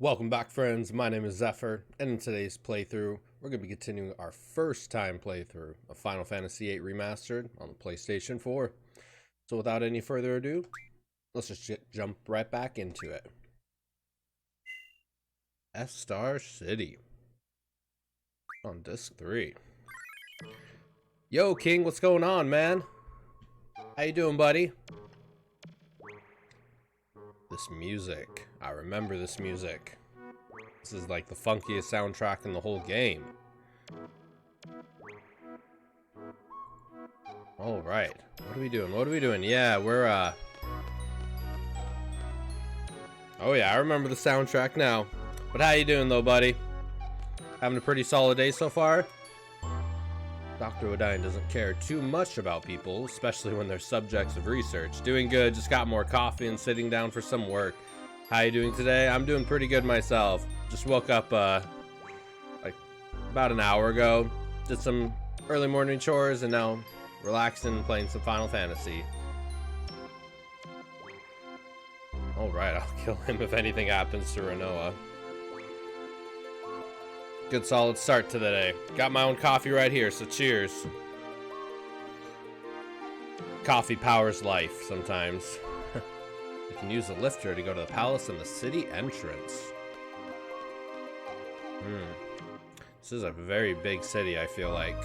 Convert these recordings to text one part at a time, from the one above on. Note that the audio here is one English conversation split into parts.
Welcome back, friends. My name is Zephyr, and in today's playthrough, we're going to be continuing our first time playthrough of Final Fantasy VIII Remastered on the PlayStation 4. So without any further ado, let's just jump right back into it. Star City on disc 3. Yo, King, what's going on, man? How you doing, buddy? This music. I remember this music. This is like the funkiest soundtrack in the whole game. Alright. What are we doing? What are we doing? Yeah, we're, Oh yeah, I remember the soundtrack now. But how you doing, though, buddy? Having a pretty solid day so far? Dr. Odine doesn't care too much about people, especially when they're subjects of research. Doing good, just got more coffee and sitting down for some work. How you doing today? I'm doing pretty good myself. Just woke up, like, about an hour ago. Did some early morning chores and now relaxing and playing some Final Fantasy. Alright, I'll kill him if anything happens to Renoa. Good solid start to the day. Got my own coffee right here, so cheers. Coffee powers life sometimes. You can use the lifter to go to the palace and the city entrance. This is a very big city, I feel like.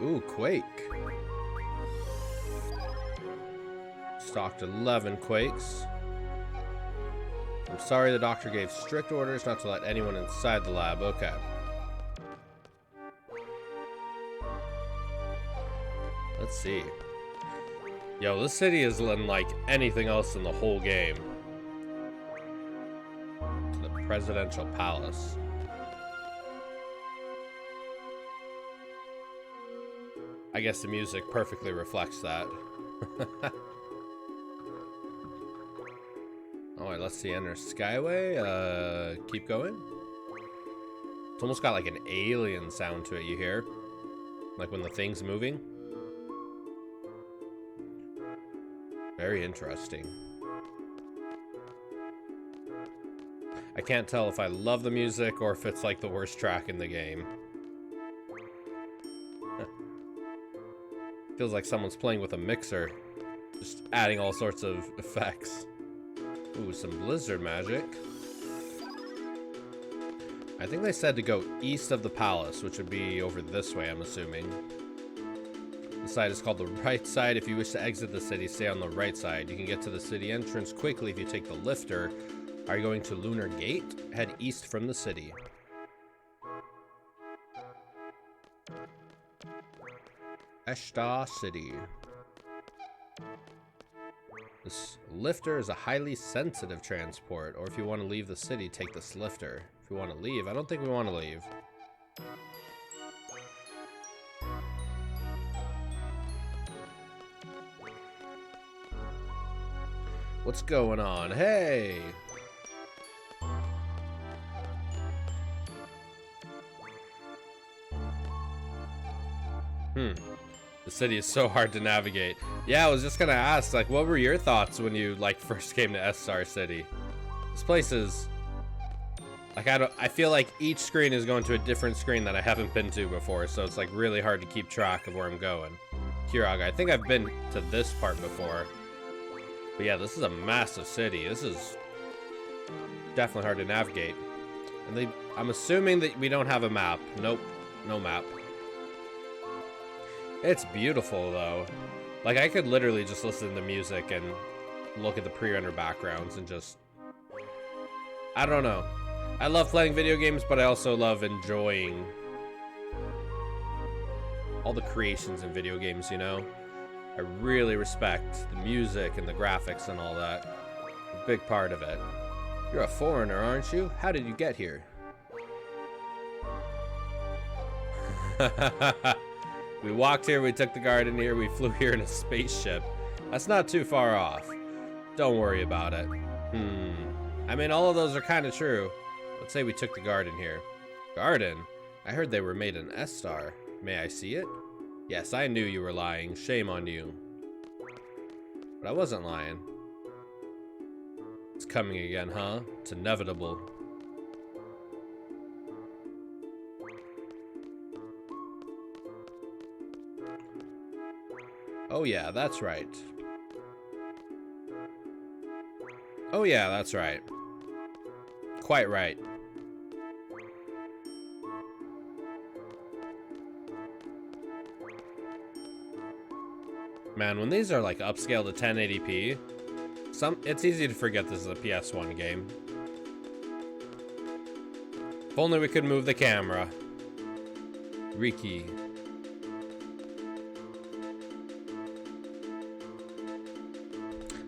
Ooh, Quake. Stocked 11 Quakes. I'm sorry, the doctor gave strict orders not to let anyone inside the lab. Okay. Let's see. Yo, this city is unlike anything else in the whole game. To the presidential palace. I guess the music perfectly reflects that. Alright, let's see. Enter Skyway. Keep going. It's almost got like an alien sound to it, you hear? Like when the thing's moving. Very interesting. I can't tell if I love the music or if it's like the worst track in the game. Feels like someone's playing with a mixer. Just adding all sorts of effects. Ooh, some blizzard magic. I think they said to go east of the palace, which would be over this way, I'm assuming. The side is called the right side. If you wish to exit the city, stay on the right side. You can get to the city entrance quickly if you take the lifter. Are you going to Lunar Gate? Head east from the city. Star City. This lifter is a highly sensitive transport, or if you want to leave the city, take this lifter. If you want to leave, I don't think we want to leave. What's going on? Hey! The city is so hard to navigate. Yeah, I was just gonna ask, like, what were your thoughts when you, like, first came to Star City? This place is... like, I feel like each screen is going to a different screen that I haven't been to before, so it's, like, really hard to keep track of where I'm going. Kiraga, I think I've been to this part before. But yeah, this is a massive city. This is definitely hard to navigate. And I'm assuming that we don't have a map. Nope, no map. It's beautiful, though. Like, I could literally just listen to music and look at the pre-render backgrounds and just... I don't know. I love playing video games, but I also love enjoying all the creations in video games, you know? I really respect the music and the graphics and all that. A big part of it. You're a foreigner, aren't you? How did you get here? We walked here, we took the garden here, we flew here in a spaceship. That's not too far off. Don't worry about it. I mean, all of those are kind of true. Let's say we took the garden here. Garden? I heard they were made in S-Star. May I see it? Yes, I knew you were lying. Shame on you. But I wasn't lying. It's coming again, huh? It's inevitable. Oh yeah, that's right. Oh yeah, that's right. Quite right. Man, when these are like upscaled to 1080p, it's easy to forget this is a PS1 game. If only we could move the camera. Riki.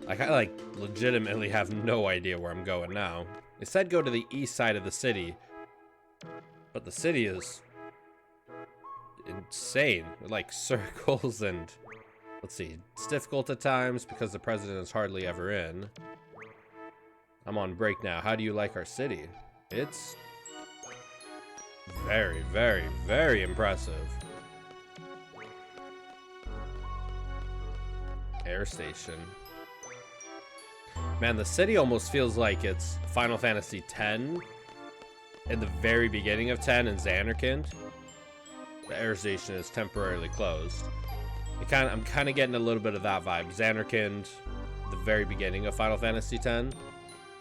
I legitimately have no idea where I'm going now. It said go to the east side of the city, but the city is insane. Like circles and let's see. It's difficult at times because the president is hardly ever in. I'm on break now. How do you like our city? It's very, very, very impressive. Air station. Man, the city almost feels like it's Final Fantasy X in the very beginning of 10 in Zanarkand. The air station is temporarily closed. I'm kind of getting a little bit of that vibe. Zanarkand, the very beginning of Final Fantasy X,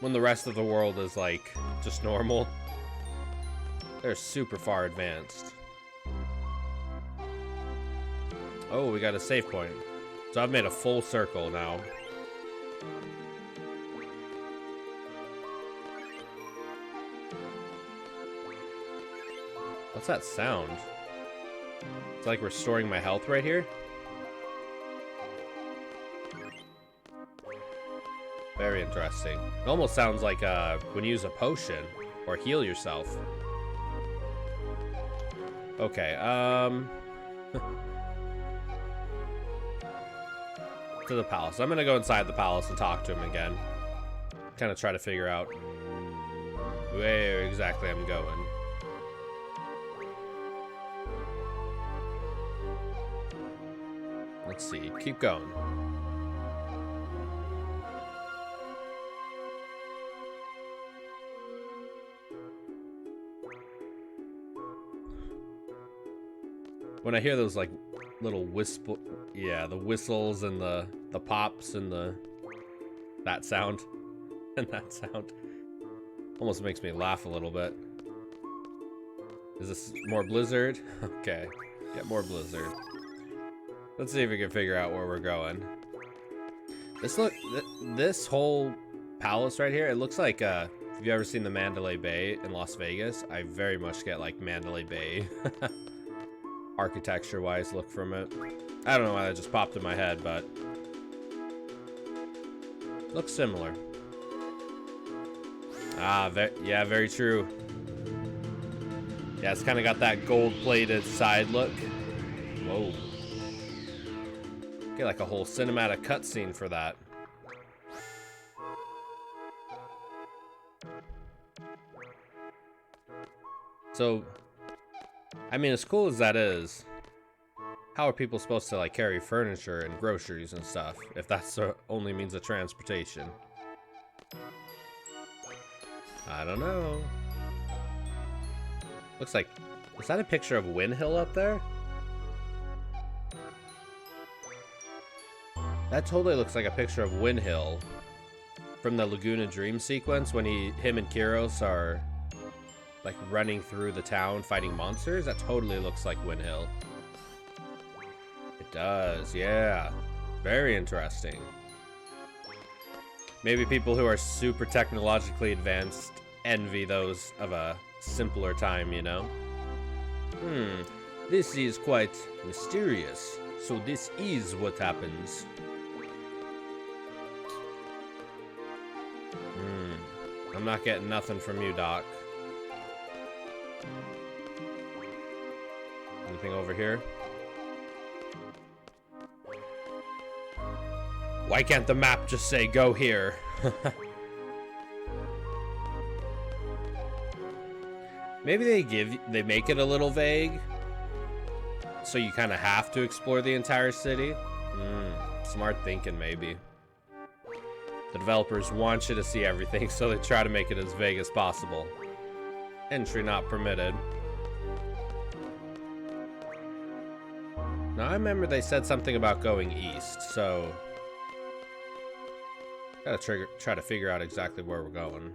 when the rest of the world is like just normal. They're super far advanced. Oh, we got a save point. So I've made a full circle now. What's that sound? It's like restoring my health right here. Very interesting. It almost sounds like when you use a potion or heal yourself. Okay, to the palace. I'm gonna go inside the palace and talk to him again. Kind of try to figure out where exactly I'm going. Let's see. Keep going. When I hear those like little whistle, yeah, the whistles and the pops and that sound and that sound almost makes me laugh a little bit. Is this more Blizzard? Okay, yeah, more Blizzard. Let's see if we can figure out where we're going. This whole palace right here, it looks like have you ever seen the Mandalay Bay in Las Vegas? I very much get like Mandalay Bay architecture wise look from it. I don't know why that just popped in my head, but looks similar. Yeah, very true. Yeah, it's kind of got that gold-plated side look. Whoa. Get like a whole cinematic cutscene for that. So, I mean, as cool as that is, how are people supposed to like carry furniture and groceries and stuff if that's the only means of transportation? I don't know. Looks like, is that a picture of Win Hill up there? That totally looks like a picture of Win Hill from the Laguna Dream sequence when him and Kyros are like running through the town fighting monsters. That totally looks like Win Hill. It does, yeah. Very interesting. Maybe people who are super technologically advanced envy those of a simpler time, you know? This is quite mysterious. So this is what happens. I'm not getting nothing from you, Doc. Anything over here? Why can't the map just say go here? Maybe they make it a little vague, so you kind of have to explore the entire city. Smart thinking, maybe. The developers want you to see everything, so they try to make it as vague as possible. Entry not permitted. Now, I remember they said something about going east, so... Gotta try to figure out exactly where we're going.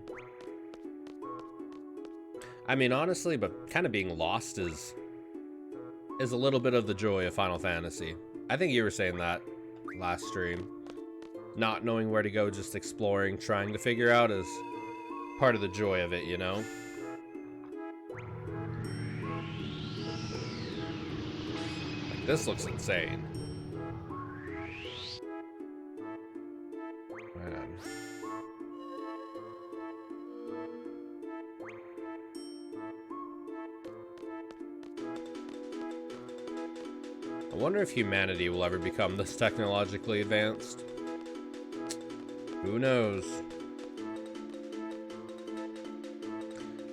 I mean, honestly, but kind of being lost is a little bit of the joy of Final Fantasy. I think you were saying that last stream. Not knowing where to go, just exploring, trying to figure out is part of the joy of it, you know? Like, this looks insane. Man. I wonder if humanity will ever become this technologically advanced. Who knows?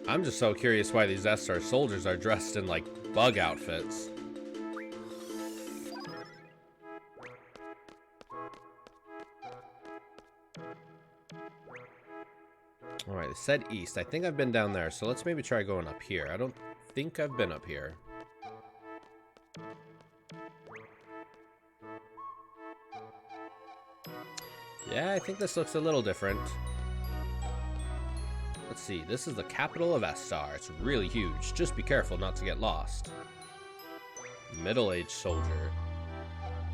I'm just so curious why these SR soldiers are dressed in, like, bug outfits. Alright, they said east. I think I've been down there, so let's maybe try going up here. I don't think I've been up here. Yeah, I think this looks a little different. Let's see, this is the capital of SR. It's really huge. Just be careful not to get lost. Middle-aged soldier.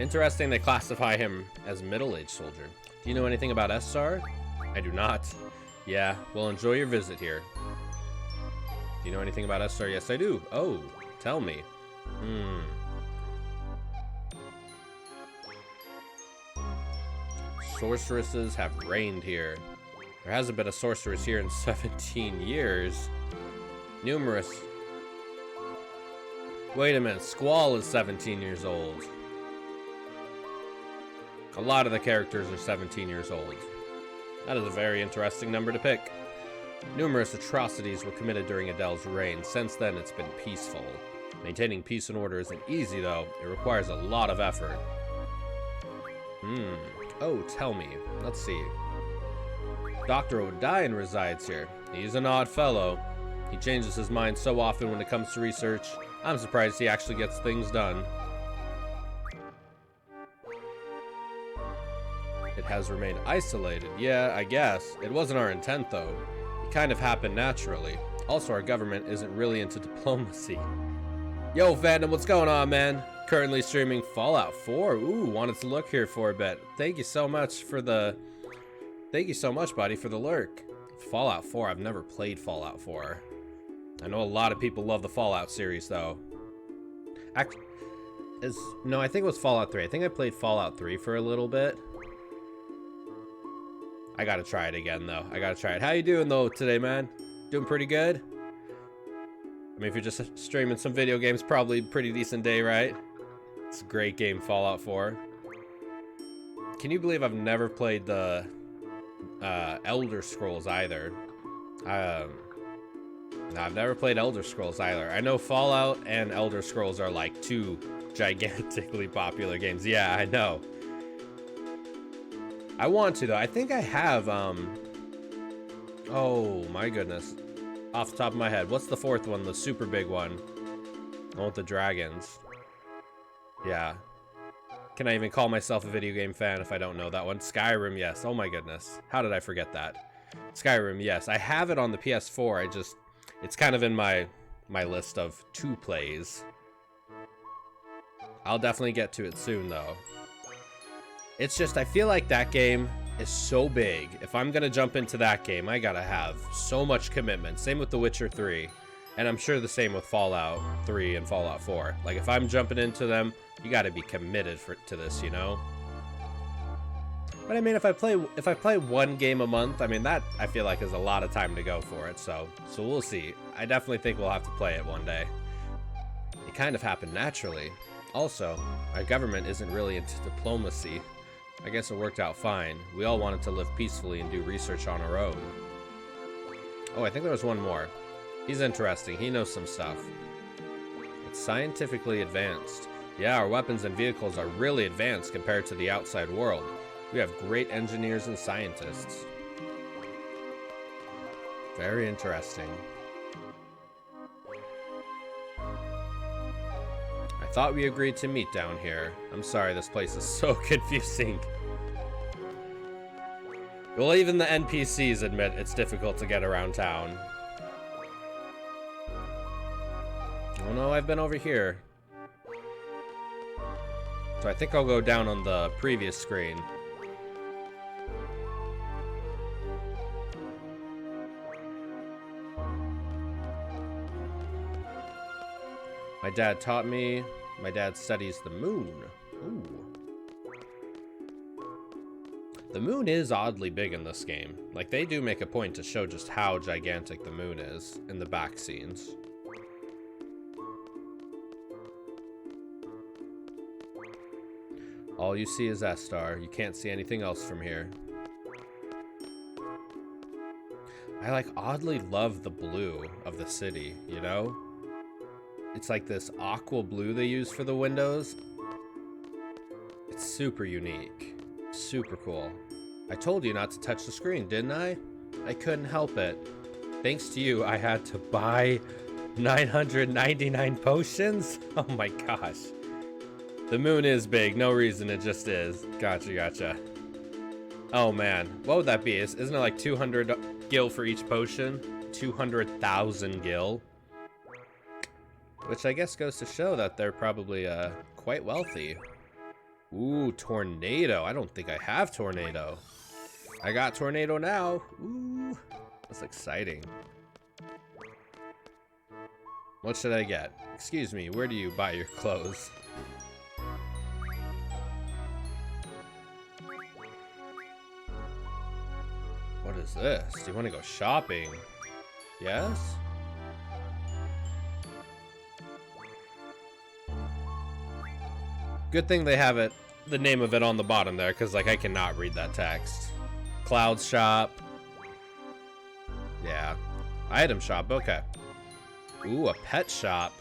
Interesting they classify him as middle-aged soldier. Do you know anything about SR? I do not. Yeah, well, enjoy your visit here. Do you know anything about SR? Yes, I do. Oh, tell me. Sorceresses have reigned here. There hasn't been a sorceress here in 17 years. Numerous. Wait a minute, Squall is 17 years old. A lot of the characters are 17 years old. That is a very interesting number to pick. Numerous atrocities were committed during Adele's reign. Since then, it's been peaceful. Maintaining peace and order isn't easy, though. It requires a lot of effort. Oh, tell me. Let's see. Dr. O'Dine resides here. He's an odd fellow. He changes his mind so often when it comes to research. I'm surprised he actually gets things done. It has remained isolated. Yeah, I guess. It wasn't our intent, though. It kind of happened naturally. Also, our government isn't really into diplomacy. Yo, fandom, what's going on, man? Currently streaming Fallout 4. Ooh, wanted to look here for a bit. Thank you so much for the... Thank you so much, buddy, for the lurk. Fallout 4, I've never played Fallout 4. I know a lot of people love the Fallout series, though. No, I think it was Fallout 3. I think I played Fallout 3 for a little bit. I gotta try it again, though. I gotta try it. How you doing, though, today, man? Doing pretty good? I mean, if you're just streaming some video games, probably a pretty decent day, right? It's a great game, Fallout 4. Can you believe I've never played the Elder Scrolls either? No, I've never played Elder Scrolls either. I know Fallout and Elder Scrolls are like two gigantically popular games. Yeah, I know. I want to, though. I think I have, oh, my goodness. Off the top of my head. What's the fourth one? The super big one. The one with the dragons. Yeah. Can I even call myself a video game fan if I don't know that one? Skyrim, yes. Oh my goodness. How did I forget that? Skyrim, yes. I have it on the PS4. It's kind of in my list of to plays. I'll definitely get to it soon, though. It's just, I feel like that game is so big. If I'm gonna jump into that game, I gotta have so much commitment. Same with The Witcher 3. And I'm sure the same with Fallout 3 and Fallout 4. Like, if I'm jumping into them, you gotta be committed to this, you know? But I mean, if I play one game a month, I mean, that I feel like is a lot of time to go for it. So we'll see. I definitely think we'll have to play it one day. It kind of happened naturally. Also, our government isn't really into diplomacy. I guess it worked out fine. We all wanted to live peacefully and do research on our own. Oh, I think there was one more. He's interesting. He knows some stuff. It's scientifically advanced. Yeah, our weapons and vehicles are really advanced compared to the outside world. We have great engineers and scientists. Very interesting. I thought we agreed to meet down here. I'm sorry, this place is so confusing. Well, even the NPCs admit it's difficult to get around town. Oh no, I've been over here. So I think I'll go down on the previous screen. My dad taught me. My dad studies the moon. Ooh. The moon is oddly big in this game. Like, they do make a point to show just how gigantic the moon is in the back scenes. All you see is S-Star. You can't see anything else from here. I, like, oddly love the blue of the city, you know? It's like this aqua blue they use for the windows. It's super unique. Super cool. I told you not to touch the screen, didn't I? I couldn't help it. Thanks to you, I had to buy 999 potions? Oh my gosh. The moon is big. No reason, it just is. Gotcha, gotcha. Oh man. What would that be? Isn't it like 200 gil for each potion? 200,000 gil? Which I guess goes to show that they're probably quite wealthy. Ooh, tornado. I don't think I have tornado. I got tornado now. Ooh, that's exciting. What should I get? Excuse me, where do you buy your clothes? What is this? Do you want to go shopping? Yes? Good thing they have it, the name of it on the bottom there, because like I cannot read that text. Cloud shop. Yeah. Item shop, okay. Ooh, a pet shop.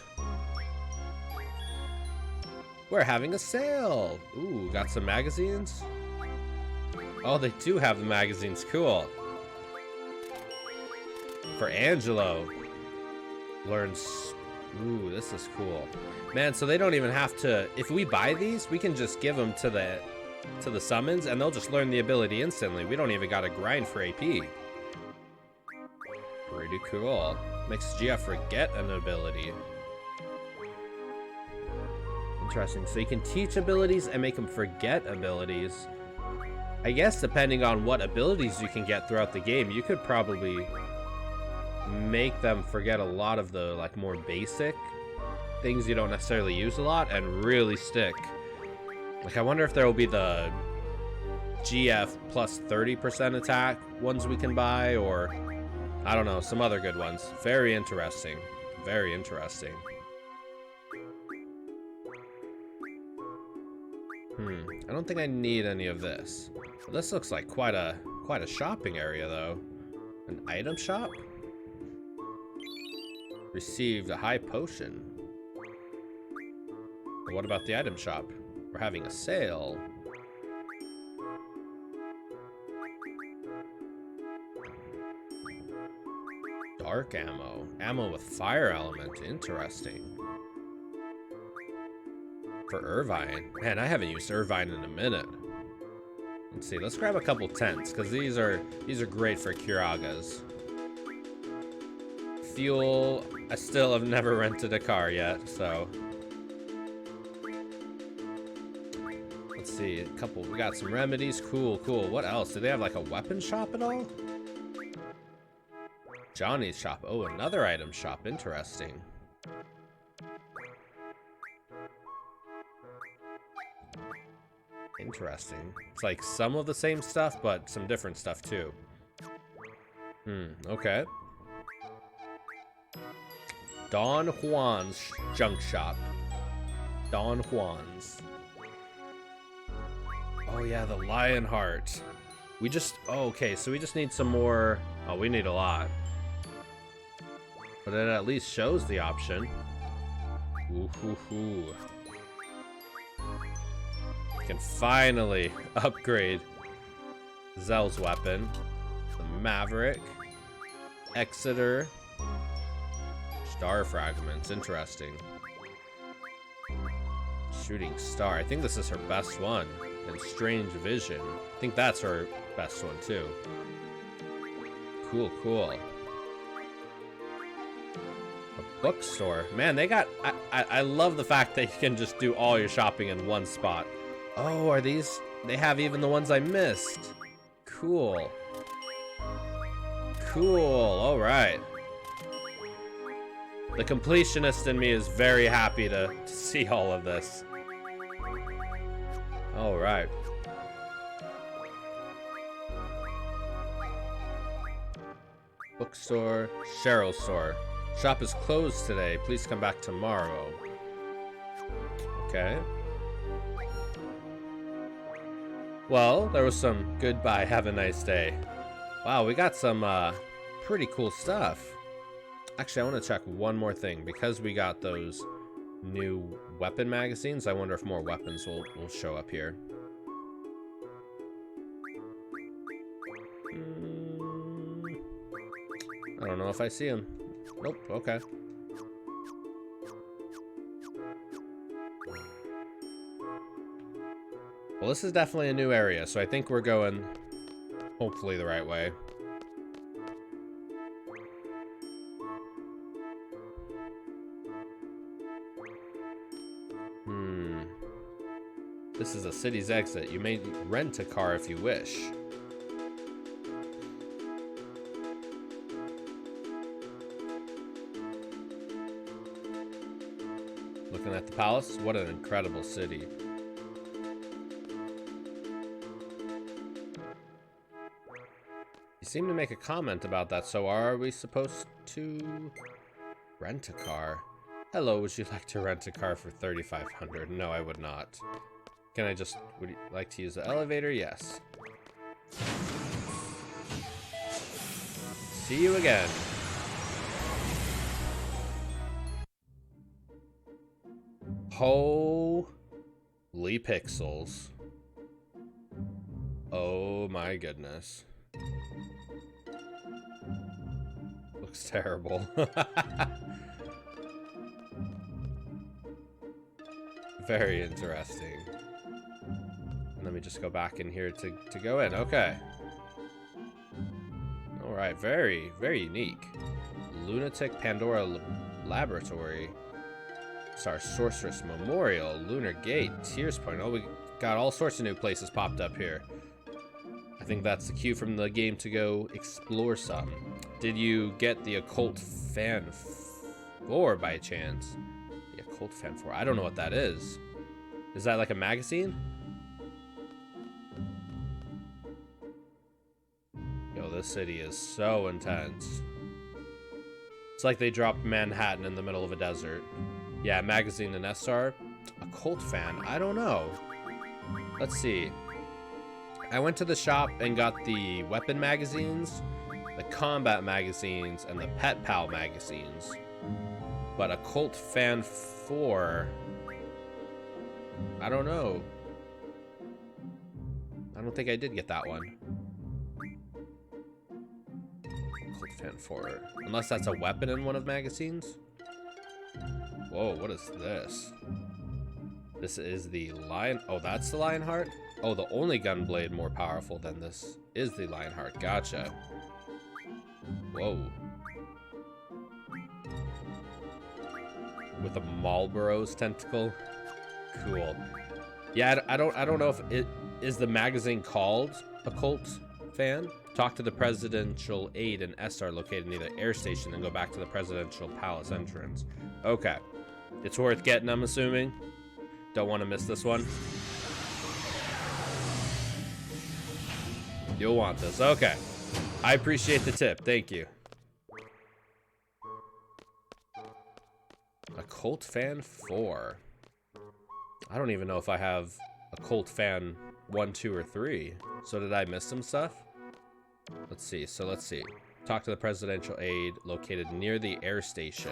We're having a sale. Ooh, got some magazines? Oh, they do have the magazines, cool. For Angelo. Learns. Ooh, this is cool. Man, so they don't even have to, if we buy these, we can just give them to the summons and they'll just learn the ability instantly. We don't even gotta grind for AP. Pretty cool. Makes GF forget an ability. Interesting. So you can teach abilities and make them forget abilities. I guess depending on what abilities you can get throughout the game, you could probably make them forget a lot of the like more basic things you don't necessarily use a lot and really stick. Like I wonder if there will be the GF plus 30% attack ones we can buy, or I don't know, some other good ones. Very interesting. Very interesting. I don't think I need any of this. Well, this looks like quite a shopping area though. An item shop? Received a high potion. But what about the item shop? We're having a sale. Dark ammo. Ammo with fire element. Interesting. For Irvine. Man, I haven't used Irvine in a minute. Let's see. Let's grab a couple tents because these are great for Kiragas. Fuel. I still have never rented a car yet, so. Let's see, a couple, we got some remedies, cool. What else? Do they have like a weapon shop at all? Johnny's shop, oh, another item shop, interesting. Interesting. It's like some of the same stuff, but some different stuff too. Okay. Don Juan's junk shop. Don Juan's. Oh yeah, the lion heart. We just, oh, okay, so we just need some more. Oh, we need a lot. But it at least shows the option. Ooh. Can finally upgrade Zell's weapon. The Maverick. Exeter. Star fragments. Interesting. Shooting Star. I think this is her best one. And Strange Vision. I think that's her best one too. Cool, cool. A bookstore. Man, they got... I love the fact that you can just do all your shopping in one spot. Oh, are these... They have even the ones I missed. Cool. Cool. Alright. The completionist in me is very happy to see all of this. Alright. Bookstore. Cheryl's store. Shop is closed today. Please come back tomorrow. Okay. Well, there was some goodbye, have a nice day. Wow, we got some pretty cool stuff. Actually, I want to check one more thing. Because we got those new weapon magazines, I wonder if more weapons will show up here. I don't know if I see them. Nope, okay. Well, this is definitely a new area, so I think we're going, hopefully, the right way. This is a city's exit. You may rent a car if you wish. Looking at the palace, what an incredible city. You seem to make a comment about that, so are we supposed to rent a car? Hello, would you like to rent a car for $3,500? No, I would not. Can I just, would you like to use the elevator? Yes. See you again. Holy pixels. Oh my goodness. Looks terrible. Very interesting. Let me just go back in here to go in. Okay. Alright, very, very unique. Lunatic Pandora Laboratory. Star Sorceress Memorial. Lunar Gate. Tears Point. Oh, we got all sorts of new places popped up here. I think that's the cue from the game to go explore some. Did you get the Occult Fan 4 by chance? The Occult Fan 4. I don't know what that is. Is that like a magazine? Yo, this city is so intense. It's like they dropped Manhattan in the middle of a desert. Yeah, magazine and SR. Occult Fan. I don't know. Let's see. I went to the shop and got the weapon magazines, the combat magazines, and the Pet Pal magazines. But Occult Fan 4... I don't know. I don't think I did get that one. Occult Fan 4. Unless that's a weapon in one of magazines? Whoa, what is this? This is the Lion... Oh, that's the Lionheart? Oh, the only gunblade more powerful than this is the Lionheart. Gotcha. Whoa. With a Marlboro's tentacle. Cool. Yeah, I don't know if it is the magazine called Occult Fan. Talk to the presidential aide in SR located near the air station, then go back to the presidential palace entrance. Okay. It's worth getting, I'm assuming. Don't want to miss this one. You'll want this. Okay. I appreciate the tip. Thank you. Occult Fan 4. I don't even know if I have Occult Fan 1, 2, or 3. So did I miss some stuff? Let's see. So let's see. Talk to the presidential aide located near the air station.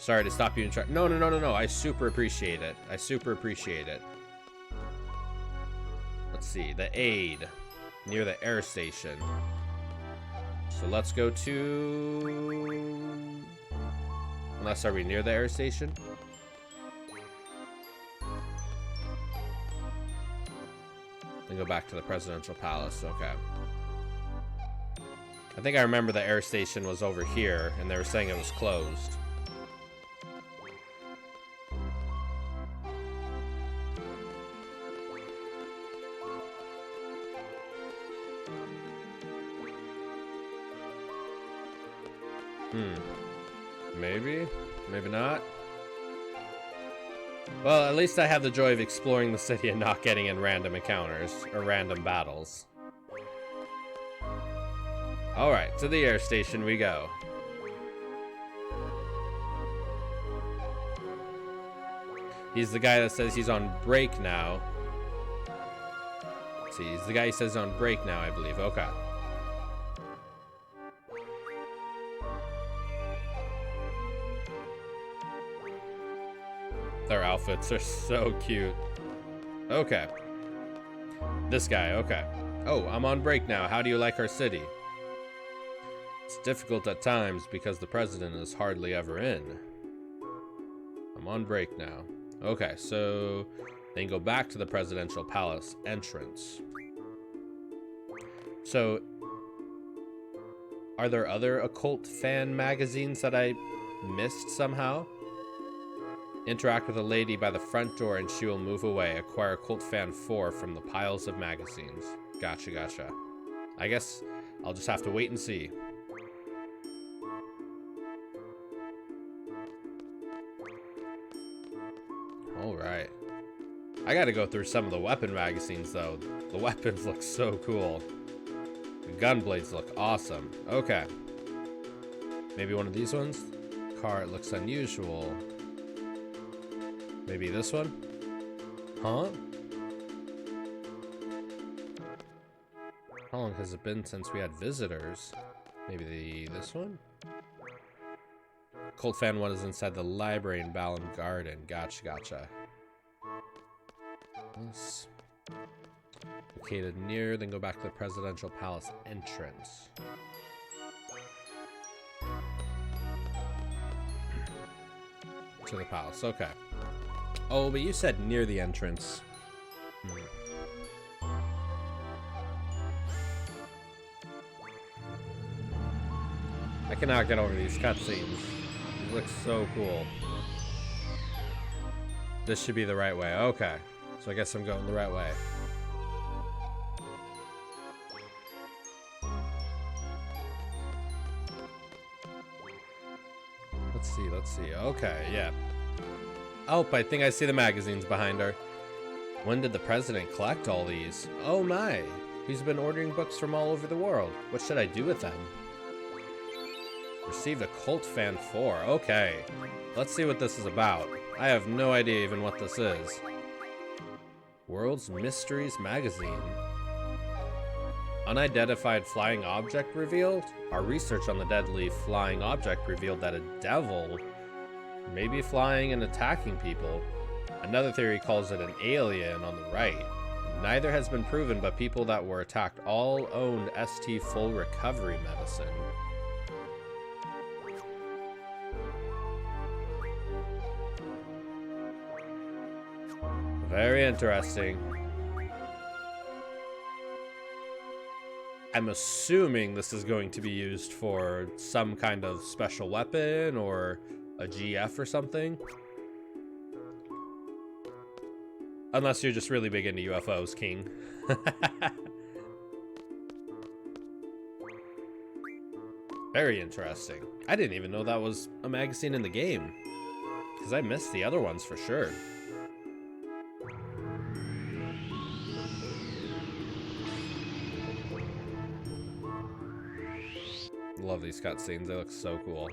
Sorry to stop you in track. No. I super appreciate it. I super appreciate it. Let's see, the aid near the air station. So let's go to... Unless, are we near the air station? Then go back to the presidential palace. Okay. I think I remember the air station was over here, and they were saying it was closed. Maybe? Maybe not? Well, at least I have the joy of exploring the city and not getting in random encounters, or random battles. Alright, to the air station we go. He's the guy that says he's on break now. Let's see, he's the guy who says on break now, I believe. Okay. Their outfits are so cute. Okay. This guy, okay. Oh, I'm on break now. How do you like our city? It's difficult at times because the president is hardly ever in. I'm on break now. Okay, so then go back to the presidential palace entrance. So, are there other occult fan magazines that I missed somehow? Interact with a lady by the front door and she will move away. Acquire Cult Fan 4 from the piles of magazines. Gotcha, gotcha. I guess I'll just have to wait and see. Alright. I gotta go through some of the weapon magazines though. The weapons look so cool. The gunblades look awesome. Okay. Maybe one of these ones? Car, it looks unusual. Maybe this one? Huh? How long has it been since we had visitors? Maybe this one? Cult Fan 1 is inside the library in Balam Garden. Gotcha, gotcha. This. Located near, then go back to the presidential palace entrance. To the palace, okay. Oh, but you said near the entrance. I cannot get over these cutscenes. It looks so cool. This should be the right way. Okay. So I guess I'm going the right way. Let's see, let's see. Okay, yeah. Oh, I think I see the magazines behind her. When did the president collect all these? Oh my! He's been ordering books from all over the world. What should I do with them? Received a Cult Fan 4. Okay. Let's see what this is about. I have no idea even what this is. World's Mysteries Magazine. Unidentified flying object revealed? Our research on the deadly flying object revealed that a devil may be flying and attacking people. Another theory calls it an alien on the right. Neither has been proven, but people that were attacked all owned ST full recovery medicine. Very interesting. I'm assuming this is going to be used for some kind of special weapon or a GF or something. Unless you're just really big into UFOs, King. Very interesting. I didn't even know that was a magazine in the game, because I missed the other ones for sure. Love these cutscenes, they look so cool.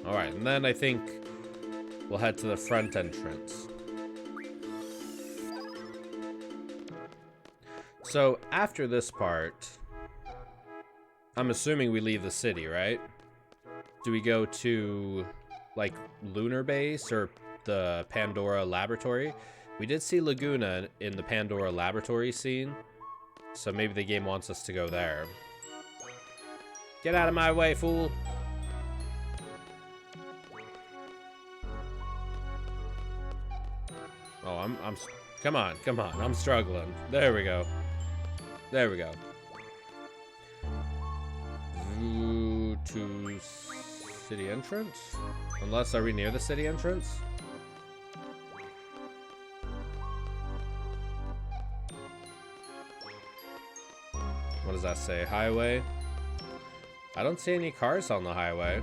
Alright, and then I think we'll head to the front entrance. So after this part, I'm assuming we leave the city, right? Do we go to like Lunar Base or the Pandora Laboratory? We did see Laguna in the Pandora Laboratory scene, so maybe the game wants us to go there. Get out of my way, fool! Oh, I'm come on, I'm struggling. There we go. There we go. View to city entrance? Unless, are we near the city entrance? What does that say? Highway? I don't see any cars on the highway.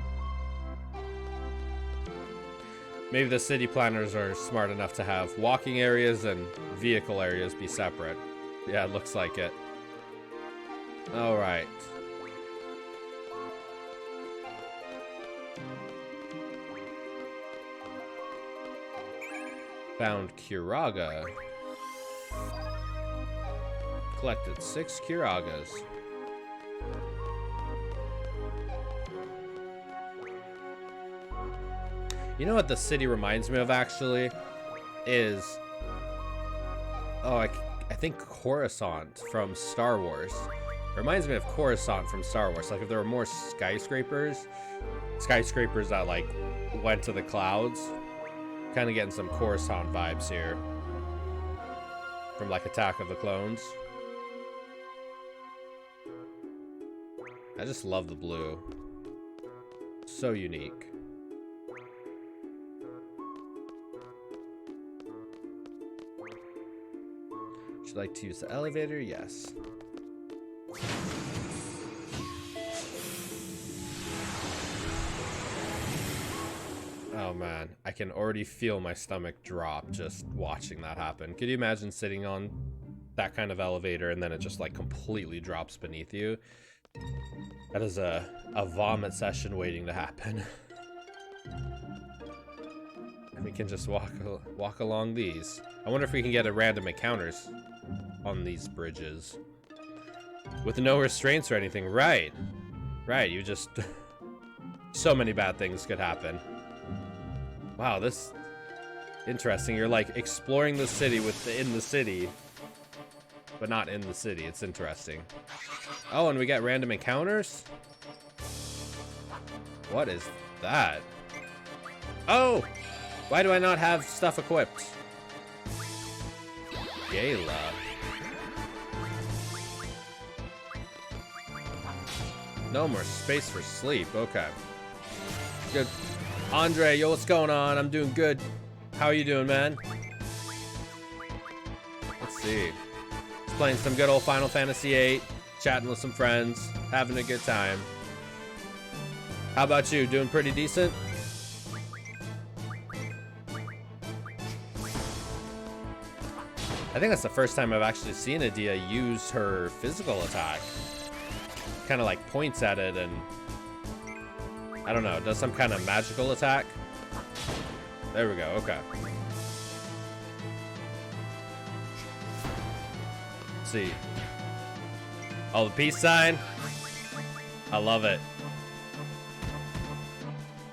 Maybe the city planners are smart enough to have walking areas and vehicle areas be separate. Yeah, it looks like it. Alright. Found Curaga. Collected 6 Curagas. You know what the city reminds me of, actually? Is... oh, I think Coruscant from Star Wars. It reminds me of Coruscant from Star Wars. Like, if there were more skyscrapers that, like, went to the clouds. Kind of getting some Coruscant vibes here. From, like, Attack of the Clones. I just love the blue. So unique. Would you like to use the elevator? Yes. Oh man, I can already feel my stomach drop just watching that happen. Could you imagine sitting on that kind of elevator and then it just like completely drops beneath you? That is a vomit session waiting to happen. And we can just walk along these. I wonder if we can get a random encounters on these bridges. With no restraints or anything. Right. Right, you just... so many bad things could happen. Wow, this... interesting. You're like exploring the city within the city. But not in the city. It's interesting. Oh, and we got random encounters? What is that? Oh! Why do I not have stuff equipped? Gala. No more space for sleep. Okay. Good. Andre, yo, what's going on? I'm doing good. How are you doing, man? Let's see. Just playing some good old Final Fantasy VIII. Chatting with some friends. Having a good time. How about you? Doing pretty decent? I think that's the first time I've actually seen Adia use her physical attack. Kind of like points at it and... I don't know, does some kind of magical attack? There we go, okay. Let's see. Oh, the peace sign? I love it.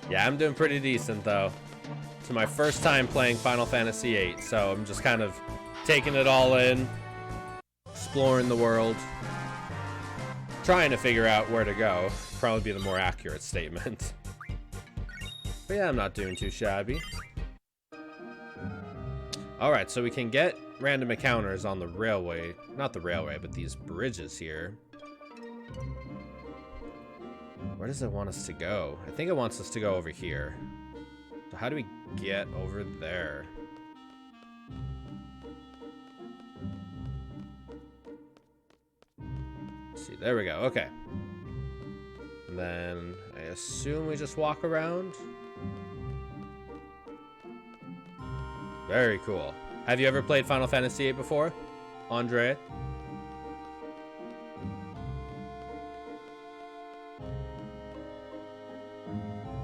Yeah, I'm doing pretty decent though. It's my first time playing Final Fantasy VIII, so I'm just kind of taking it all in. Exploring the world. Trying to figure out where to go. Probably be the more accurate statement. But yeah, I'm not doing too shabby. Alright, so we can get random encounters on the railway. Not the railway, but these bridges here. Where does it want us to go? I think it wants us to go over here. So how do we get over there? Let's see, there we go, okay. And then I assume we just walk around. Very cool. Have you ever played Final Fantasy VIII before, Andre?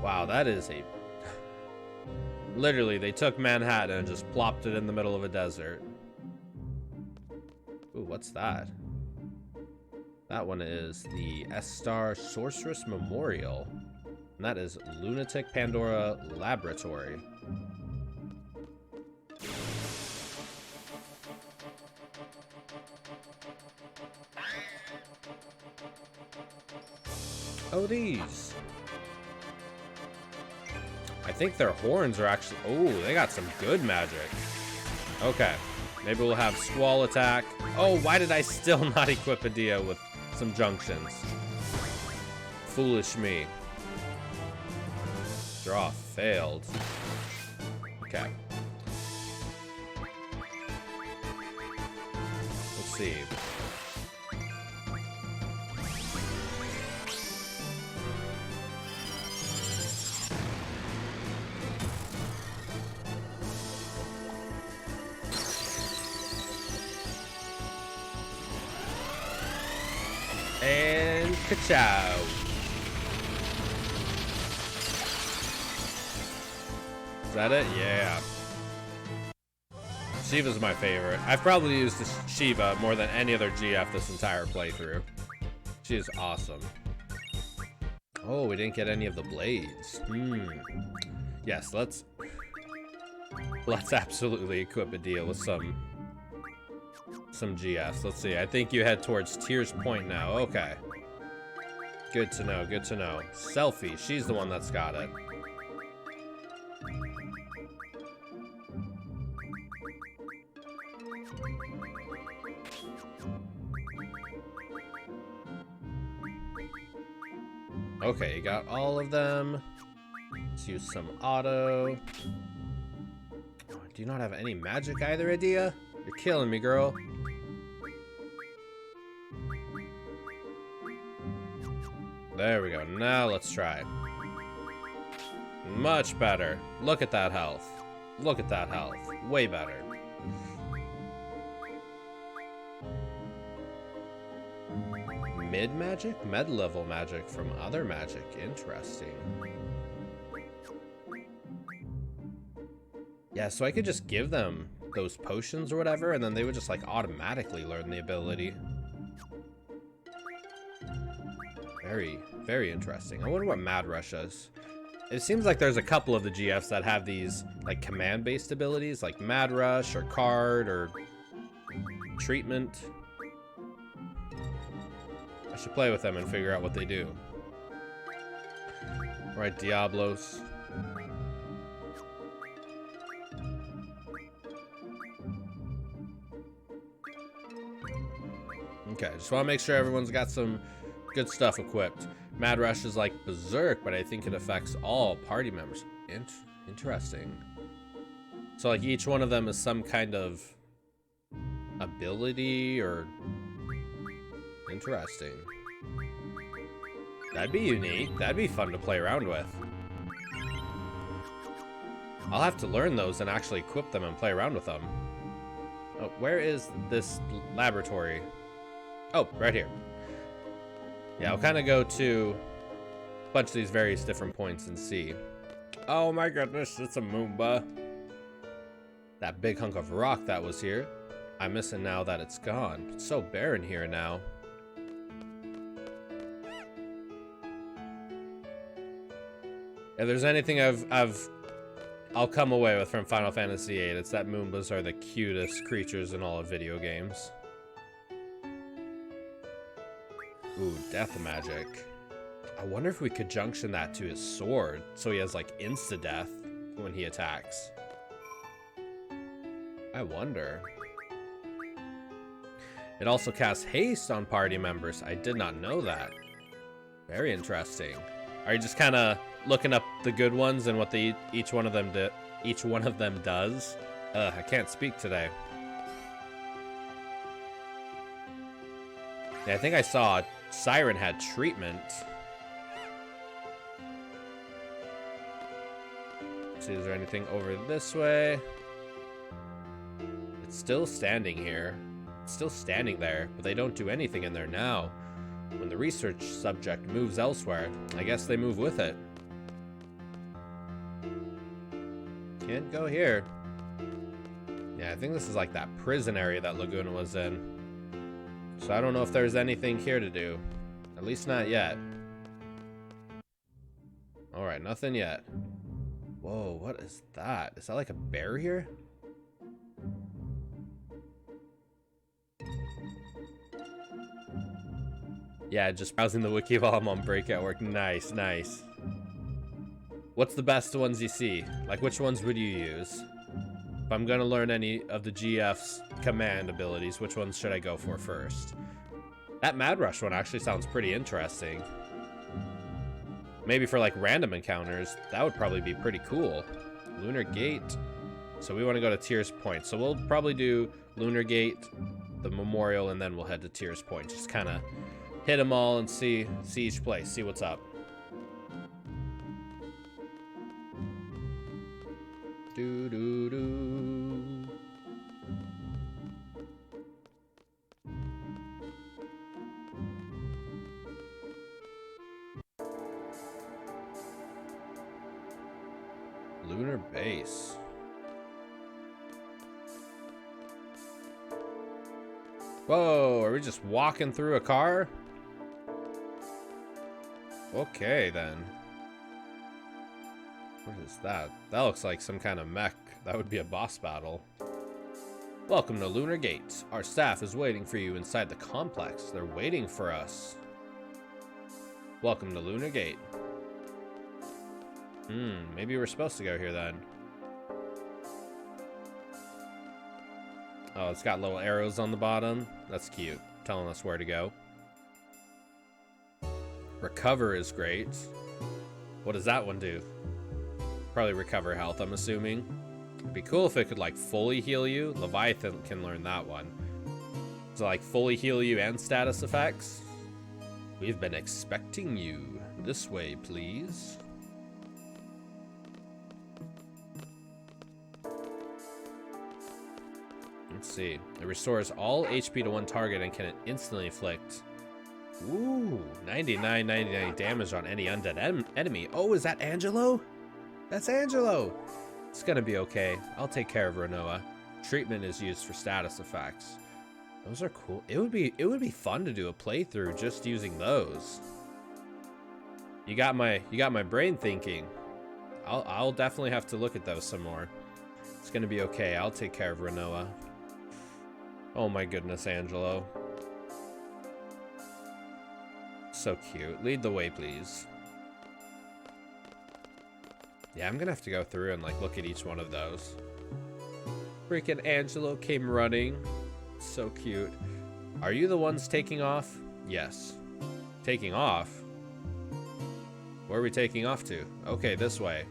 Wow, that is a... Literally, they took Manhattan and just plopped it in the middle of a desert. Ooh, what's that? That one is the S-Star Sorceress Memorial. And that is Lunatic Pandora Laboratory. Oh, these. I think their horns are actually... Oh, they got some good magic. Okay. Maybe we'll have Squall attack. Oh, why did I still not equip a Dia with some junctions? Foolish me. Draw failed. Okay. Let's see. And ka-chow. Is that it? Yeah. Shiva's my favorite. I've probably used Shiva more than any other GF this entire playthrough. She is awesome. Oh, we didn't get any of the blades. Yes, let's absolutely equip a deal with some GFs. Let's see. I think you head towards Tears Point now. Okay. Good to know. Good to know. Selfie. She's the one that's got it. Okay, you got all of them. Let's use some auto. Oh, do you not have any magic either, Adia? You're killing me, girl. There we go. Now let's try. Much better. Look at that health. Look at that health. Way better. Mid-magic? Med-level magic from other magic. Interesting. Yeah, so I could just give them those potions or whatever, and then they would just like automatically learn the ability. Very, very interesting. I wonder what Mad Rush is. It seems like there's a couple of the GFs that have these like command-based abilities, like Mad Rush or Card or Treatment. I should play with them and figure out what they do. Right, Diablos. Okay, just want to make sure everyone's got some good stuff equipped. Mad Rush is like Berserk, but I think it affects all party members. Interesting. So like each one of them is some kind of ability or... Interesting. That'd be unique. That'd be fun to play around with. I'll have to learn those and actually equip them and play around with them. Oh, where is this laboratory? Oh, right here. Yeah, I'll kind of go to a bunch of these various different points and see. Oh my goodness, it's a Moomba. That big hunk of rock that was here. I miss it now that it's gone. It's so barren here now. If there's anything I'll come away with from Final Fantasy VIII, it's that Moombas are the cutest creatures in all of video games. Ooh, death magic. I wonder if we could junction that to his sword, so he has like insta-death when he attacks. I wonder. It also casts haste on party members. I did not know that. Very interesting. Are you just kind of looking up the good ones and what each one of them does? I can't speak today. Yeah, I think I saw Siren had treatment. Let's see, is there anything over this way? It's still standing here. It's still standing there, but they don't do anything in there now. When the research subject moves elsewhere, I guess they move with it. Can't go here. Yeah, I think this is like that prison area that Laguna was in. So I don't know if there's anything here to do. At least not yet. Alright, nothing yet. Whoa, what is that? Is that like a bear here? Yeah, just browsing the wiki while I'm on break at work. Nice, nice. What's the best ones you see? Like, which ones would you use? If I'm gonna learn any of the GF's command abilities, which ones should I go for first? That Mad Rush one actually sounds pretty interesting. Maybe for like random encounters, that would probably be pretty cool. Lunar Gate. So we want to go to Tears Point. So we'll probably do Lunar Gate, the Memorial, and then we'll head to Tears Point. Just kind of hit them all and see each place, see what's up. Do do do. Lunar Base. Whoa, are we just walking through a car? Okay, then. What is that? That looks like some kind of mech. That would be a boss battle. Welcome to Lunar Gate. Our staff is waiting for you inside the complex. They're waiting for us. Welcome to Lunar Gate. Maybe we're supposed to go here then. Oh, it's got little arrows on the bottom. That's cute. Telling us where to go. Recover is great. What does that one do? Probably recover health, I'm assuming. It'd be cool if it could like fully heal you. Leviathan can learn that one. So like fully heal you and status effects. We've been expecting you. This way, please. Let's see. It restores all HP to one target and can instantly inflict. Ooh, 99 damage on any undead enemy. Oh, is that Angelo? That's Angelo. It's gonna be okay. I'll take care of Renoa. Treatment is used for status effects. Those are cool. It would be fun to do a playthrough just using those. You got my brain thinking. I'll definitely have to look at those some more. It's gonna be okay. I'll take care of Renoa. Oh my goodness, Angelo. So cute. Lead the way, please. Yeah, I'm gonna have to go through and like look at each one of those. Freaking Angelo came running. So cute. Are you the ones taking off? Yes. Taking off? Where are we taking off to? Okay, this way.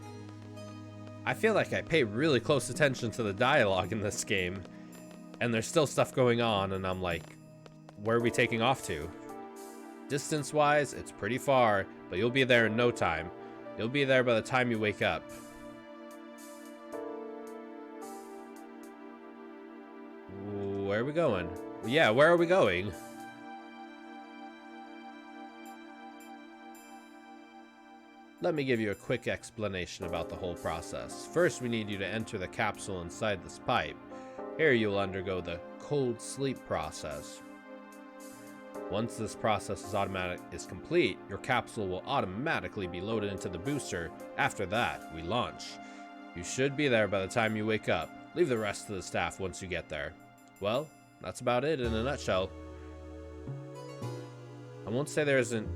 I feel like I pay really close attention to the dialogue in this game. And there's still stuff going on, and I'm like, where are we taking off to? Distance-wise, it's pretty far, but you'll be there in no time. You'll be there by the time you wake up. Where are we going? Yeah, where are we going? Let me give you a quick explanation about the whole process. First, we need you to enter the capsule inside this pipe. Here you'll undergo the cold sleep process. Once this process is complete, your capsule will automatically be loaded into the booster. After that, we launch. You should be there by the time you wake up. Leave the rest to the staff once you get there. Well, that's about it in a nutshell. I won't say there isn't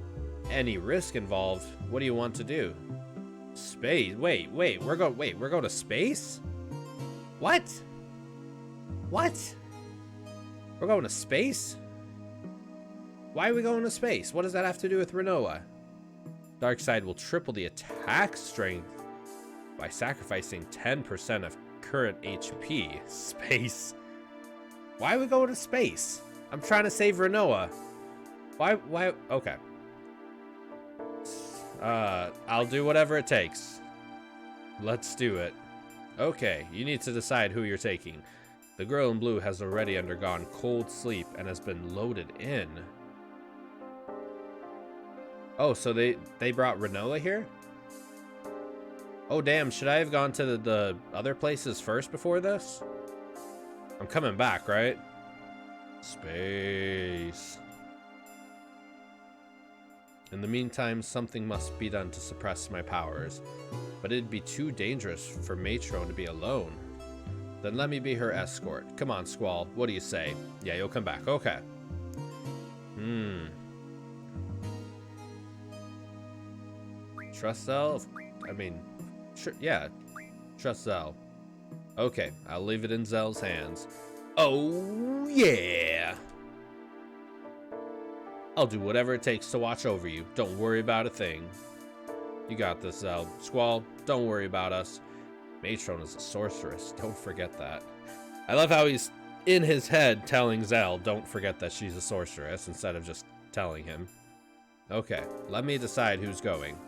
any risk involved. What do you want to do? Space? Wait, we're going to space? What? What? We're going to space? Why are we going to space? What does that have to do with Renoa? Darkseid will triple the attack strength by sacrificing 10% of current HP. Space. Why are we going to space? I'm trying to save Renoa. Why? Okay. I'll do whatever it takes. Let's do it. Okay, you need to decide who you're taking. The girl in blue has already undergone cold sleep and has been loaded in. Oh, so they brought Renoa here? Oh, damn. Should I have gone to the other places first before this? I'm coming back, right? Space. In the meantime, something must be done to suppress my powers. But it'd be too dangerous for Matron to be alone. Then let me be her escort. Come on, Squall. What do you say? Yeah, you'll come back. Okay. Trust Zell? I mean, sure, yeah. Trust Zell. Okay, I'll leave it in Zell's hands. Oh, yeah! I'll do whatever it takes to watch over you. Don't worry about a thing. You got this, Zell. Squall, don't worry about us. Matron is a sorceress. Don't forget that. I love how he's in his head telling Zell, don't forget that she's a sorceress, instead of just telling him. Okay, let me decide who's going.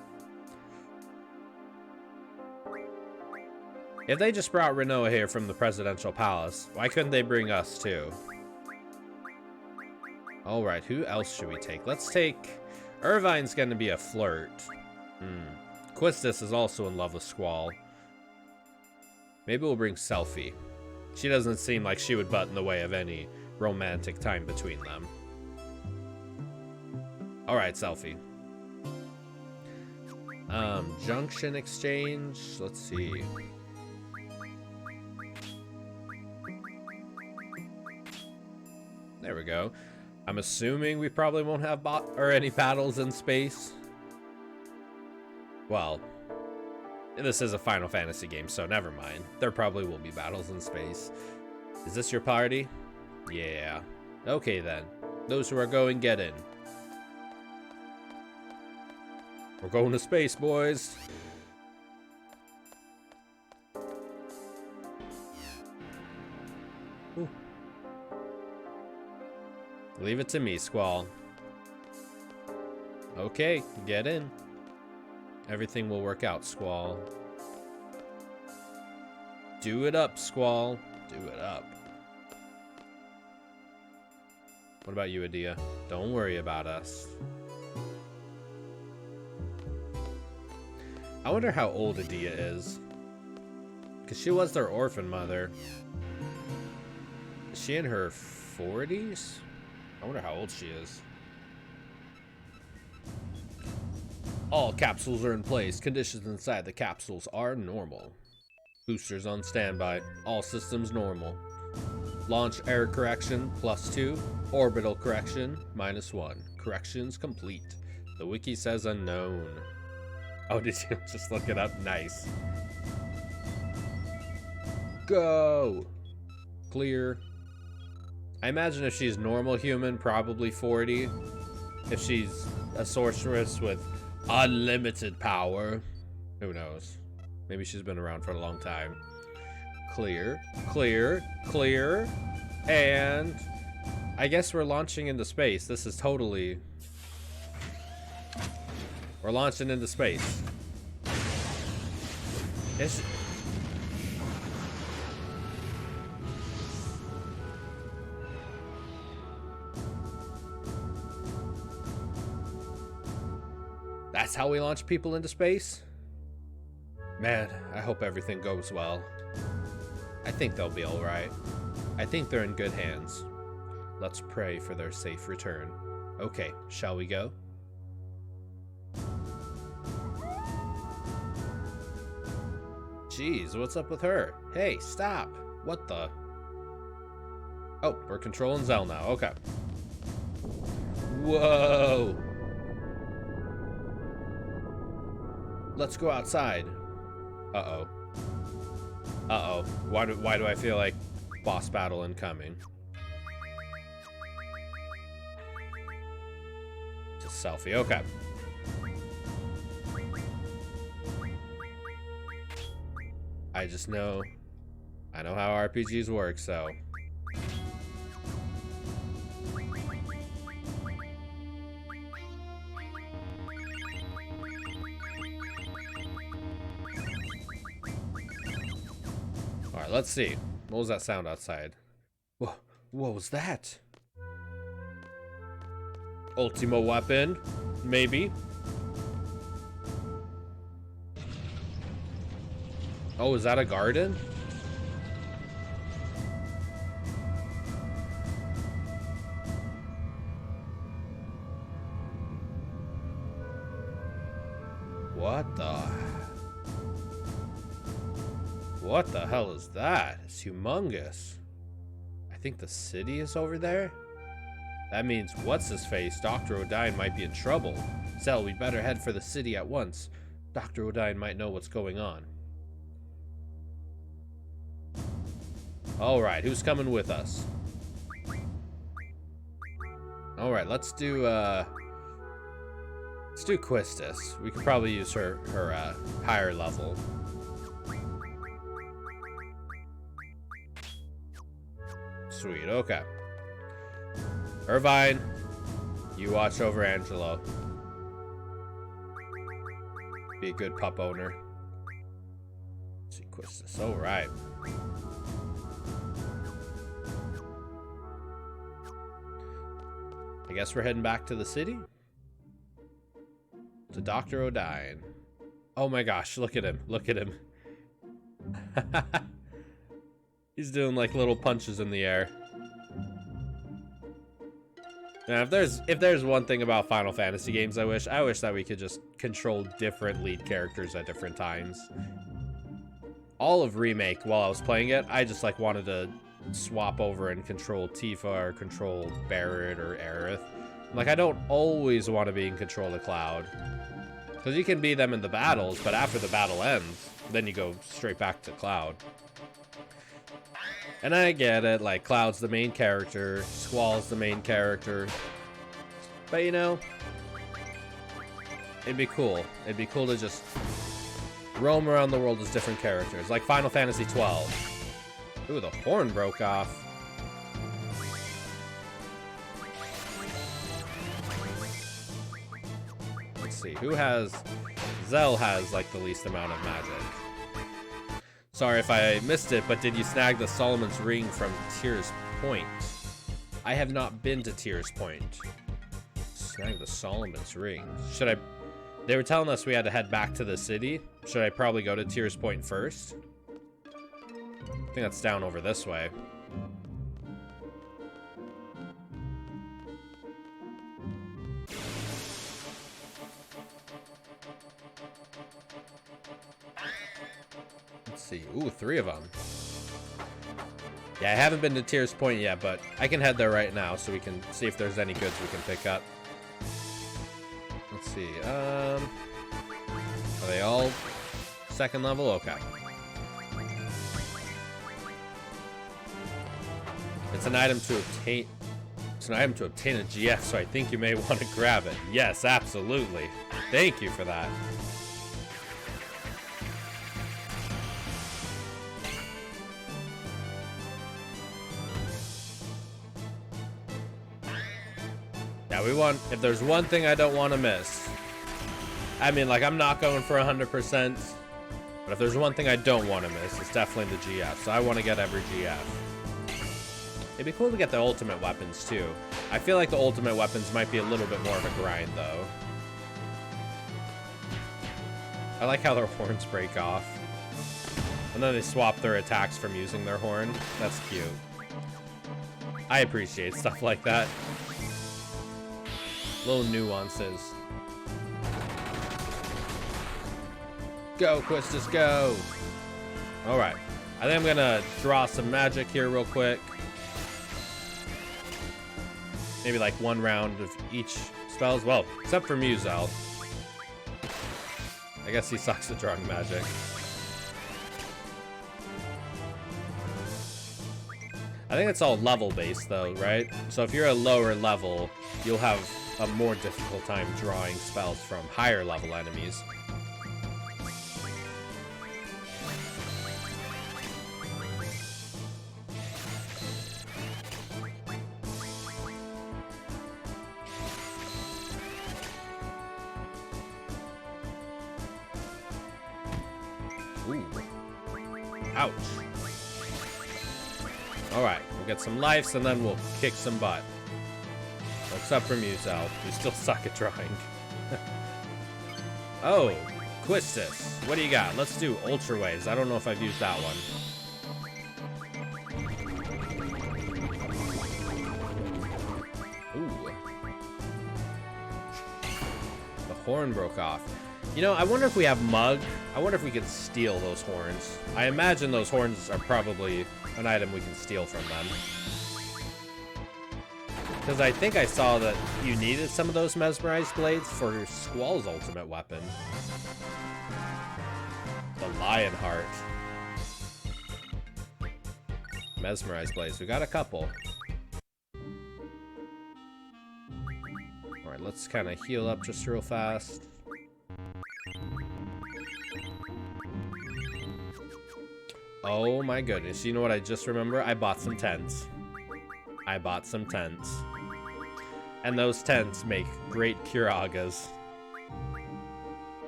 If they just brought Renoa here from the presidential palace, why couldn't they bring us too? Alright, who else should we take? Let's take... Irvine's gonna be a flirt. Quistis is also in love with Squall. Maybe we'll bring Selphie. She doesn't seem like she would butt in the way of any romantic time between them. Alright, Selphie. Junction exchange. Let's see. There we go. I'm assuming we probably won't have any battles in space. Well, this is a Final Fantasy game, so never mind. There probably will be battles in space. Is this your party? Yeah. Okay then. Those who are going, get in. We're going to space, boys. Ooh. Leave it to me, Squall. Okay, get in. Everything will work out, Squall. Do it up, Squall. Do it up. What about you, Adia? Don't worry about us. I wonder how old Adia is. Because she was their orphan mother. Is she in her 40s? I wonder how old she is. All capsules are in place. Conditions inside the capsules are normal. Boosters on standby. All systems normal. Launch error correction +2. Orbital correction -1. Corrections complete. The wiki says unknown. Oh, did you just look it up? Nice. Go! Clear. I imagine if she's normal human, probably 40. If she's a sorceress with unlimited power, who knows? Maybe she's been around for a long time. Clear, clear, clear. And I guess we're launching into space. This is totally... We're launching into space. It's... That's how we launch people into space? Man, I hope everything goes well. I think they'll be alright. I think they're in good hands. Let's pray for their safe return. Okay, shall we go? Jeez, what's up with her? Hey, stop! What the? Oh, we're controlling Zell now. Okay. Whoa! Let's go outside. Uh-oh. Uh-oh. Why do I feel like boss battle incoming? Just selfie. Okay. I just know... I know how RPGs work, so... Alright, let's see. What was that sound outside? What was that? Ultimo weapon? Maybe. Oh, is that a garden? What the hell is that? It's humongous. I think the city is over there? That means what's-his-face, Dr. O'Dine might be in trouble. Zell, we'd better head for the city at once. Dr. O'Dine might know what's going on. Alright, who's coming with us? Alright, let's do Quistis. We could probably use her higher level. Sweet, okay. Irvine, you watch over Angelo. Be a good pup owner. Let's see, Quistis. Alright. I guess we're heading back to the city? To Dr. O'Dine. Oh my gosh, look at him. Look at him. He's doing like little punches in the air. Now, if there's one thing about Final Fantasy games I wish that we could just control different lead characters at different times. All of Remake, while I was playing it, I just like wanted to swap over and control Tifa or control Barrett or Aerith. Like, I don't always want to be in control of Cloud. Because you can be them in the battles, but after the battle ends, then you go straight back to Cloud. And I get it, like, Cloud's the main character, Squall's the main character. But, you know, it'd be cool. It'd be cool to just roam around the world as different characters. Like Final Fantasy 12. Ooh, the horn broke off. Let's see, who has... Zell has, like, the least amount of magic. Sorry if I missed it, but did you snag the Solomon's Ring from Tears Point? I have not been to Tears Point. Snag the Solomon's Ring. Should I... They were telling us we had to head back to the city. Should I probably go to Tears Point first? I think that's down over this way. Let's see. Ooh, 3 of them. Yeah, I haven't been to Tears Point yet, but I can head there right now so we can see if there's any goods we can pick up. Let's see. Are they all second level? Okay. It's an item to obtain. It's an item to obtain a GF, so I think you may want to grab it. Yes, absolutely. Thank you for that. Yeah, we want, if there's one thing I don't want to miss, I mean, like, I'm not going for 100%, but if there's one thing I don't want to miss, it's definitely the GF, so I want to get every GF. It'd be cool to get the ultimate weapons, too. I feel like the ultimate weapons might be a little bit more of a grind, though. I like how their horns break off. And then they swap their attacks from using their horn. That's cute. I appreciate stuff like that. Little nuances. Go, Quistis, go! Alright. I think I'm gonna draw some magic here real quick. Maybe like 1 round of each spells. Well, except for Musel. I guess he sucks at drawing magic. I think it's all level based though, right? So if you're a lower level, you'll have a more difficult time drawing spells from higher level enemies. Ooh. Ouch. Alright, we'll get some lives and then we'll kick some butt. Except for Musel, who still suck at drawing. Oh, Quistis. What do you got? Let's do Ultra Waves. I don't know if I've used that one. Ooh. The horn broke off. You know, I wonder if we have Mug. I wonder if we can steal those horns. I imagine those horns are probably an item we can steal from them. Because I think I saw that you needed some of those mesmerized blades for Squall's ultimate weapon. The Lion Heart. Mesmerized blades. We got a couple. Alright, let's kind of heal up just real fast. Oh my goodness. You know what I just remember? I bought some tents. I bought some tents. And those tents make great Kiragas.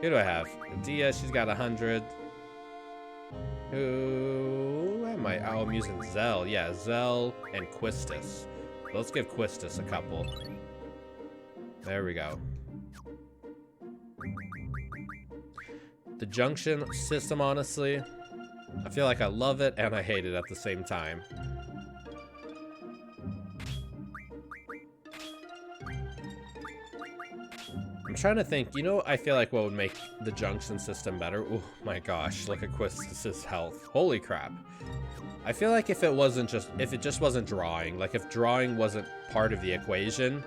Who do I have? Dia, she's got 100. Who am I? Oh, I'm using Zell. Yeah, Zell and Quistis. Let's give Quistis a couple. There we go. The junction system, honestly, I feel like I love it and I hate it at the same time. I'm trying to think, you know, I feel like what would make the junction system better? Oh my gosh, look at Quistis' health. Holy crap. I feel like if it just wasn't drawing, like if drawing wasn't part of the equation,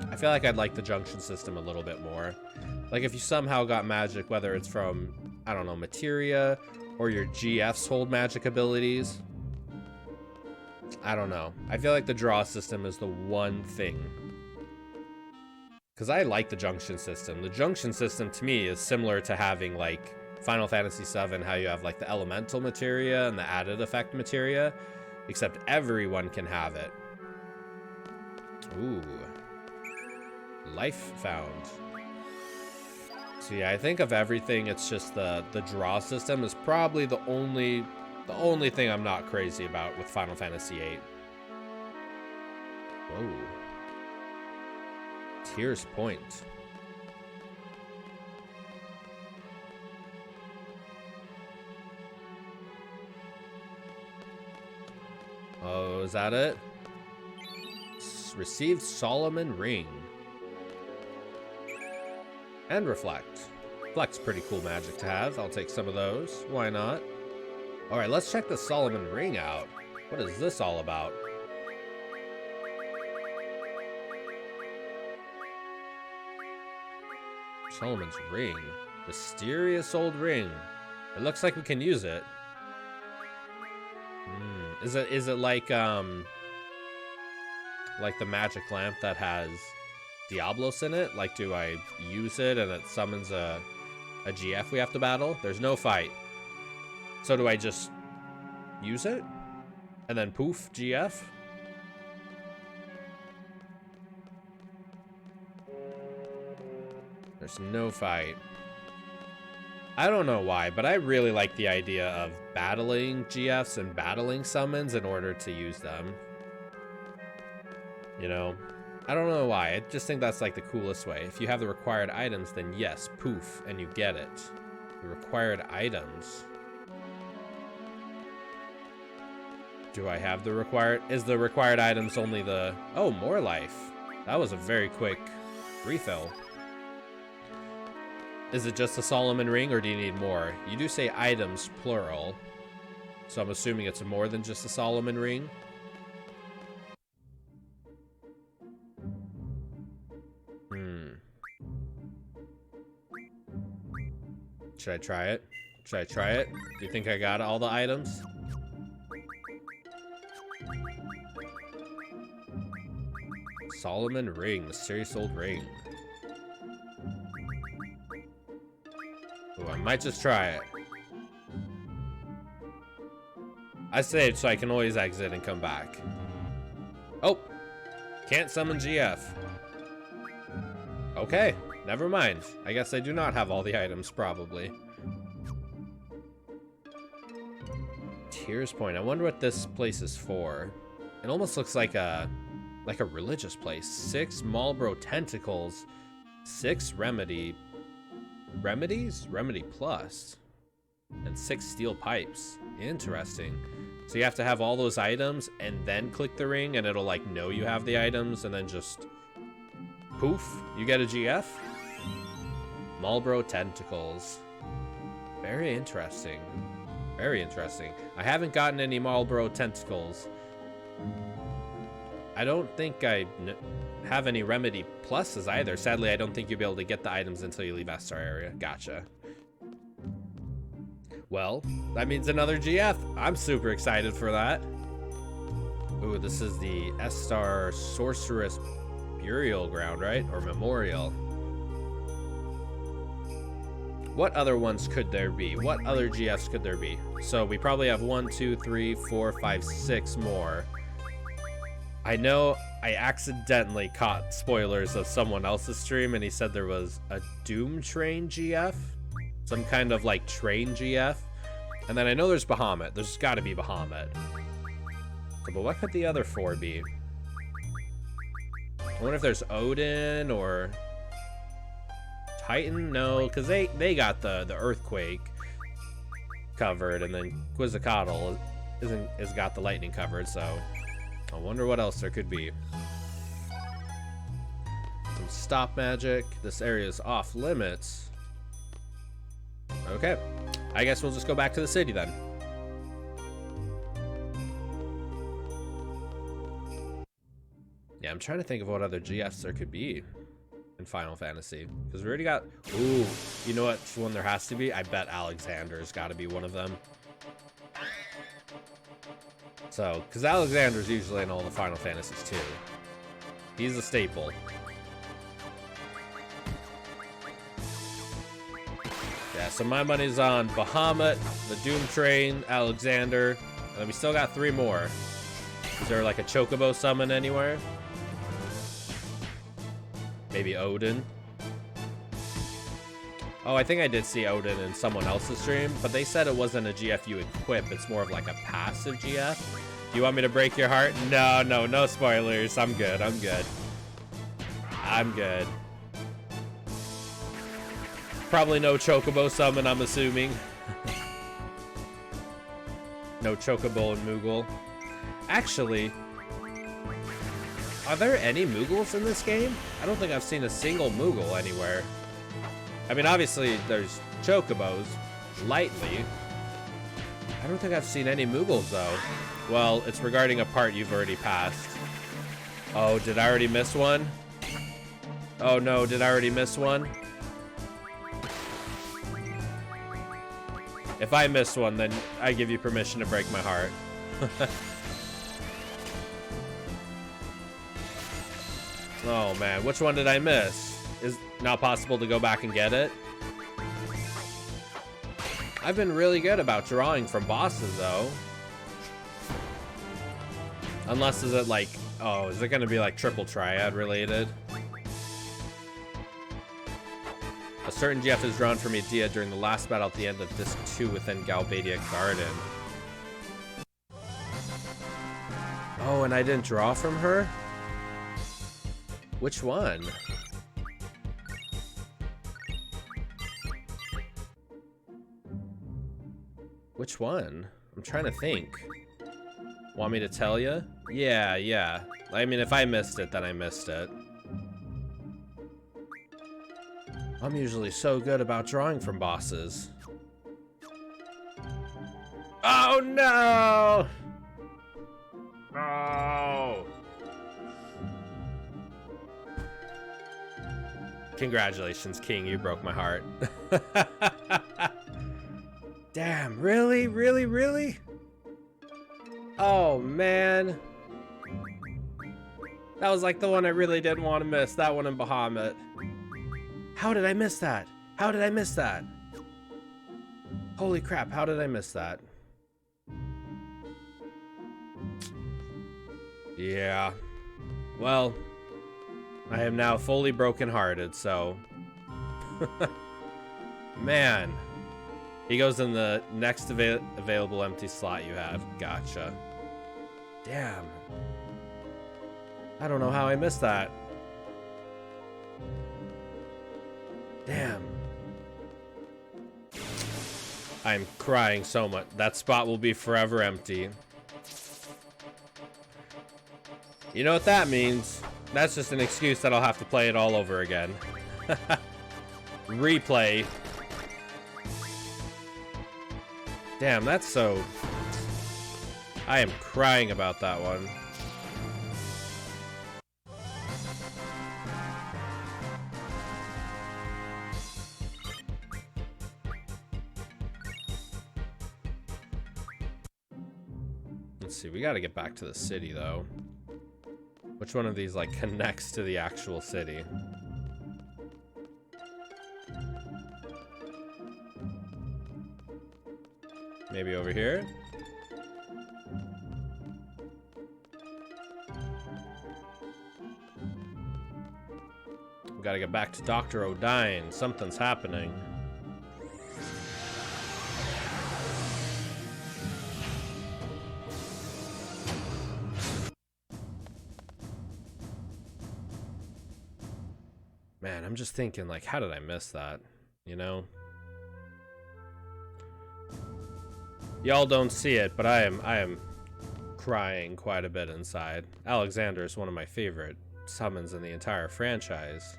I feel like I'd like the junction system a little bit more. Like if you somehow got magic, whether it's from, I don't know, materia, or your GFs hold magic abilities. I don't know. I feel like the draw system is the one thing. Because I like the junction system. The junction system to me is similar to having like Final Fantasy VII, how you have like the elemental materia and the added effect materia, except everyone can have it. Ooh. Life found. So yeah, I think of everything, it's just the draw system is probably the only thing I'm not crazy about with Final Fantasy VIII. Whoa. Tears Point. Oh, is that it? Received Solomon Ring. And Reflect. Reflect's pretty cool magic to have. I'll take some of those. Why not? Alright, let's check the Solomon Ring out. What is this all about? Solomon's Ring. Mysterious old ring. It looks like we can use it. Is it like the magic lamp that has Diablos in it? Like, do I use it and it summons a GF we have to battle? There's no fight. So do I just use it? And then poof, GF? There's no fight. I don't know why, but I really like the idea of battling GFs and battling summons in order to use them. You know? I don't know why. I just think that's like the coolest way. If you have the required items, then yes, poof, and you get it. The required items. Do I have the required? Is the required items only the... Oh, more life. That was a very quick refill. Is it just a Solomon Ring, or do you need more? You do say items, plural. So I'm assuming it's more than just a Solomon Ring. Should I try it? Should I try it? Do you think I got all the items? Solomon Ring, mysterious old ring. Ooh, I might just try it. I saved so I can always exit and come back. Oh! Can't summon GF. Okay, never mind. I guess I do not have all the items, probably. Tears Point. I wonder what this place is for. It almost looks like a religious place. 6 Marlboro tentacles, 6 remedies, remedy plus, and 6 steel pipes. Interesting. So you have to have all those items and then click the ring, and it'll like know you have the items, and then just poof, you get a GF. Marlboro tentacles. Very interesting. Very interesting. I haven't gotten any Marlboro tentacles. I don't think I have any Remedy pluses either. Sadly, I don't think you'll be able to get the items until you leave S-Star area. Gotcha. Well, that means another GF. I'm super excited for that. Ooh, this is the S-Star Sorceress Burial Ground, right? Or Memorial. What other ones could there be? What other GFs could there be? So we probably have 1, 2, 3, 4, 5, 6 more. I know I accidentally caught spoilers of someone else's stream and he said there was a Doom Train GF. Some kind of like train GF. And then I know there's Bahamut. There's gotta be Bahamut. So, but what could the other 4 be? I wonder if there's Odin or Titan? No, because they got the Earthquake covered, and then Quetzalcoatl has got the Lightning covered, so I wonder what else there could be. Some stop magic. This area is off limits. Okay. I guess we'll just go back to the city then. Yeah, I'm trying to think of what other GFs there could be in Final Fantasy. Because we already got... Ooh, you know what one there has to be? I bet Alexander's got to be one of them. So, because Alexander's usually in all the Final Fantasies too. He's a staple. Yeah, so my money's on Bahamut, the Doom Train, Alexander, and then we still got 3 more. Is there like a Chocobo summon anywhere? Maybe Odin? Oh, I think I did see Odin in someone else's stream, but they said it wasn't a GF you equip, it's more of like a passive GF. Do you want me to break your heart? No spoilers. I'm good, I'm good. I'm good. Probably no Chocobo summon, I'm assuming. No Chocobo and Moogle. Actually, are there any Moogles in this game? I don't think I've seen a single Moogle anywhere. I mean, obviously, there's Chocobos, lightly. I don't think I've seen any Moogles, though. Well, it's regarding a part you've already passed. Oh, did I already miss one? Oh, no, did I already miss one? If I missed one, then I give you permission to break my heart. Oh man, which one did I miss? Is it not possible to go back and get it? I've been really good about drawing from bosses though. Unless is it like, oh, is it gonna be like triple triad related? A certain GF is drawn from Edea during the last battle at the end of Disc 2 within Galbadia Garden. Oh, and I didn't draw from her? Which one? Which one? I'm trying to think. Want me to tell you? Yeah. I mean, if I missed it, then I missed it. I'm usually so good about drawing from bosses. Oh no! No! Congratulations, King, you broke my heart. Damn, really? Really, really? Oh, man. That was like the one I really didn't want to miss, that one in Bahamut. How did I miss that? How did I miss that? Holy crap, how did I miss that? Yeah. Well, I am now fully brokenhearted, so... Man. He goes in the next available empty slot you have. Gotcha. Damn. I don't know how I missed that. Damn. I'm crying so much. That spot will be forever empty. You know what that means? That's just an excuse that I'll have to play it all over again. replay. Damn, that's so... I am crying about that one. Let's see, we gotta get back to the city, though. Which one of these, like, connects to the actual city? Maybe over here? We gotta get back to Dr. O'Dine. Something's happening. Man, I'm just thinking, like, how did I miss that? You know? Y'all don't see it, but I am crying quite a bit inside. Alexander is one of my favorite summons in the entire franchise.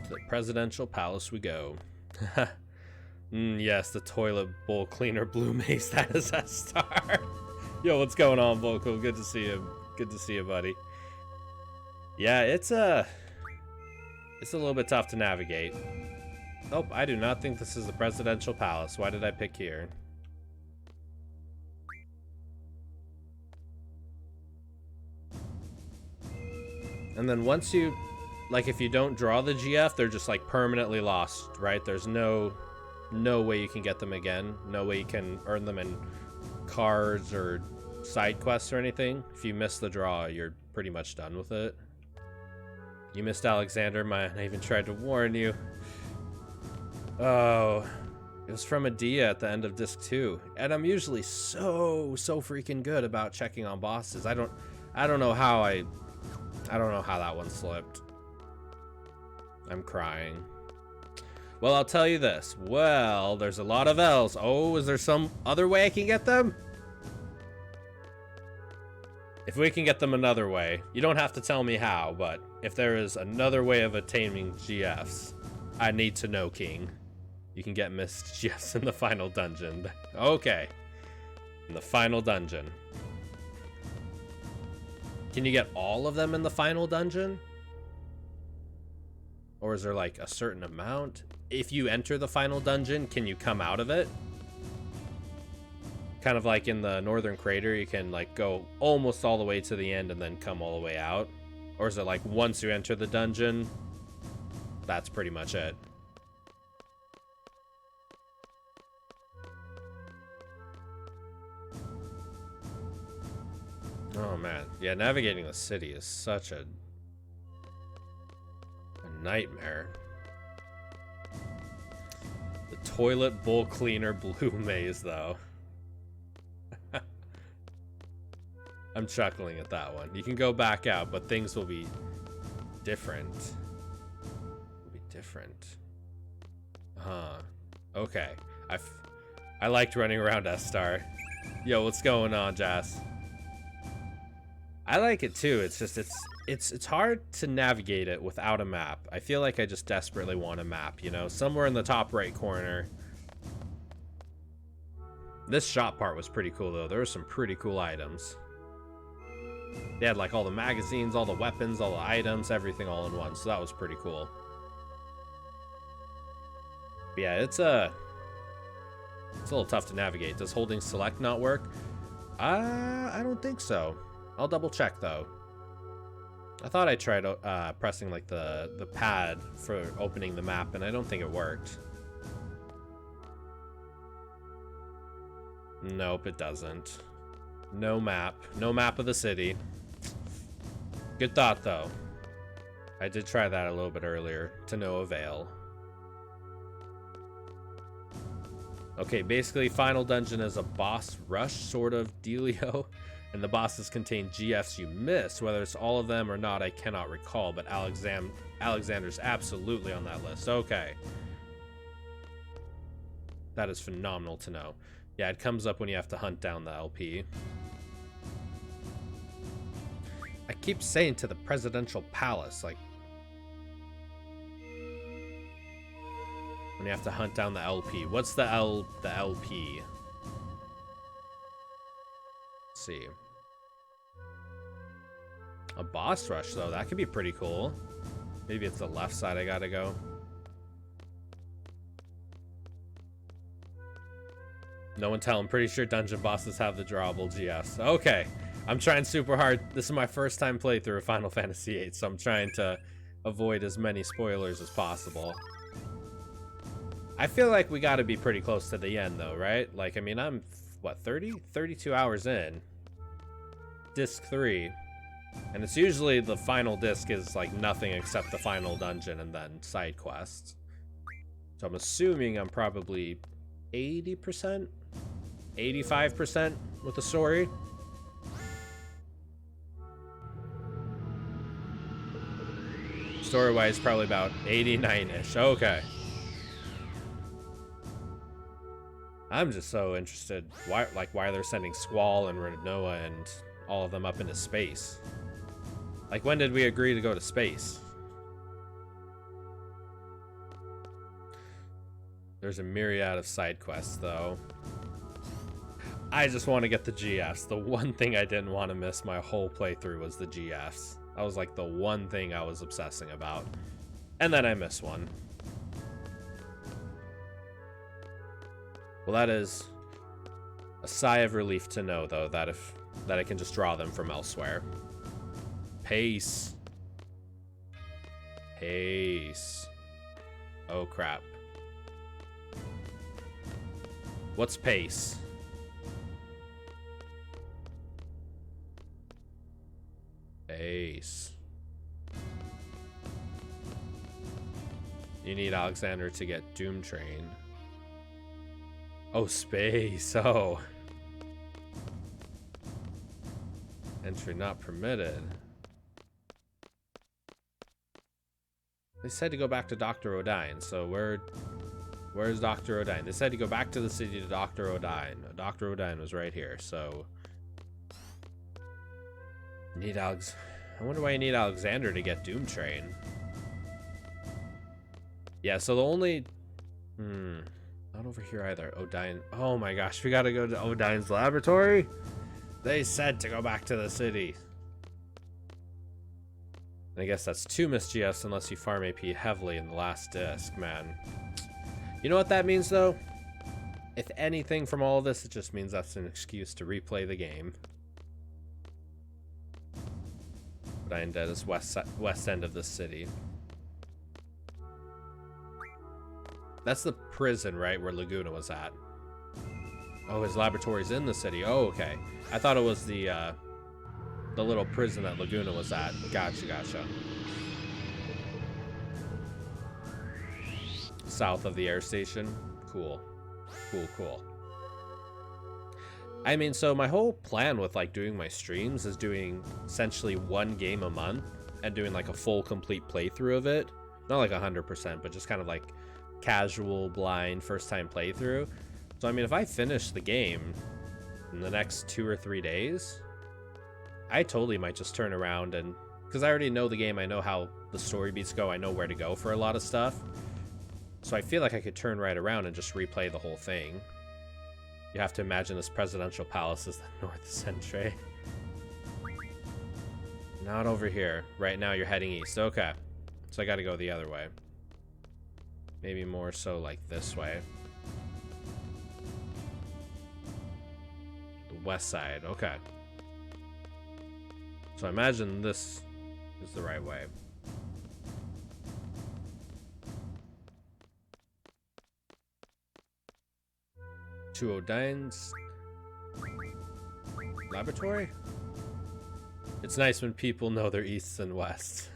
To the presidential palace we go. Yes, the toilet bowl cleaner blue mace. That is a star. Yo, what's going on, Vocal? Good to see you. Good to see you, buddy. Yeah, it's a little bit tough to navigate. Nope, I do not think this is the presidential palace. Why did I pick here? And then once you, like, if you don't draw the GF, they're just like permanently lost, right? There's no way you can get them again. No way you can earn them in cards or side quests or anything. If you miss the draw, you're pretty much done with it. You missed Alexander, man. I even tried to warn you. Oh, it was from Adia at the end of disc 2, and I'm usually so freaking good about checking on bosses. I don't know how that one slipped. I'm crying. Well, I'll tell you this. Well, there's a lot of L's. Oh, is there some other way I can get them? If we can get them another way, you don't have to tell me how, but if there is another way of attaining GFs, I need to know, King. You can get missed GFs in the final dungeon. Okay. In the final dungeon. Can you get all of them in the final dungeon? Or is there like a certain amount? If you enter the final dungeon, can you come out of it? Kind of like in the Northern Crater, you can like go almost all the way to the end and then come all the way out? Or is it like once you enter the dungeon, that's pretty much it? Oh man, yeah, navigating the city is such a nightmare. The toilet bowl cleaner blue maze, though. I'm chuckling at that one. You can go back out, but things will be different. Huh. Okay. I liked running around S-Star. Yo, what's going on, Jazz? I like it too. It's just it's hard to navigate it without a map. I feel like I just desperately want a map, you know, somewhere in the top right corner. This shop part was pretty cool though. There were some pretty cool items. They had like all the magazines, all the weapons, all the items, everything all in one. So that was pretty cool. But yeah, it's a little tough to navigate. Does holding select not work? I don't think so. I'll double check though. I thought I tried pressing like the pad for opening the map, and I don't think it worked. Nope, it doesn't. No map. No map of the city. Good thought though. I did try that a little bit earlier, to no avail. Okay, basically final dungeon is a boss rush sort of dealio. And the bosses contain GFs you missed. Whether it's all of them or not, I cannot recall, but Alexander's absolutely on that list. Okay. That is phenomenal to know. Yeah, it comes up when you have to hunt down the LP. I keep saying to the presidential palace, like, When you have to hunt down the LP. What's the LP? Let's see. A boss rush, though. That could be pretty cool. Maybe it's the left side I gotta go. No one tell. I'm pretty sure dungeon bosses have the drawable GFs. Okay. I'm trying super hard. This is my first time playthrough of Final Fantasy VIII, so I'm trying to avoid as many spoilers as possible. I feel like we gotta be pretty close to the end, though, right? Like, I mean, I'm, what, 32 hours in. Disc 3. And it's usually the final disc is, like, nothing except the final dungeon and then side quests. So I'm assuming I'm probably 80%? 85% with the story. Story-wise, probably about 89-ish. Okay. I'm just so interested. Why they're sending Squall and Renoa and all of them up into space? Like, when did we agree to go to space? There's a myriad of side quests, though. I just want to get the GFs. The one thing I didn't want to miss my whole playthrough was the GFs. That was like the one thing I was obsessing about. And then I missed one. Well, that is a sigh of relief to know, though, that I can just draw them from elsewhere. Pace. Pace. Oh, crap. What's pace? Pace. You need Alexander to get Doom Train. Oh, space. Oh. Entry not permitted. They said to go back to Dr. Odine, so where's Dr. Odine? They said to go back to the city to Dr. Odine. Dr. Odine was right here, so... I wonder why you need Alexander to get Doom Train. Yeah, so the only... Not over here either. Odine. Oh my gosh, we gotta go to Odine's laboratory? They said to go back to the city. I guess that's 2 missed GFs unless you farm AP heavily in the last disc, man. You know what that means, though? If anything from all of this, it just means that's an excuse to replay the game. Odine Dead is west end of the city. That's the prison, right, where Laguna was at. Oh, his laboratory's in the city. Oh, okay. I thought it was the little prison that Laguna was at. Gotcha, gotcha. South of the air station. Cool. Cool, cool. I mean, so my whole plan with, like, doing my streams is doing essentially 1 game a month and doing, like, a full, complete playthrough of it. Not, like, 100%, but just kind of, like, casual, blind, first-time playthrough. So, I mean, if I finish the game in the next 2 or 3 days, I totally might just turn around and... Because I already know the game, I know how the story beats go, I know where to go for a lot of stuff. So I feel like I could turn right around and just replay the whole thing. You have to imagine this presidential palace is the North Centre. Not over here. Right now you're heading east. Okay. So I gotta go the other way. Maybe more so like this way. The west side. Okay. So I imagine this is the right way. To Odine's laboratory? It's nice when people know their easts and wests.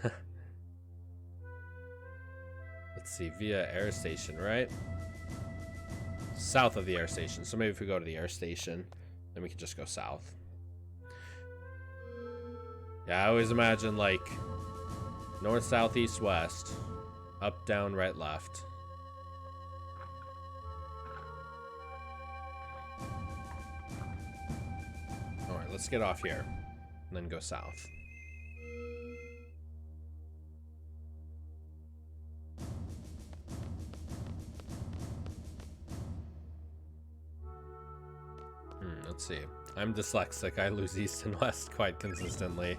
Let's see, via air station, right? South of the air station. So maybe if we go to the air station, then we can just go south. Yeah, I always imagine like north, south, east, west, up, down, right, left. Alright, let's get off here and then go south. see. I'm dyslexic. I lose east and west quite consistently.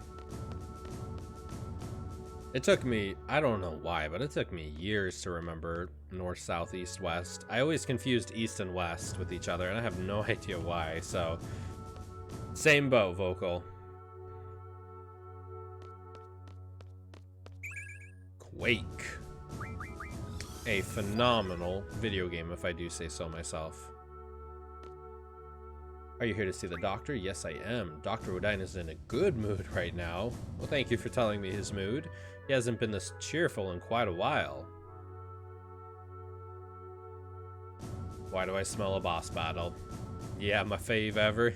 It took me, I don't know why, but it took me years to remember north, south, east, west. I always confused east and west with each other, and I have no idea why, so... Same boat, Vocal. Quake. A phenomenal video game, if I do say so myself. Are you here to see the doctor? Yes, I am. Dr. Odine is in a good mood right now. Well, thank you for telling me his mood. He hasn't been this cheerful in quite a while. Why do I smell a boss battle? Yeah, my fave ever.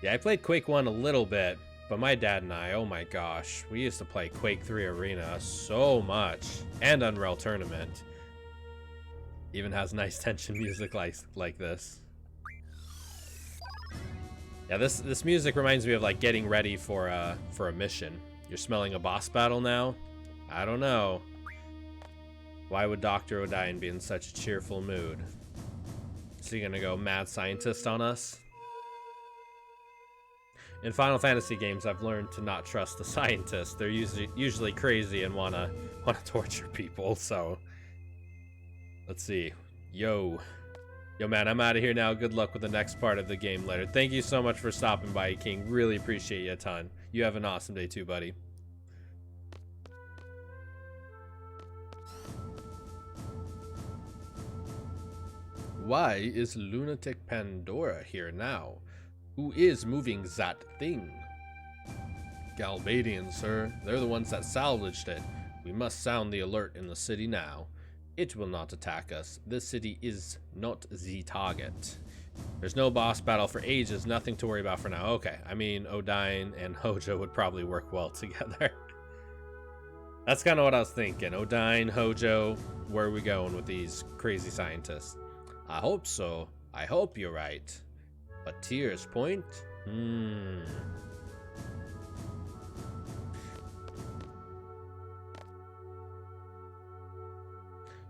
Yeah, I played Quake 1 a little bit, but my dad and I, oh my gosh, we used to play Quake 3 Arena so much, and Unreal Tournament. Even has nice tension music like this. Yeah, this music reminds me of like getting ready for a mission. You're smelling a boss battle now? I don't know. Why would Dr. Odine be in such a cheerful mood? Is he gonna go mad scientist on us? In Final Fantasy games, I've learned to not trust the scientists. They're usually crazy and wanna torture people. So let's see. Yo, man, I'm out of here now. Good luck with the next part of the game later. Thank you so much for stopping by, King. Really appreciate you a ton. You have an awesome day too, buddy. Why is Lunatic Pandora here now? Who is moving that thing? Galbadians, sir. They're the ones that salvaged it. We must sound the alert in the city now. It will not attack us. This city is not the target. There's no boss battle for ages. Nothing to worry about for now. Okay. I mean, Odine and Hojo would probably work well together. That's kind of what I was thinking. Odine, Hojo, where are we going with these crazy scientists? I hope so. I hope you're right. But Tears Point?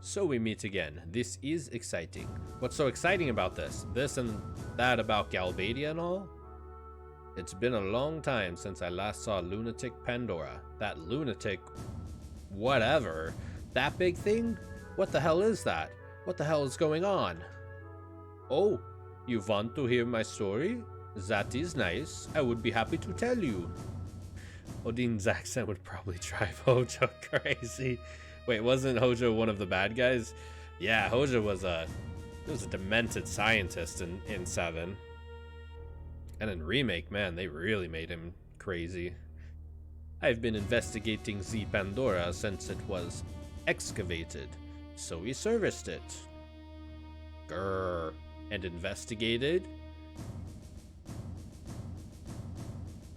So we meet again. This is exciting. What's so exciting about this? This and that about Galbadia and all? It's been a long time since I last saw Lunatic Pandora. That lunatic... whatever. That big thing? What the hell is that? What the hell is going on? Oh, you want to hear my story? That is nice. I would be happy to tell you. Odine's accent would probably drive Hojo crazy. Wait, wasn't Hojo one of the bad guys? Yeah, Hojo was a demented scientist in 7. And in Remake, man, they really made him crazy. I've been investigating the Pandora since it was excavated, so we serviced it. Grrr. And investigated?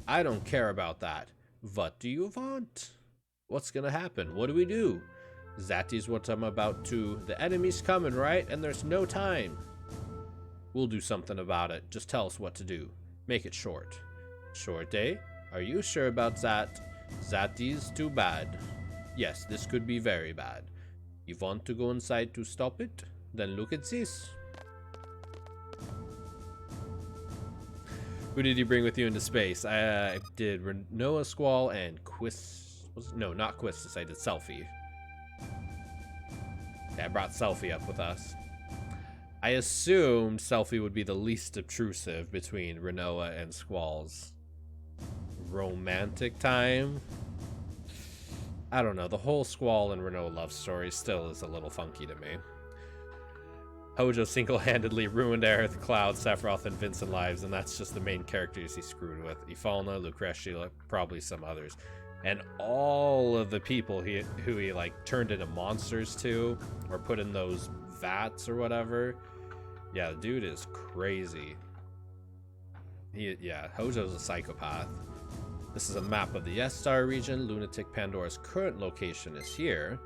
I don't care about that. What do you want? What's gonna happen? What do we do? That is what I'm about to... The enemy's coming, right? And there's no time. We'll do something about it. Just tell us what to do. Make it short. Short, eh? Are you sure about that? That is too bad. Yes, this could be very bad. You want to go inside to stop it? Then look at this. Who did you bring with you into space? I did Renoa Squall and no, not Quistis. I did Selfie. Yeah, I brought Selfie up with us. I assumed Selfie would be the least obtrusive between Renoa and Squall's romantic time. I don't know. The whole Squall and Renoa love story still is a little funky to me. Hojo single-handedly ruined Aerith, Cloud, Sephiroth, and Vincent lives, and that's just the main characters he screwed with. Ifalna, Lucretia, probably some others. And all of the people who he like turned into monsters to, or put in those vats or whatever. Yeah, the dude is crazy. Yeah, Hojo's a psychopath. This is a map of the S-Star region. Lunatic Pandora's current location is here.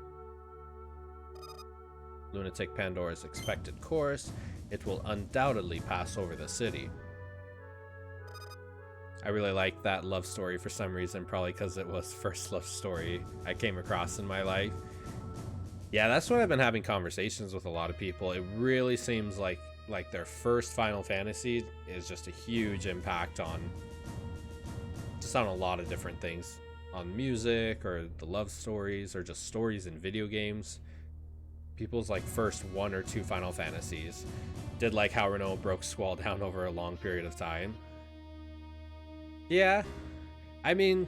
Lunatic Pandora's expected course. It will undoubtedly pass over the city. I really like that love story for some reason, probably because it was the first love story I came across in my life. Yeah, that's what I've been having conversations with a lot of people. It really seems like like their first Final Fantasy is just a huge impact on a lot of different things, on music or the love stories or just stories in video games. People's like first 1 or 2 Final Fantasies did like how Renault broke Squall down over a long period of time. Yeah, I mean,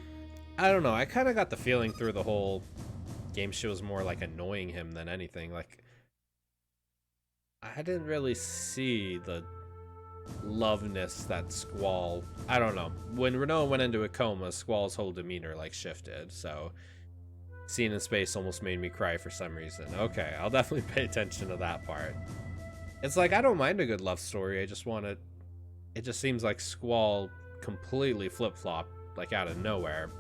I don't know. I kind of got the feeling through the whole game she was more like annoying him than anything. Like, I didn't really see the loveness that Squall, I don't know. When Renault went into a coma, Squall's whole demeanor like shifted. So Scene in Space almost made me cry for some reason. Okay, I'll definitely pay attention to that part. It's like, I don't mind a good love story. I just want it. It just seems like Squall completely flip-flopped like out of nowhere.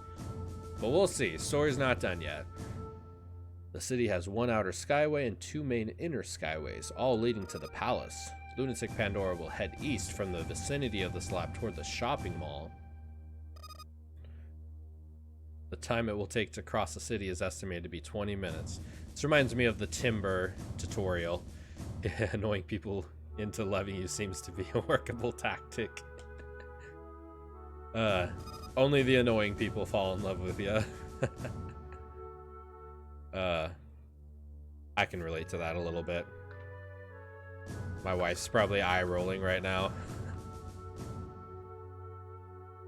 But we'll see. Story's not done yet. The city has 1 outer skyway and 2 main inner skyways, all leading to the palace. Lunatic Pandora will head east from the vicinity of this lab toward the shopping mall. The time it will take to cross the city is estimated to be 20 minutes. This reminds me of the Timber tutorial. Annoying people into loving you seems to be a workable tactic. Only the annoying people fall in love with you. I can relate to that a little bit. My wife's probably eye-rolling right now.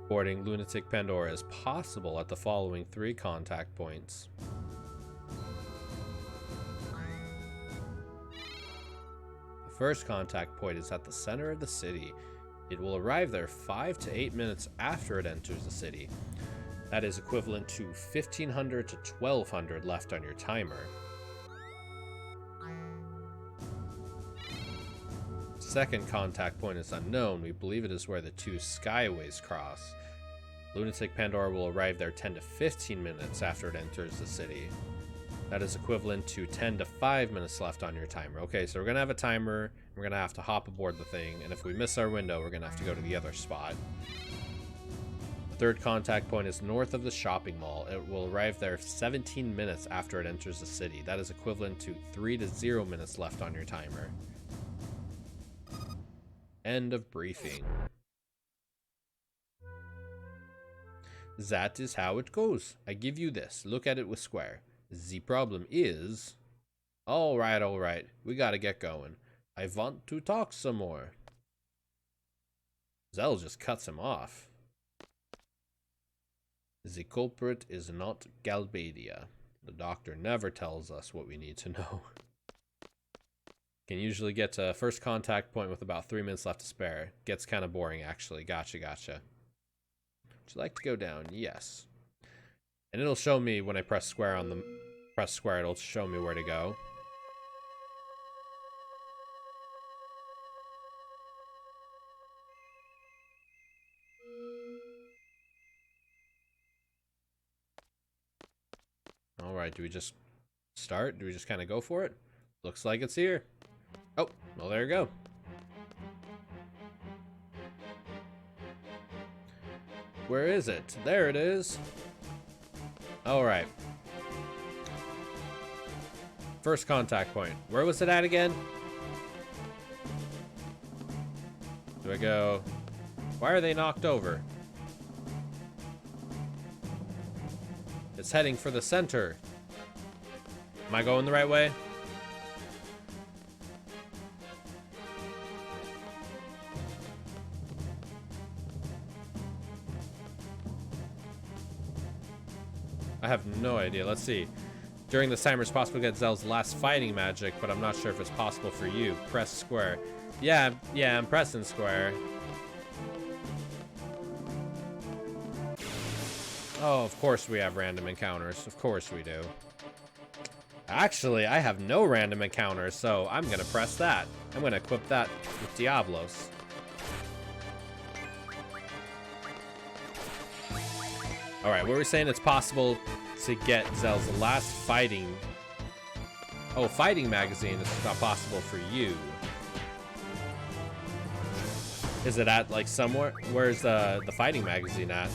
Boarding Lunatic Pandora is possible at the following 3 contact points. The first contact point is at the center of the city. It will arrive there 5 to 8 minutes after it enters the city. That is equivalent to 1500 to 1200 left on your timer. Second contact point is unknown. We believe it is where the 2 skyways cross. Lunatic Pandora will arrive there 10 to 15 minutes after it enters the city. That is equivalent to 10 to 5 minutes left on your timer. Okay, so we're going to have a timer. We're going to have to hop aboard the thing. And if we miss our window, we're going to have to go to the other spot. The third contact point is north of the shopping mall. It will arrive there 17 minutes after it enters the city. That is equivalent to 3 to 0 minutes left on your timer. End of briefing. That is how it goes. I give you this. Look at it with square. The problem is... Alright. We gotta get going. I want to talk some more. Zell just cuts him off. The culprit is not Galbadia. The doctor never tells us what we need to know. Can usually get to first contact point with about 3 minutes left to spare. Gets kind of boring, actually. Gotcha. Would you like to go down? Yes. And it'll show me when I press square on the... Press square, it'll show me where to go. Alright, do we just start? Do we just kind of go for it? Looks like it's here. Oh, well, there you go. Where is it? There it is. Alright. First contact point. Where was it at again? Do I go... Why are they knocked over? It's heading for the center. Am I going the right way? I have no idea. Let's see. During this timer, it's possible to get Zell's last fighting magic, but I'm not sure if it's possible for you. Press square. Yeah, I'm pressing square. Oh, of course we have random encounters. Of course we do. Actually, I have no random encounters, so I'm gonna press that. I'm gonna equip that with Diablos. Alright, what were we saying? It's possible to get Zell's last fighting... Oh, fighting magazine is not possible for you. Is it at, like, somewhere? Where's the fighting magazine at?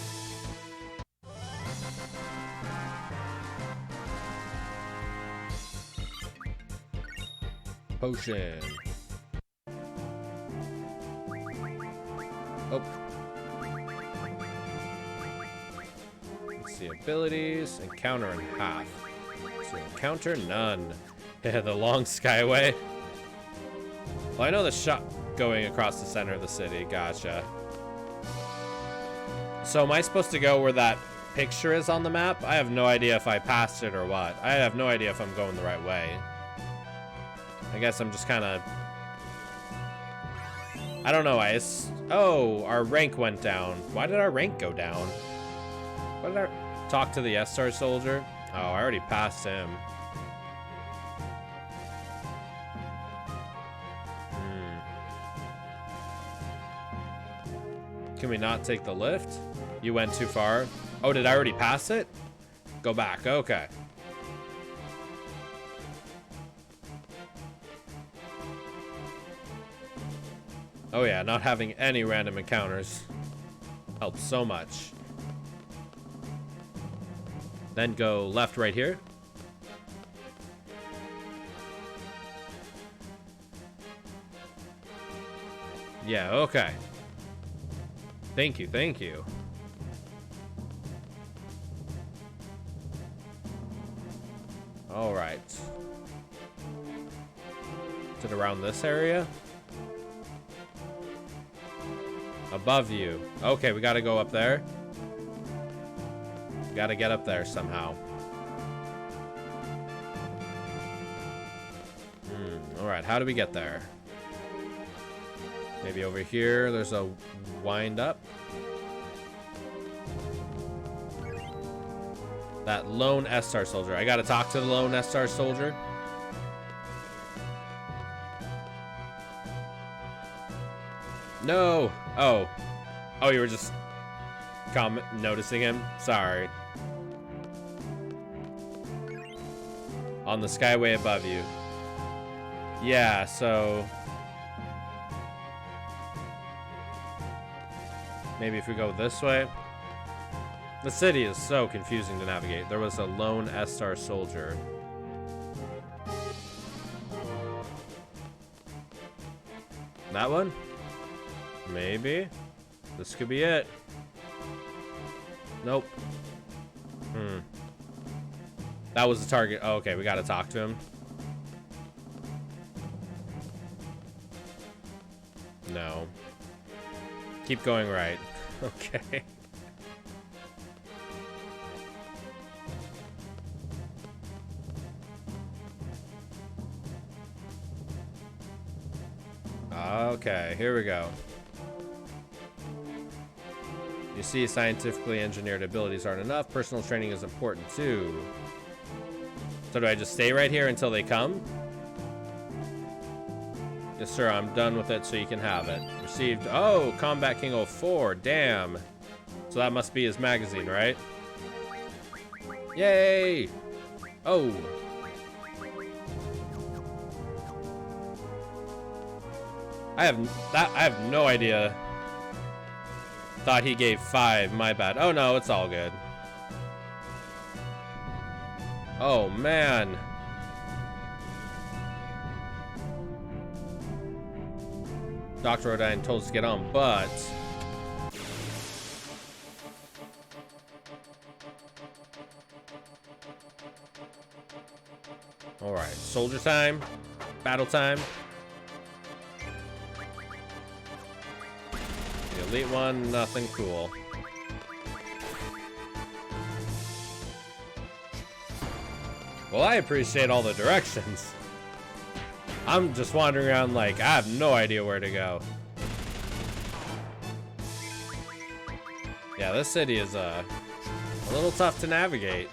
Potion. see abilities. Encounter in half. So encounter none. Yeah, the long skyway. Well, I know the shot going across the center of the city. Gotcha. So am I supposed to go where that picture is on the map? I have no idea if I passed it or what. I have no idea if I'm going the right way. I guess I'm just kind of... I don't know. Oh, our rank went down. Why did our rank go down? What did I... Talk to the S-Star soldier? Oh, I already passed him. Can we not take the lift? You went too far. Oh, did I already pass it? Go back. Okay. Oh yeah, not having any random encounters helps so much. Then go left right here. Yeah, okay. Thank you, thank you. All right. Is it around this area? Above you. Okay, we gotta go up there. We gotta get up there somehow. All right, how do we get there? Maybe over here, there's a wind up. That lone S-Star soldier. I gotta talk to the lone S-Star soldier. No. Oh. Oh, you were just noticing him? Sorry. On the skyway above you. Yeah, so... maybe if we go this way. The city is so confusing to navigate. There was a lone S-Star soldier. That one? Maybe. This could be it. Nope. That was the target. Oh, okay, we gotta talk to him. No. Keep going right. Okay. Okay, here we go. You see, scientifically engineered abilities aren't enough. Personal training is important too. So do I just stay right here until they come? Yes, sir, I'm done with it, so you can have it. Received. Oh, Combat King 04. Damn. So that must be his magazine, right? Yay! Oh. I have no idea. Thought he gave 5. My bad. Oh no, it's all good. Oh man. Dr. Odine told us to get on, but... Alright, soldier time. Battle time. The elite one, nothing cool. Well, I appreciate all the directions. I'm just wandering around like, I have no idea where to go. Yeah, this city is a little tough to navigate.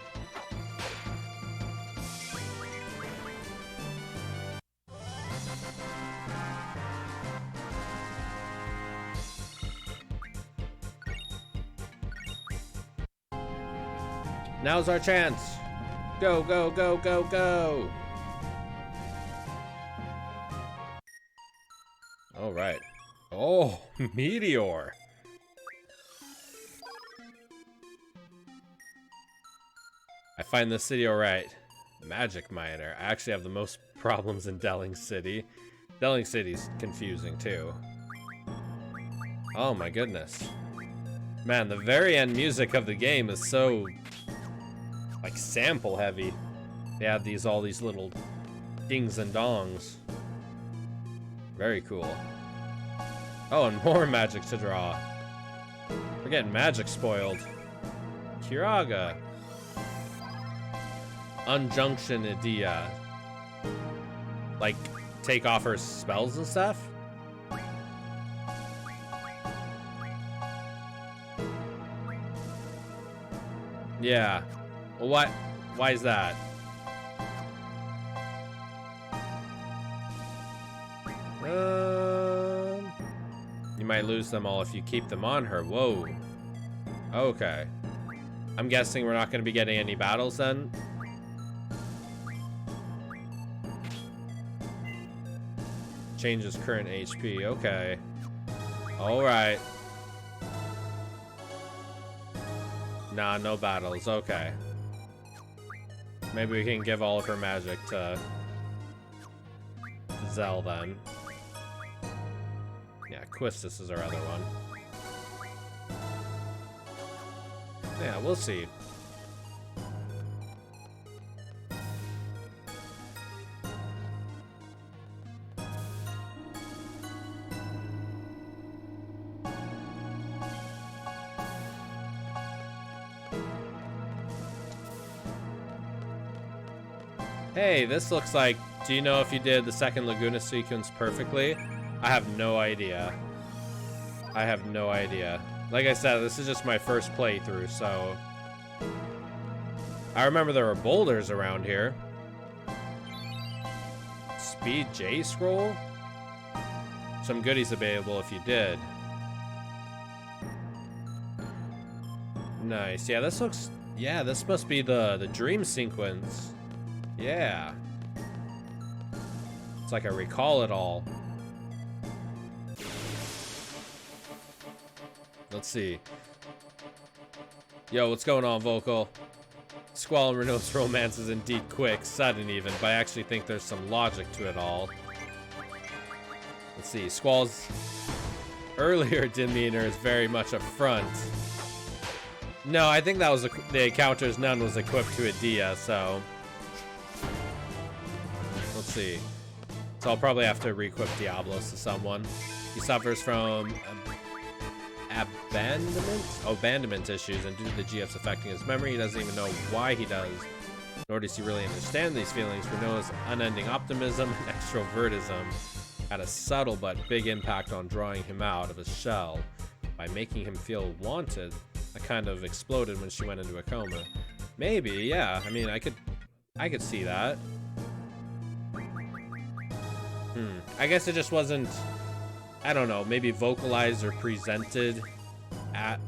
Now's our chance. Go, go, go, go, go. All right. Oh, meteor. I find this city all right. Magic miner. I actually have the most problems in Delling City. Delling City's confusing too. Oh my goodness. Man, the very end music of the game is so like sample heavy. They have all these little dings and dongs. Very cool. Oh, and more magic to draw. We're getting magic spoiled. Kiraga. Unjunction Idea. Like, take off her spells and stuff? Yeah. Well, what? Why is that? You might lose them all if you keep them on her. Whoa. Okay. I'm guessing we're not going to be getting any battles then. Changes current HP. Okay. Alright. Nah, no battles. Okay. Maybe we can give all of her magic to Zell then. Yeah, Quistis is our other one. Yeah, we'll see. Hey, this looks like... Do you know if you did the second Laguna sequence perfectly? I have no idea. I have no idea. Like I said, this is just my first playthrough, so... I remember there were boulders around here. Speed J scroll? Some goodies available if you did. Nice. Yeah, this looks... Yeah, this must be the dream sequence. Yeah. It's like I recall it all. Let's see. Yo, what's going on, Vocal? Squall and Renault's romance is indeed quick, sudden even, but I actually think there's some logic to it all. Let's see. Squall's earlier demeanor is very much a front. No, I think that was the encounter's none was equipped to a Dia, so... Let's see. So I'll probably have to re-equip Diablos to someone. He suffers from abandonment issues, and due to the GFs affecting his memory, he doesn't even know why he does. Nor does he really understand these feelings. Renault's unending optimism and extrovertism had a subtle but big impact on drawing him out of his shell by making him feel wanted. That kind of exploded when she went into a coma. Maybe, yeah. I mean, I could see that. I guess it just wasn't, I don't know, maybe vocalized or presented at,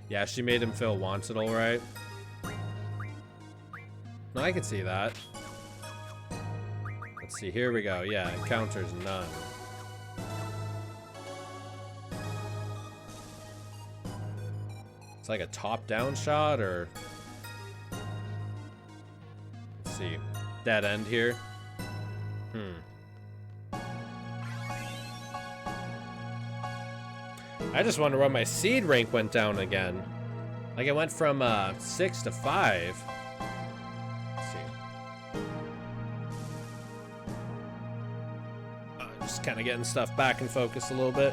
Yeah, she made him feel wanted, all right. No, I can see that. Let's see, here we go. Yeah, encounters none. It's like a top-down shot, or... Let's see. Dead end here. I just wonder why my seed rank went down again. Like, it went from 6 to 5. Let's see. Just kind of getting stuff back in focus a little bit.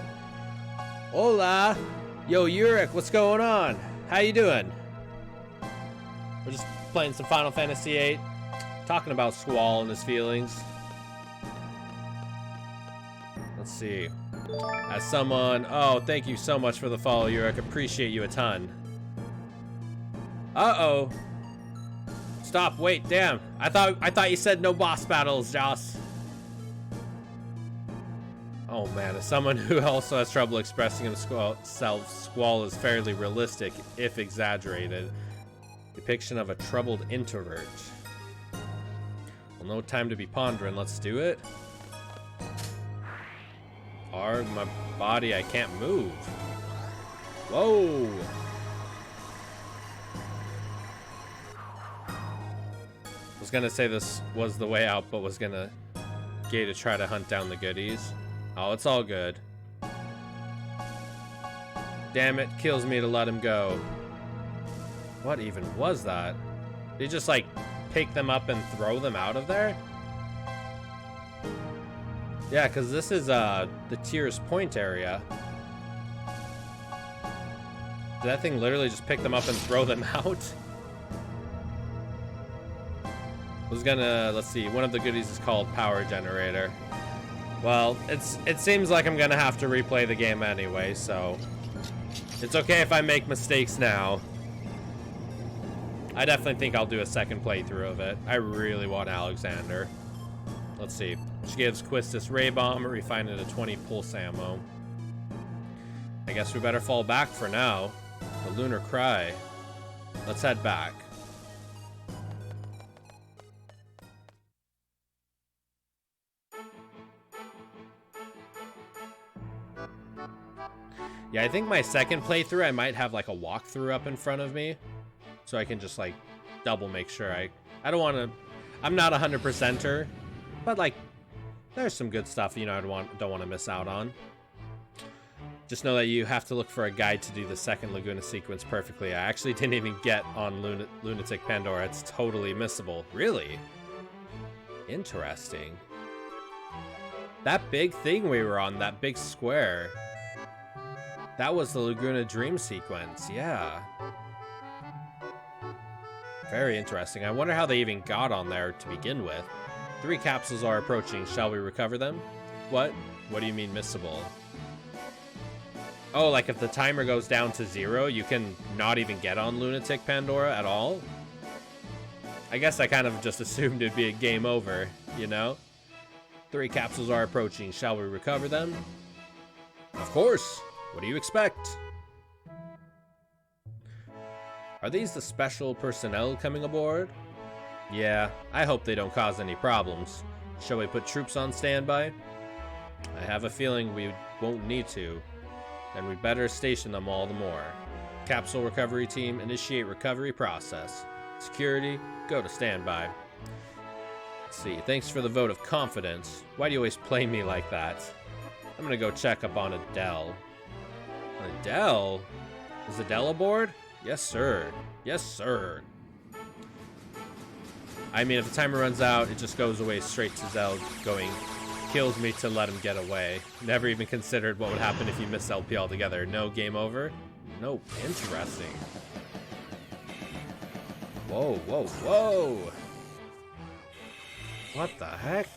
Hola! Yo, Yurik, what's going on? How you doing? We're just playing some Final Fantasy VIII. Talking about Squall and his feelings. Let's see. As someone... Oh, thank you so much for the follow, Yurik. Appreciate you a ton. Uh-oh. Stop, wait, damn. I thought you said no boss battles, Joss. Oh man, as someone who also has trouble expressing himself, Squall is fairly realistic, if exaggerated. Depiction of a troubled introvert. Well, no time to be pondering, let's do it. Hard, my body, I can't move. Whoa! I was gonna say this was the way out, but was gonna to try to hunt down the goodies. Oh, it's all good. Damn it, kills me to let him go. What even was that? You just like pick them up and throw them out of there? Yeah, because this is the Tears Point area. Did that thing literally just pick them up and throw them out? I was gonna, let's see, one of the goodies is called Power Generator. Well, it seems like I'm gonna have to replay the game anyway, so it's okay if I make mistakes now. I definitely think I'll do a second playthrough of it. I really want Alexander. Let's see. She gives Quistis Ray Bomb, refine it to 20 pulse ammo. I guess we better fall back for now. The Lunar Cry. Let's head back. Yeah, I think my second playthrough, I might have like a walkthrough up in front of me. So I can just like double make sure I don't want to, I'm not 100%er, but like there's some good stuff, you know, I don't want to miss out on. Just know that you have to look for a guide to do the second Laguna sequence perfectly. I actually didn't even get on Lunatic Pandora. It's totally missable. Really? Interesting. That big thing we were on, that big square, that was the Laguna Dream sequence. Yeah. Very interesting. I wonder how they even got on there to begin with. 3 capsules are approaching. Shall we recover them? What? What do you mean missable? Oh, like if the timer goes down to 0, you can not even get on Lunatic Pandora at all? I guess I kind of just assumed it'd be a game over, you know? 3 capsules are approaching. Shall we recover them? Of course! What do you expect? Are these the special personnel coming aboard? Yeah, I hope they don't cause any problems. Shall we put troops on standby? I have a feeling we won't need to. Then we'd better station them all the more. Capsule recovery team, initiate recovery process. Security, go to standby. Let's see, thanks for the vote of confidence. Why do you always play me like that? I'm gonna go check up on Adele. Adele? Is Adele aboard? Yes, sir. Yes, sir. I mean, if the timer runs out, it just goes away straight to Zell going, kills me to let him get away. Never even considered what would happen if you miss LP altogether. No, game over? Nope. Interesting. Whoa, whoa, whoa! What the heck?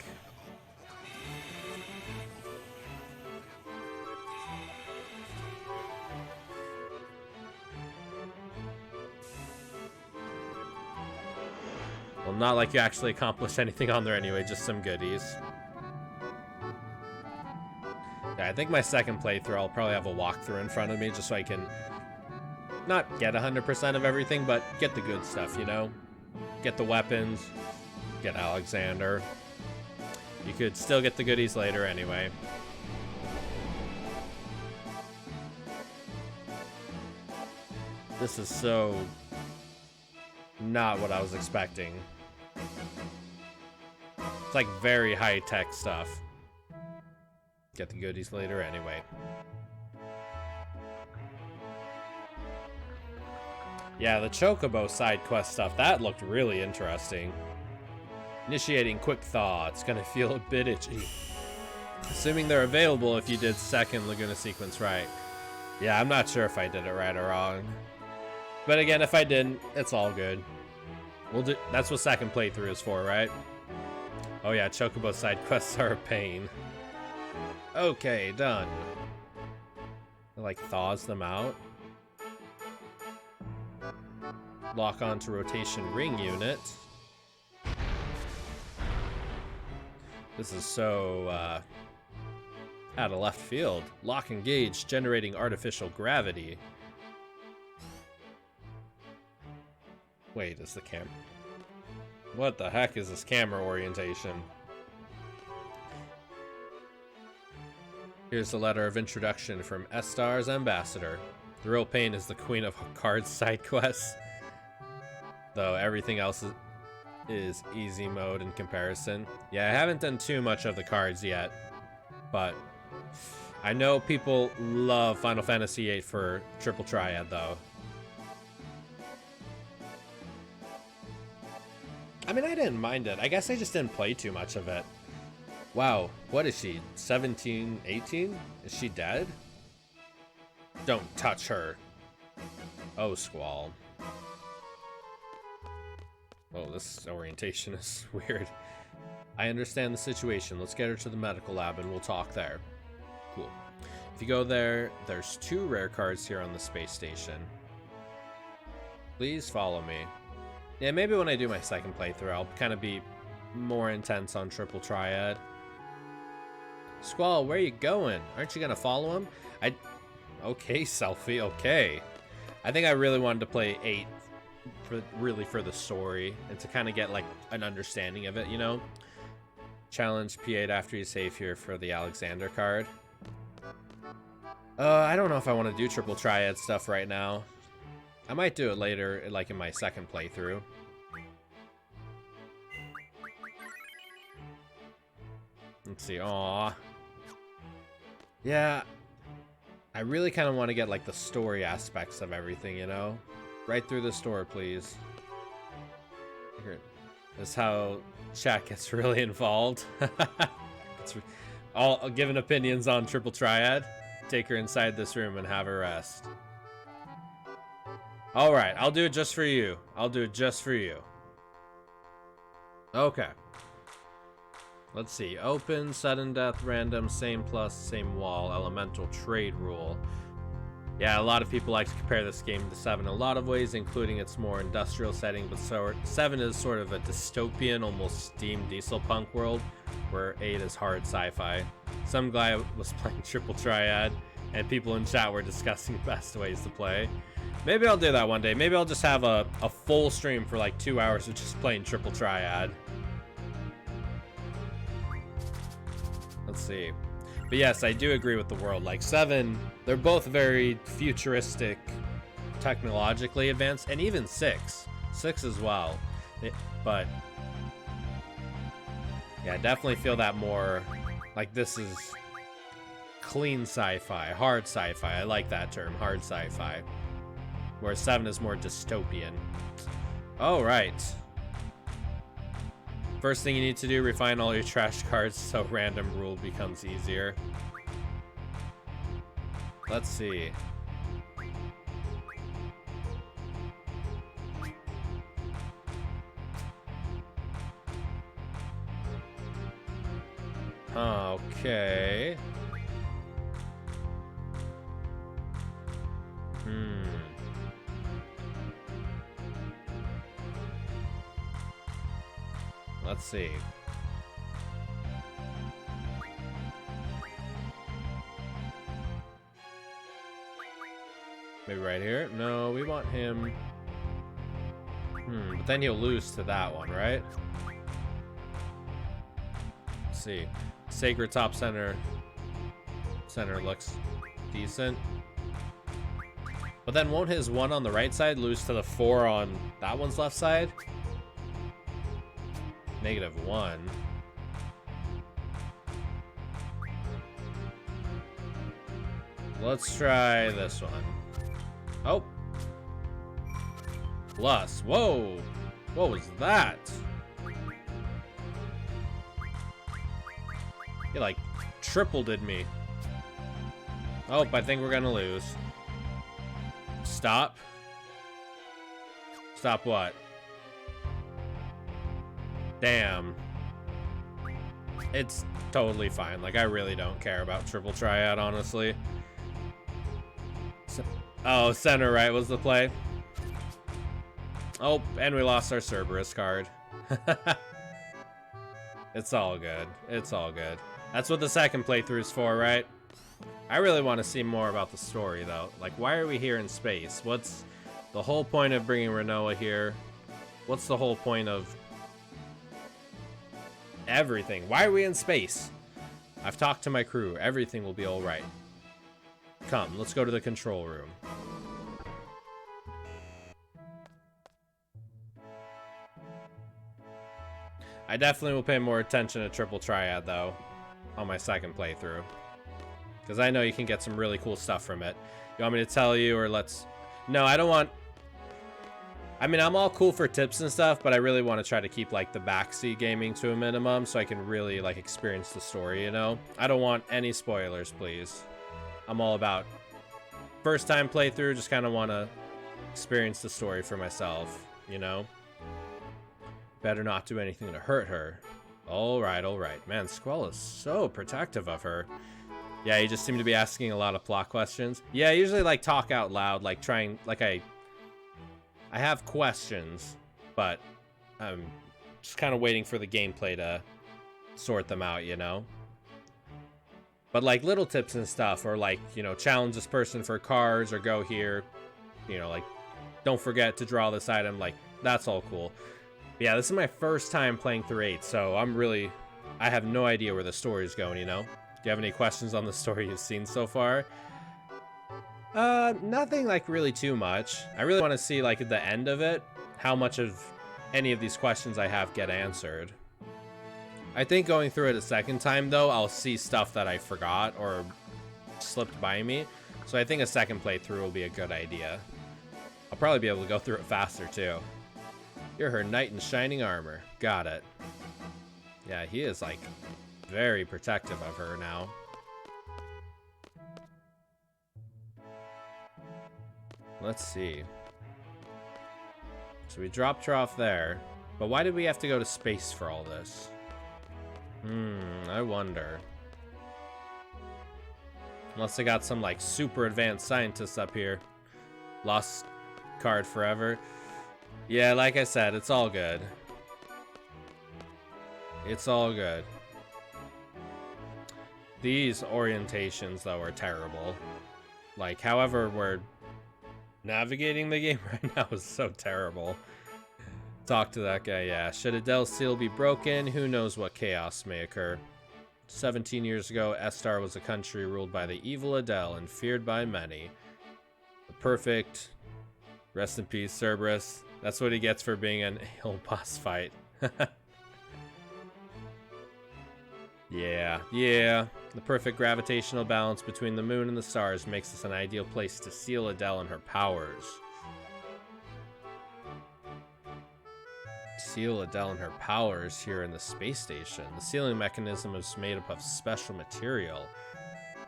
Well, not like you actually accomplished anything on there anyway, just some goodies. Yeah, I think my second playthrough, I'll probably have a walkthrough in front of me just so I can not get 100% of everything, but get the good stuff, you know? Get the weapons, get Alexander. You could still get the goodies later anyway. This is so not what I was expecting. It's like very high-tech stuff. Get the goodies later anyway. Yeah, the Chocobo side quest stuff, that looked really interesting. Initiating quick thaw, it's gonna feel a bit itchy. Assuming they're available if you did second Laguna sequence right. Yeah, I'm not sure if I did it right or wrong. But again, if I didn't, it's all good. We'll do, that's what second playthrough is for, right? Oh yeah, Chocobo side quests are a pain. Okay, done. It like thaws them out. Lock onto rotation ring unit. This is so out of left field. Lock engaged, generating artificial gravity. Wait, is the camera? What the heck is this camera orientation? Here's the letter of introduction from Estar's ambassador. The real pain is the Queen of Cards side quests, though everything else is easy mode in comparison. Yeah, I haven't done too much of the cards yet, but I know people love Final Fantasy VIII for Triple Triad, though. I mean, I didn't mind it. I guess I just didn't play too much of it. Wow, what is she? 17, 18? Is she dead? Don't touch her. Oh, Squall. Oh, this orientation is weird. I understand the situation. Let's get her to the medical lab and we'll talk there. Cool. If you go there, there's 2 rare cards here on the space station. Please follow me. Yeah, maybe when I do my second playthrough, I'll kind of be more intense on Triple Triad. Squall, where are you going? Aren't you gonna follow him? Okay, Selfie, okay. I think I really wanted to play 8 for the story and to kind of get like an understanding of it, you know? Challenge P8 after you save here for the Alexander card. I don't know if I want to do Triple Triad stuff right now. I might do it later, like in my second playthrough. Let's see. Aww. Yeah. I really kind of want to get like the story aspects of everything, you know? Right through the store, please. That's how chat gets really involved. All giving opinions on Triple Triad. Take her inside this room and have her rest. Alright, I'll do it just for you. I'll do it just for you. Okay. Let's see. Open, sudden death, random, same plus, same wall, elemental, trade rule. Yeah, a lot of people like to compare this game to 7 in a lot of ways, including its more industrial setting, but 7 is sort of a dystopian, almost steam diesel punk world, where 8 is hard sci-fi. Some guy was playing Triple Triad, and people in chat were discussing the best ways to play. Maybe I'll do that one day. Maybe I'll just have a full stream for like 2 hours of just playing Triple Triad. Let's see. But yes, I do agree with the world. Like 7, they're both very futuristic, technologically advanced, and even 6 as well. But yeah, I definitely feel that more like this is clean sci-fi, hard sci-fi. I like that term, hard sci-fi. Where 7 is more dystopian. All right. First thing you need to do, refine all your trash cards so random rule becomes easier. Let's see. Okay. Let's see. Maybe right here? No, we want him. But then he'll lose to that one, right? Let's see. Sacred top center. Center looks decent. But then won't his 1 on the right side lose to the 4 on that one's left side? -1. Let's try this one. Oh. Plus. Whoa. What was that? He like triple-did me. Oh, I think we're gonna lose. Stop. Stop what? Damn. It's totally fine. Like, I really don't care about Triple Triad, honestly. Oh, center right was the play. Oh, and we lost our Cerberus card. It's all good. It's all good. That's what the second playthrough is for, right? I really want to see more about the story, though. Like, why are we here in space? What's the whole point of bringing Renoa here? What's the whole point of everything? Why are we in space? I've talked to my crew. Everything will be all right. Come, let's go to the control room. I definitely will pay more attention to Triple Triad, though, on my second playthrough. Because I know you can get some really cool stuff from it. You want me to tell you, or let's... No, I don't want... I mean, I'm all cool for tips and stuff, but I really want to try to keep like the backseat gaming to a minimum so I can really like experience the story, you know? I don't want any spoilers, please. I'm all about first time playthrough, just kind of want to experience the story for myself, you know? Better not do anything to hurt her. All right. Man, Squall is so protective of her. Yeah, you just seem to be asking a lot of plot questions. Yeah, I usually like talk out loud, like trying, like I have questions, but I'm just kind of waiting for the gameplay to sort them out, you know? But like little tips and stuff, or like, you know, challenge this person for cards, or go here, you know, like don't forget to draw this item, like that's all cool. But yeah, this is my first time playing through 8, so I have no idea where the story is going, you know? Do you have any questions on the story you've seen so far? Nothing like really too much. I really want to see like at the end of it, how much of any of these questions I have get answered. I think going through it a second time though, I'll see stuff that I forgot or slipped by me. So I think a second playthrough will be a good idea. I'll probably be able to go through it faster too. You're her knight in shining armor. Got it. Yeah, he is like very protective of her now. Let's see. So we dropped her off there. But why did we have to go to space for all this? I wonder. Unless they got some like super advanced scientists up here. Lost card forever. Yeah, like I said, it's all good. It's all good. These orientations though are terrible. Like however we're navigating the game right now is so terrible. Talk to that guy, yeah. Should Adele's seal be broken, who knows what chaos may occur. 17 years ago, Estar was a country ruled by the evil Adele and feared by many. The perfect... Rest in peace, Cerberus. That's what he gets for being an ill boss fight. Yeah. The perfect gravitational balance between the moon and the stars makes this an ideal place to seal Adele and her powers. Seal Adele and her powers here in the space station. The sealing mechanism is made up of special material.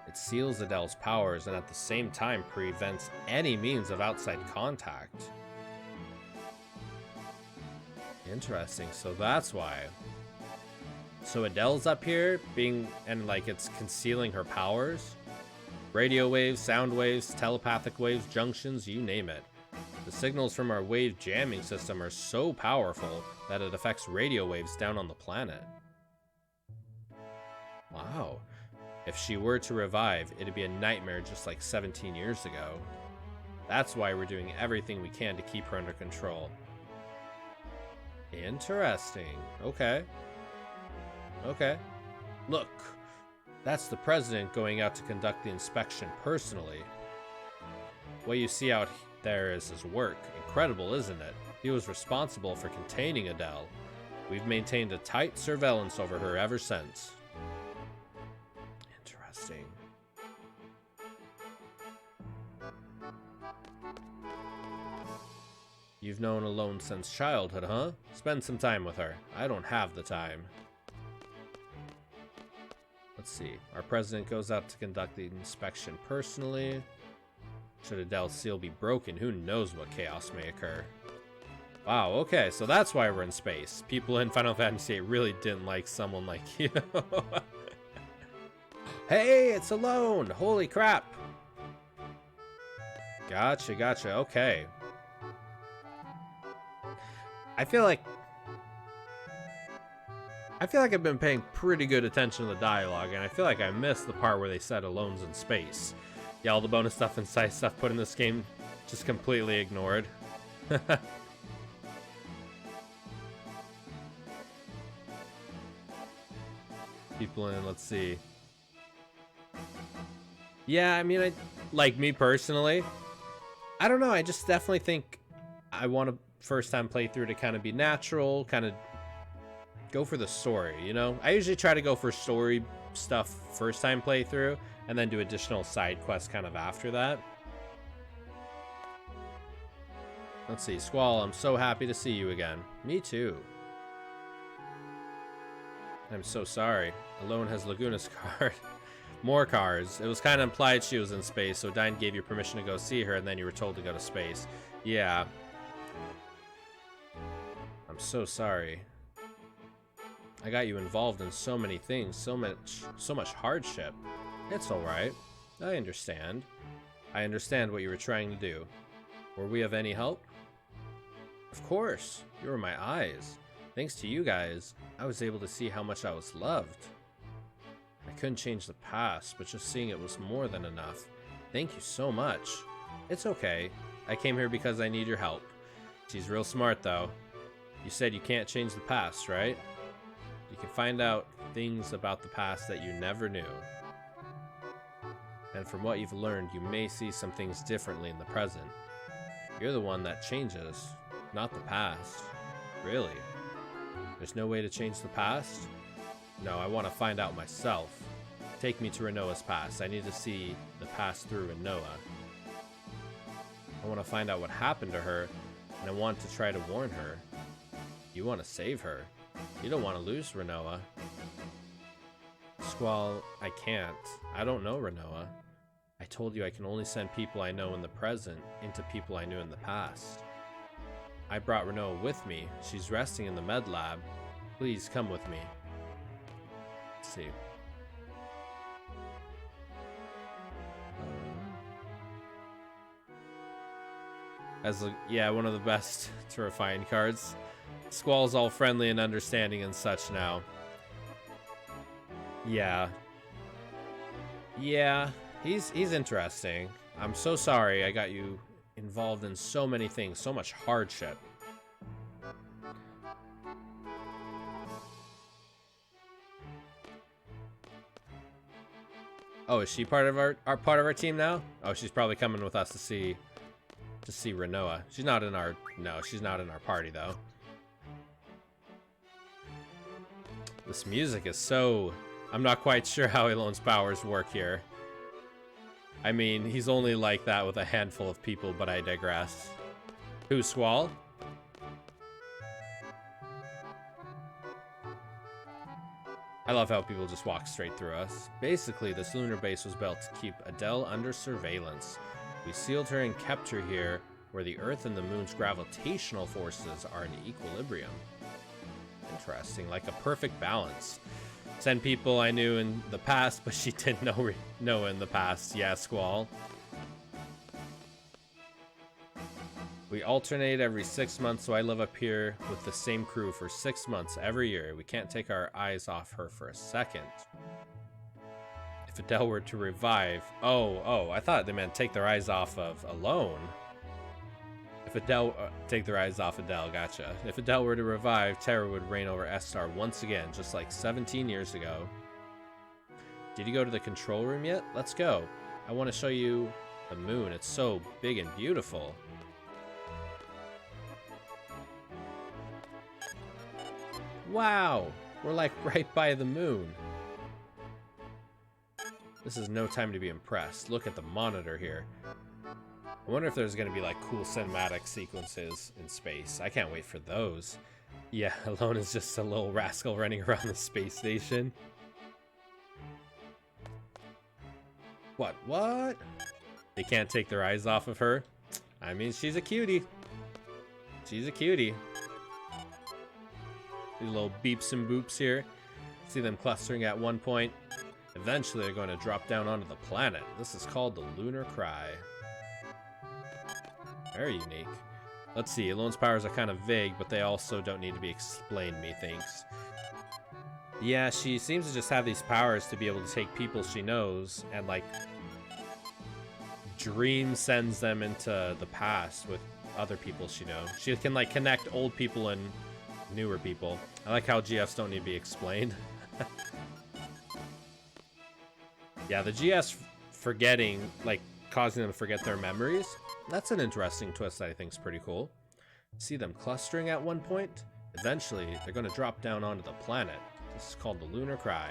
It seals Adele's powers and at the same time prevents any means of outside contact. Interesting, so that's why. So Adele's up here and like it's concealing her powers. Radio waves, sound waves, telepathic waves, junctions, you name it. The signals from our wave jamming system are so powerful that it affects radio waves down on the planet. Wow. If she were to revive, it'd be a nightmare just like 17 years ago. That's why we're doing everything we can to keep her under control. Interesting. Okay. Look, that's the president going out to conduct the inspection personally. What you see out there is his work. Incredible, isn't it? He was responsible for containing Adele. We've maintained a tight surveillance over her ever since. Interesting. You've known Alone since childhood, huh? Spend some time with her. I don't have the time. Let's see. Our president goes out to conduct the inspection personally. Should Adele's seal be broken, who knows what chaos may occur. Wow, okay, so that's why we're in space. People in Final Fantasy VIII really didn't like someone like you. Hey, it's Alone! Holy crap! Gotcha, okay. I feel like I've been paying pretty good attention to the dialogue, and I feel like I missed the part where they said Alone's in space. Yeah, all the bonus stuff and side stuff put in this game, just completely ignored. People in, let's see. Yeah, I mean, like me personally, I don't know, I just definitely think I want a first time playthrough to kind of be natural, kind of go for the story, you know? I usually try to go for story stuff first time playthrough, and then do additional side quests kind of after that. Let's see. Squall, I'm so happy to see you again. Me too. I'm so sorry. Alone has Laguna's card. More cars. It was kind of implied she was in space, so Dine gave you permission to go see her, and then you were told to go to space. Yeah. I'm so sorry. I got you involved in so many things, so much hardship. It's alright. I understand. I understand what you were trying to do. Were we of any help? Of course. You were my eyes. Thanks to you guys, I was able to see how much I was loved. I couldn't change the past, but just seeing it was more than enough. Thank you so much. It's okay. I came here because I need your help. She's real smart, though. You said you can't change the past, right? You can find out things about the past that you never knew. And from what you've learned, you may see some things differently in the present. You're the one that changes, not the past. Really? There's no way to change the past? No, I want to find out myself. Take me to Renoa's past. I need to see the past through Renoa. I want to find out what happened to her, and I want to try to warn her. You want to save her. You don't want to lose Renoa. Squall, I can't. I don't know Renoa. I told you I can only send people I know in the present into people I knew in the past. I brought Renoa with me. She's resting in the med lab. Please come with me. Let's see. Yeah, one of the best terrifying cards. Squall's all friendly and understanding and such now. Yeah. Yeah, he's interesting. I'm so sorry I got you involved in so many things, so much hardship. Oh, is she part of our team now? Oh, she's probably coming with us to see Renoa. She's not in our she's not in our party though. This music is so... I'm not quite sure how Elone's powers work here. I mean, he's only like that with a handful of people, but I digress. Who's Squall? I love how people just walk straight through us. Basically, this lunar base was built to keep Adele under surveillance. We sealed her and kept her here, where the Earth and the Moon's gravitational forces are in equilibrium. Interesting, like a perfect balance. Send people I knew in the past, but she didn't know in the past. Yeah, Squall. We alternate every 6 months, so I live up here with the same crew for 6 months every year. We can't take our eyes off her for a second. If Adele were to revive... Oh, I thought they meant take their eyes off of Alone. If Adele... take their eyes off Adele, gotcha. If Adele were to revive, terror would reign over S-Star once again, just like 17 years ago. Did you go to the control room yet? Let's go. I want to show you the moon. It's so big and beautiful. Wow! We're like right by the moon. This is no time to be impressed. Look at the monitor here. I wonder if there's going to be like cool cinematic sequences in space. I can't wait for those. Yeah, Alone is just a little rascal running around the space station. What? They can't take their eyes off of her? I mean, she's a cutie. She's a cutie. These little beeps and boops here. See them clustering at one point. Eventually they're going to drop down onto the planet. This is called the Lunar Cry. Very unique. Let's see, Alone's powers are kind of vague, but they also don't need to be explained, methinks. Yeah, she seems to just have these powers to be able to take people she knows and, like, dream sends them into the past with other people she knows. She can, like, connect old people and newer people. I like how GFs don't need to be explained. Yeah, the GS forgetting, like, causing them to forget their memories. That's an interesting twist that I think is pretty cool. See them clustering at one point? Eventually, they're going to drop down onto the planet. This is called the Lunar Cry.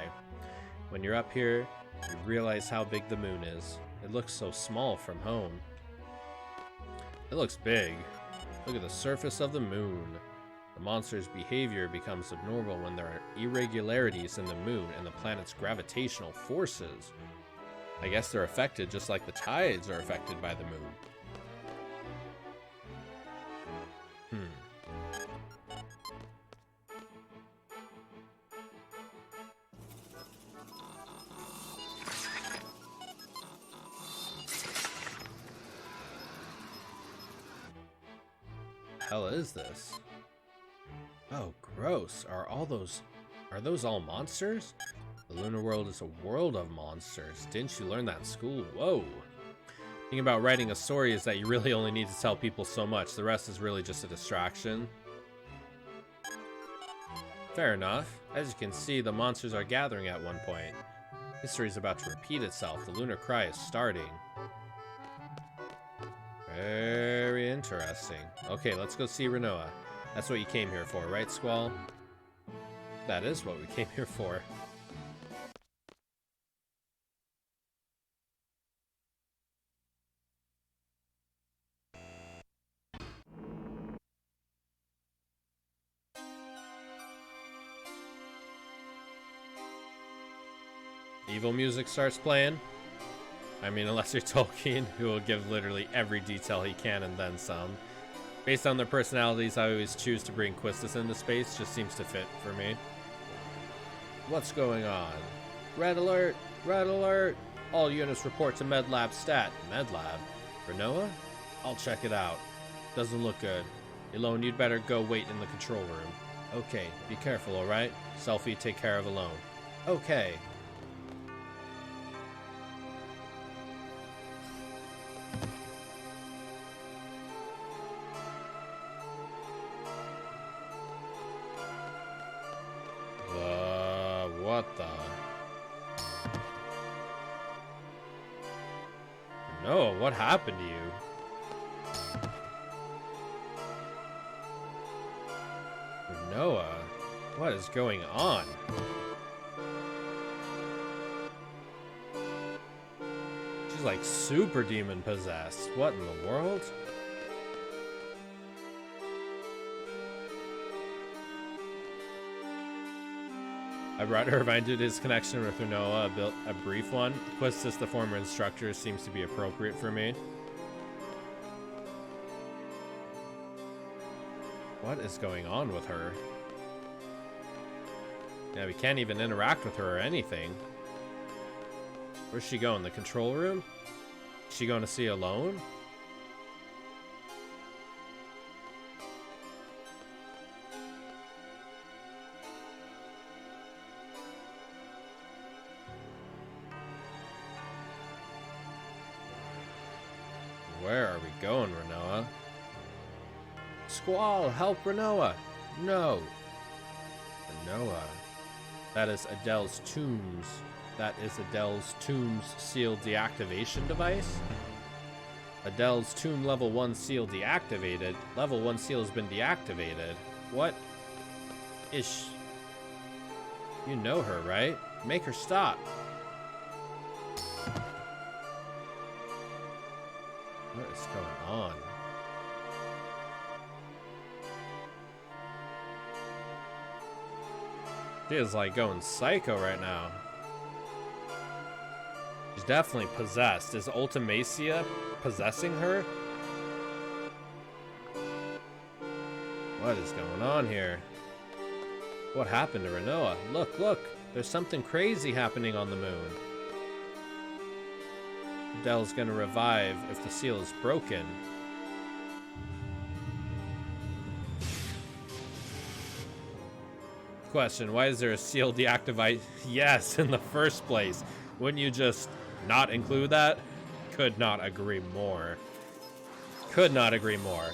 When you're up here, you realize how big the moon is. It looks so small from home. It looks big. Look at the surface of the moon. The monster's behavior becomes abnormal when there are irregularities in the moon and the planet's gravitational forces. I guess they're affected just like the tides are affected by the moon. Hell is this? Oh, gross. Are those all monsters? The lunar world is a world of monsters. Didn't you learn that in school? Whoa. The thing about writing a story is that you really only need to tell people so much. The rest is really just a distraction. Fair enough. As you can see, the monsters are gathering at one point. History is about to repeat itself. The lunar cry is starting. Very interesting. Okay, let's go see Renoa. That's what you came here for, right, Squall? That is what we came here for. Evil music starts playing. I mean, unless you're Tolkien, who will give literally every detail he can and then some. Based on their personalities, I always choose to bring Quistis into space. Just seems to fit for me. What's going on? Red alert! Red alert! All units report to Medlab stat. Medlab? Renoa? I'll check it out. Doesn't look good. Elone, you'd better go wait in the control room. Okay, be careful, alright? Selphie, take care of Elone. Okay. What the? No, what happened to you? Noah, what is going on? She's like super demon possessed. What in the world? I brought her reminded his connection with Renoa, a brief one. Quistis, the former instructor, seems to be appropriate for me. What is going on with her? Yeah, we can't even interact with her or anything. Where's she going? The control room? Is she going to see Elone? Where are we going, Renoa? Squall, help Renoa! No! Renoa. That is Adele's Tombs. That is Adele's Tombs seal deactivation device. Adele's Tomb level 1 seal deactivated. Level 1 seal has been deactivated. What is You know her, right? Make her stop. What is going on? She is like going psycho right now. She's definitely possessed. Is Ultimacia possessing her? What is going on here? What happened to Renoa? Look, look! There's something crazy happening on the moon. Adele's gonna revive if the seal is broken. Question, why is there a seal deactivate? Yes, in the first place. Wouldn't you just not include that? Could not agree more. Could not agree more.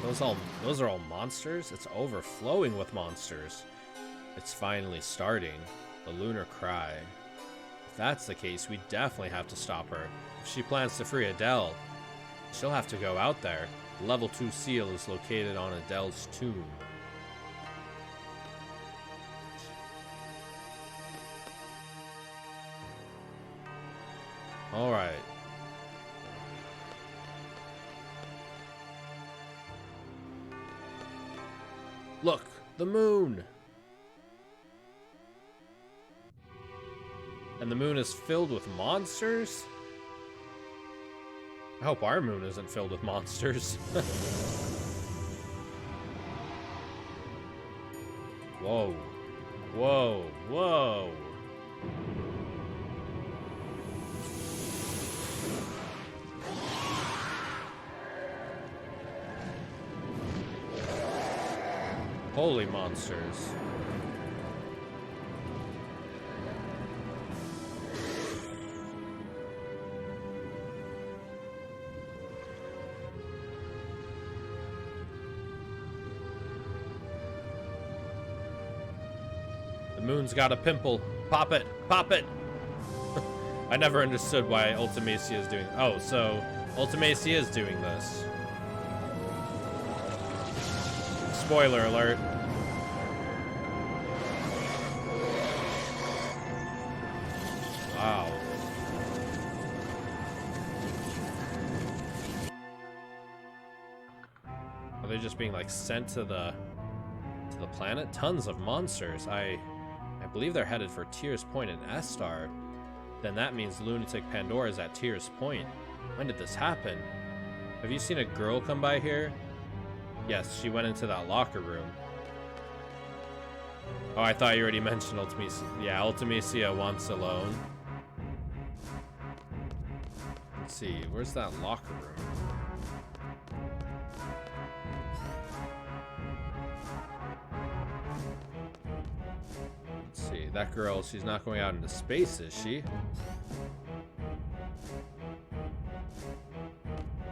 Those are all monsters? It's overflowing with monsters. It's finally starting. The lunar cry. If that's the case, we definitely have to stop her. If she plans to free Adele, she'll have to go out there. The level 2 seal is located on Adele's tomb. Alright. Look, the moon. And the moon is filled with monsters? I hope our moon isn't filled with monsters. Whoa. Whoa. Whoa. Holy monsters. The moon's got a pimple. Pop it. Pop it. I never understood why Ultimacia is doing... Oh, so Ultimacia is doing this. Spoiler alert. Wow. Are they just being like sent to the planet? Tons of monsters. I believe they're headed for Tears Point and S-Star. Then that means Lunatic Pandora is at Tears Point. When did this happen? Have you seen a girl come by here? Yes, she went into that locker room. Oh, I thought you already mentioned Ultimacia. Yeah, Ultimacia wants a loan. Let's see, where's that locker room? Let's see, that girl, she's not going out into space, is she?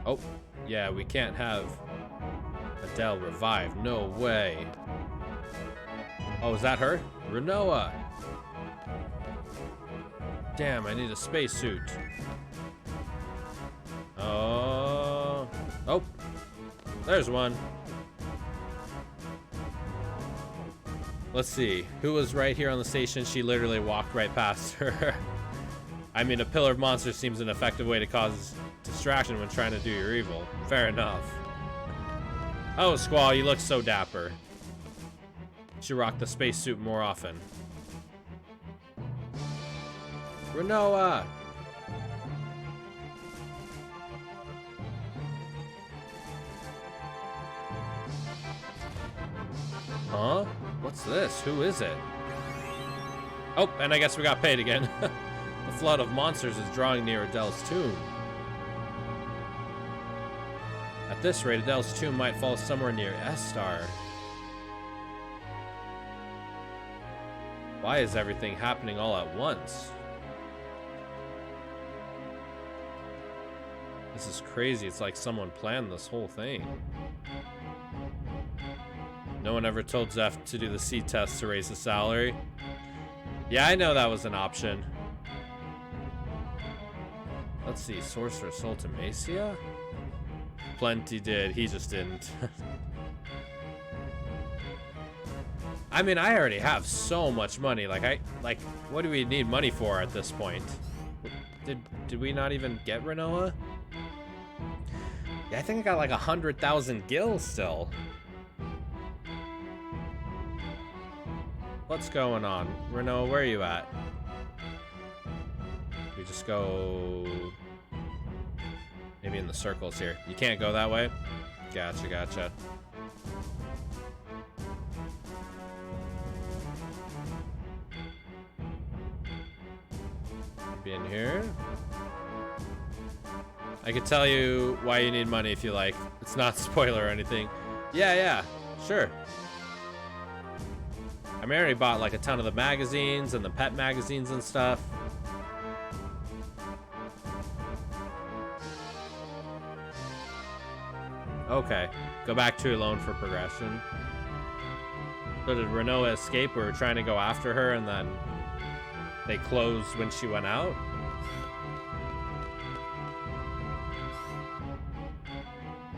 Oh, yeah, we can't have Adele revived. No way. Oh, is that her? Renoa. Damn, I need a spacesuit. Oh. Oh. There's one. Let's see. Who was right here on the station? She literally walked right past her. I mean, a pillar of monsters seems an effective way to cause distraction when trying to do your evil. Fair enough. Oh, Squall, you look so dapper. You should rock the spacesuit more often. Renoa! Huh? What's this? Who is it? Oh, and I guess we got paid again. The flood of monsters is drawing near Adele's tomb. At this rate, Adele's tomb might fall somewhere near S-Star. Why is everything happening all at once? This is crazy. It's like someone planned this whole thing. No one ever told Zeph to do the C test to raise his salary. Yeah, I know that was an option. Let's see, Sorceress Ultimacia? Plenty did, he just didn't. I mean, I already have so much money. Like, what do we need money for at this point? Did we not even get Renoa? Yeah, I think I got like 100,000 gil still. What's going on? Renoa, where are you at? We just go... maybe in the circles here. You can't go that way? Gotcha, gotcha. Be in here. I could tell you why you need money if you like. It's not spoiler or anything. Yeah, sure. I mean, I already bought like a ton of the magazines and the pet magazines and stuff. Okay, go back to loan for progression. So did Renoa escape? We were trying to go after her and then they closed when she went out?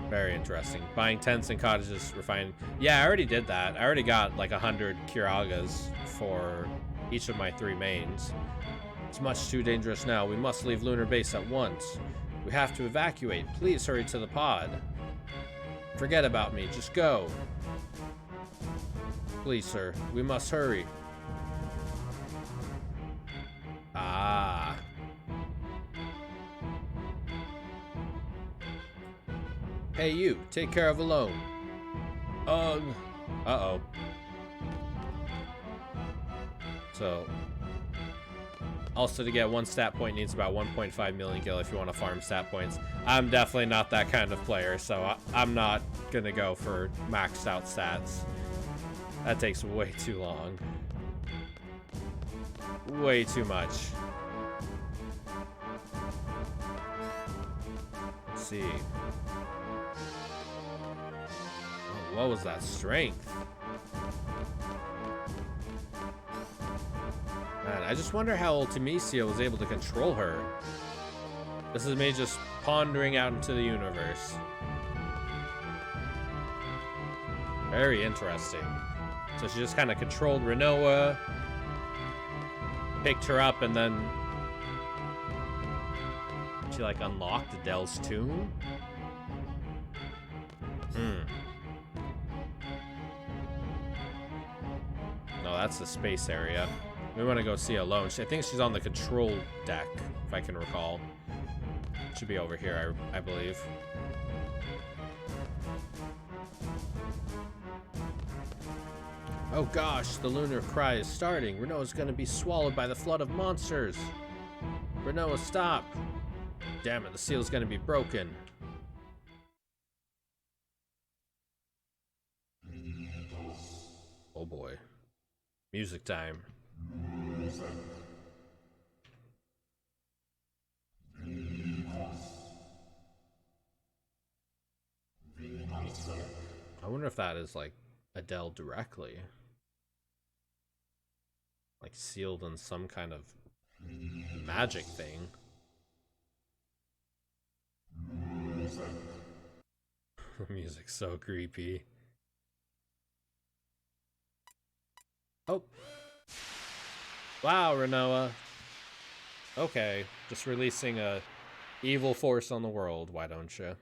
Very interesting. Buying tents and cottages, refined. Yeah, I already did that. I already got like 100 Kiragas for each of my 3 mains. It's much too dangerous now. We must leave Lunar Base at once. We have to evacuate. Please hurry to the pod. Forget about me. Just go. Please, sir, we must hurry. Ah. Hey, you, take care of alone. Uh-oh. So, also to get 1 stat point needs about 1.5 million gil if you want to farm stat points. I'm definitely not that kind of player, so I'm not gonna go for maxed out stats. That takes way too long. Way too much. Let's see. Oh, what was that strength? Man, I just wonder how Ultimecia was able to control her. This is me just pondering out into the universe. Very interesting. So she just kind of controlled Renoa, picked her up, and then she like unlocked Adele's tomb? No, that's the space area. We want to go see Alone. I think she's on the control deck, if I can recall. Should be over here, I believe. Oh gosh, the lunar cry is starting. Renoa's gonna be swallowed by the flood of monsters. Renoa, stop. Damn it, the seal's gonna be broken. Oh boy. Music time. I wonder if that is like Adele directly. Like sealed in some kind of magic thing. The music's so creepy. Oh. Wow, Renoa. Okay, just releasing a evil force on the world, why don't you?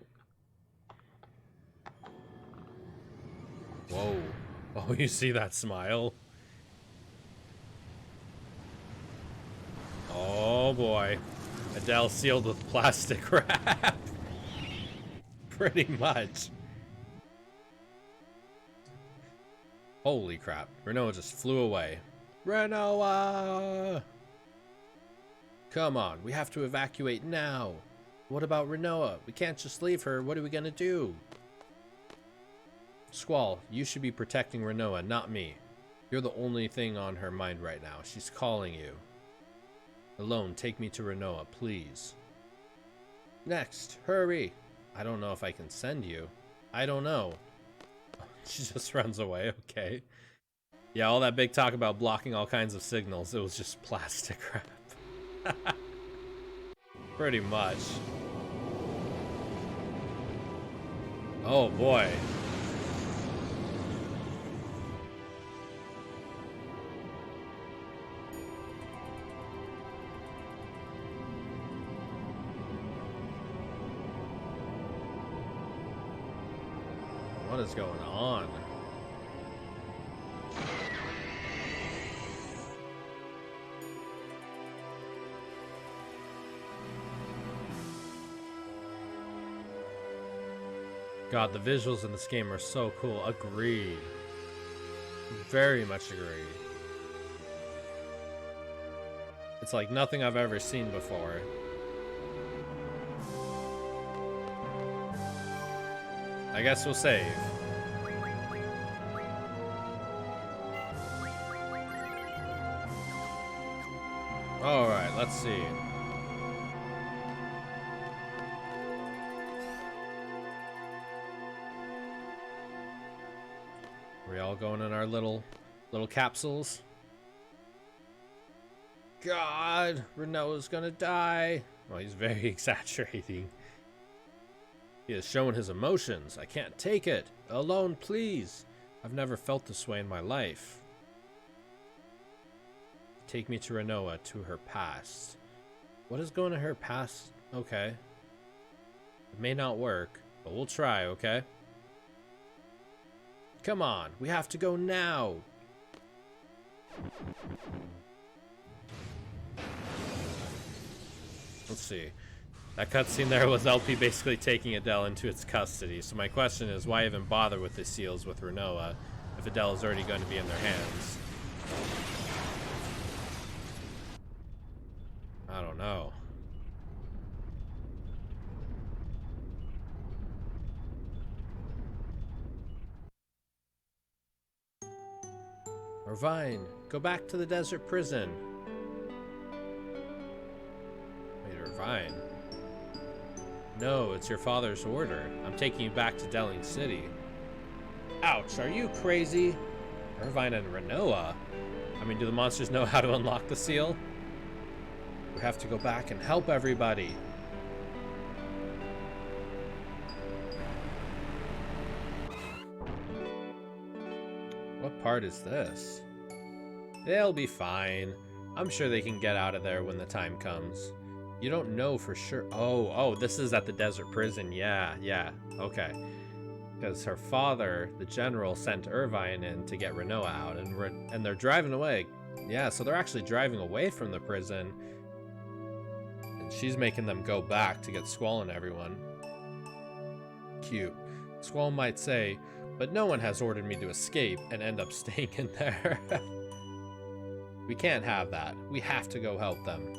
Whoa. Oh, you see that smile? Oh boy. Adele sealed with plastic wrap. Pretty much. Holy crap. Renoa just flew away. Renoa! Come on, we have to evacuate now. What about Renoa? We can't just leave her. What are we gonna do? Squall, you should be protecting Renoa, not me. You're the only thing on her mind right now. She's calling you. Alone, take me to Renoa, please. Next, hurry. I don't know if I can send you. I don't know. She just runs away, okay. Yeah, all that big talk about blocking all kinds of signals, it was just plastic wrap. Pretty much. Oh boy. What is going on? God, the visuals in this game are so cool. Agreed. Very much agreed. It's like nothing I've ever seen before. I guess we'll save. Alright, let's see. Are we all going in our little capsules? God, Renoa's gonna die. Well, he's very exaggerating. He is showing his emotions. I can't take it. Alone, please. I've never felt this way in my life. Take me to Renoa, to her past. What is going to her past? Okay. It may not work, but we'll try, okay? Come on, we have to go now. Let's see. That cutscene there was LP basically taking Adele into its custody. So my question is, why even bother with the seals with Renoa if Adele is already going to be in their hands? I don't know. Irvine, go back to the desert prison. Wait, Irvine? No, it's your father's order. I'm taking you back to Delling City. Ouch, are you crazy? Irvine and Renoa? I mean, do the monsters know how to unlock the seal? We have to go back and help everybody. What part is this? They'll be fine. I'm sure they can get out of there when the time comes. You don't know for sure. Oh, this is at the desert prison. Yeah, okay. Because her father, the general, sent Irvine in to get Renoa out, and they're driving away. Yeah, so they're actually driving away from the prison, and she's making them go back to get Squall and everyone. Cute. Squall might say, but no one has ordered me to escape and end up staying in there. We can't have that. We have to go help them.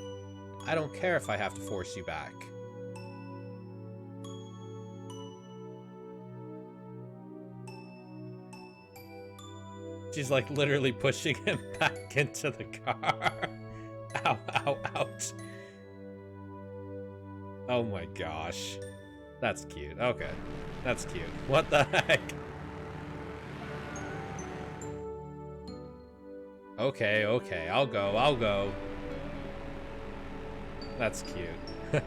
I don't care if I have to force you back. She's like literally pushing him back into the car. Ow, ow, ouch. Oh my gosh. That's cute. Okay. That's cute. What the heck? Okay. I'll go. That's cute.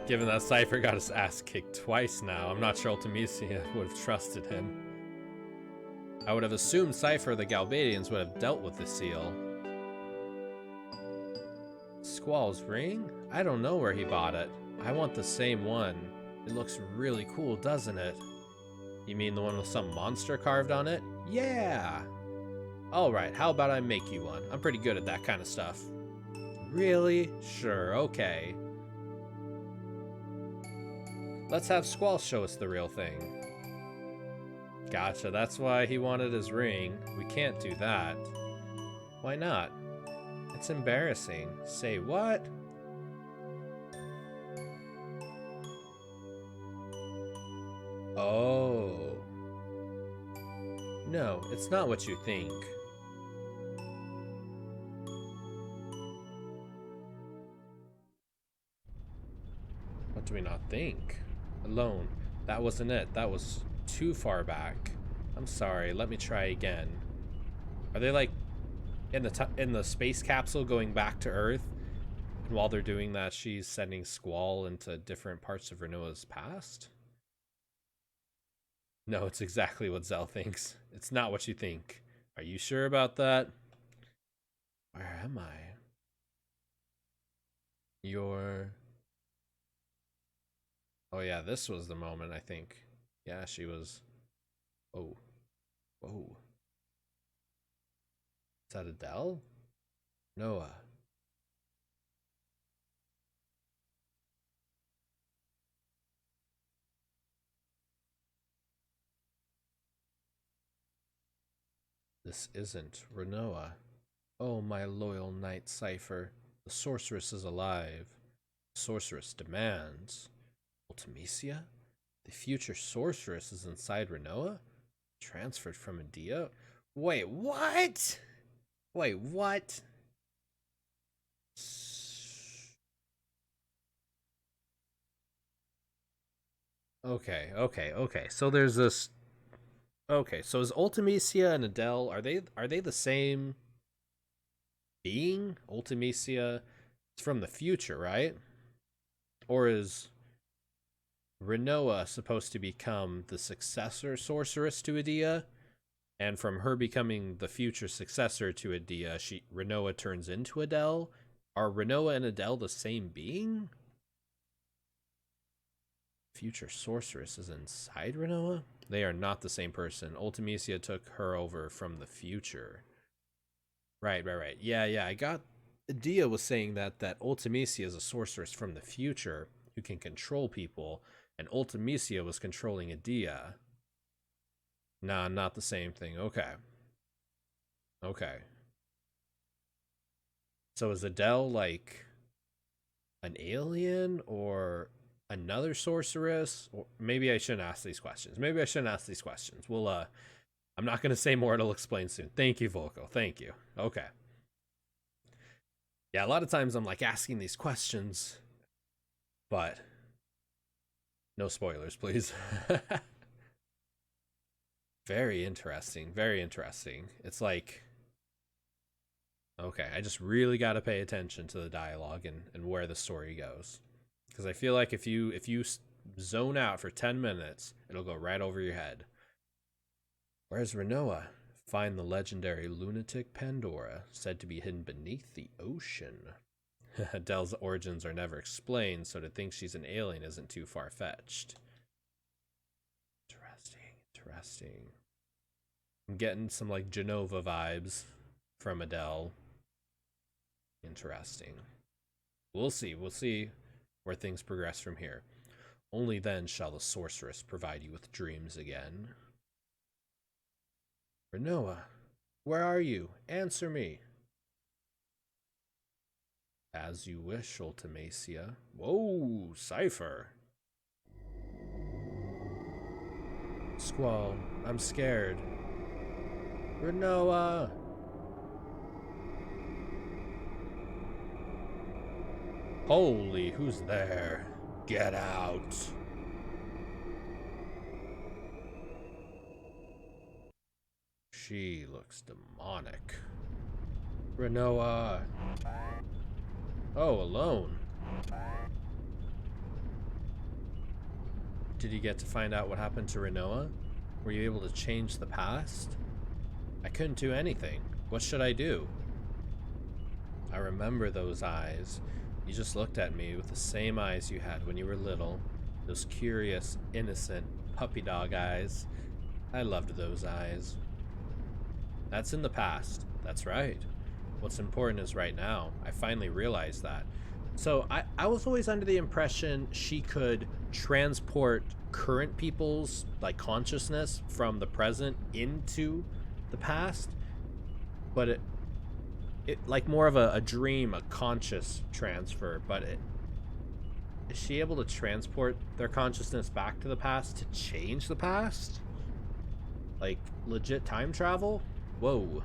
Given that Cypher got his ass kicked twice now, I'm not sure Ultimisia would have trusted him. I would have assumed Cypher the Galbadians would have dealt with the seal. Squall's ring? I don't know where he bought it. I want the same one. It looks really cool, doesn't it? You mean the one with some monster carved on it? Yeah! Alright, how about I make you one? I'm pretty good at that kind of stuff. Really? Sure, okay. Let's have Squall show us the real thing. Gotcha, that's why he wanted his ring. We can't do that. Why not? It's embarrassing. Say what? Oh. No, it's not what you think. What do we not think? Alone. That wasn't it. That was too far back. I'm sorry. Let me try again. Are they like in the space capsule going back to Earth? And while they're doing that, she's sending Squall into different parts of Renoa's past? No, it's exactly what Zell thinks. It's not what you think. Are you sure about that? Where am I? Oh yeah, this was the moment, I think. Yeah, she was... Oh. Whoa. Is that Adele? Noah. This isn't Renoa. Oh, my loyal knight Cypher. The sorceress is alive. The sorceress demands. Ultimisia? The future sorceress is inside Renoa? Transferred from Adia? Wait, what? Wait, what? Okay. So there's this... Okay, so is Ultimisia and Adele, are they the same being? Ultimisia is from the future, right? Or is Renoa supposed to become the successor sorceress to Adia? And from her becoming the future successor to Adia, Renoa turns into Adele? Are Renoa and Adele the same being? Future sorceress is inside Renoa? They are not the same person. Ultimecia took her over from the future. Right. Yeah, I got... Dia was saying that Ultimecia is a sorceress from the future who can control people, and Ultimecia was controlling Dia. Nah, not the same thing. Okay. So is Adele like an alien or another sorceress? Or maybe I shouldn't ask these questions. We'll I'm not gonna say more, it'll explain soon. Thank you, Volko. Thank you. Okay. Yeah, a lot of times I'm like asking these questions, but no spoilers, please. Very interesting. It's like, okay, I just really got to pay attention to the dialogue and where the story goes, because I feel like if you zone out for 10 minutes, it'll go right over your head. Where's Renoa? Find the legendary lunatic Pandora, said to be hidden beneath the ocean. Adele's origins are never explained, so to think she's an alien isn't too far-fetched. Interesting. I'm getting some like Genova vibes from Adele. Interesting. We'll see where things progress from here. Only then shall the sorceress provide you with dreams again. Renoa, where are you? Answer me. As you wish, Ultimecia. Whoa, Cypher. Squall, I'm scared. Renoa! Holy, who's there? Get out! She looks demonic. Renoa! Oh, alone. Did you get to find out what happened to Renoa? Were you able to change the past? I couldn't do anything. What should I do? I remember those eyes. You just looked at me with the same eyes you had when you were little. Those curious, innocent, puppy dog eyes. I loved those eyes. That's in the past. That's right. What's important is right now. I finally realized that. So I was always under the impression she could transport current people's like consciousness from the present into the past, but it like more of a dream, a conscious transfer. But is she able to transport their consciousness back to the past to change the past? Like legit time travel? Whoa.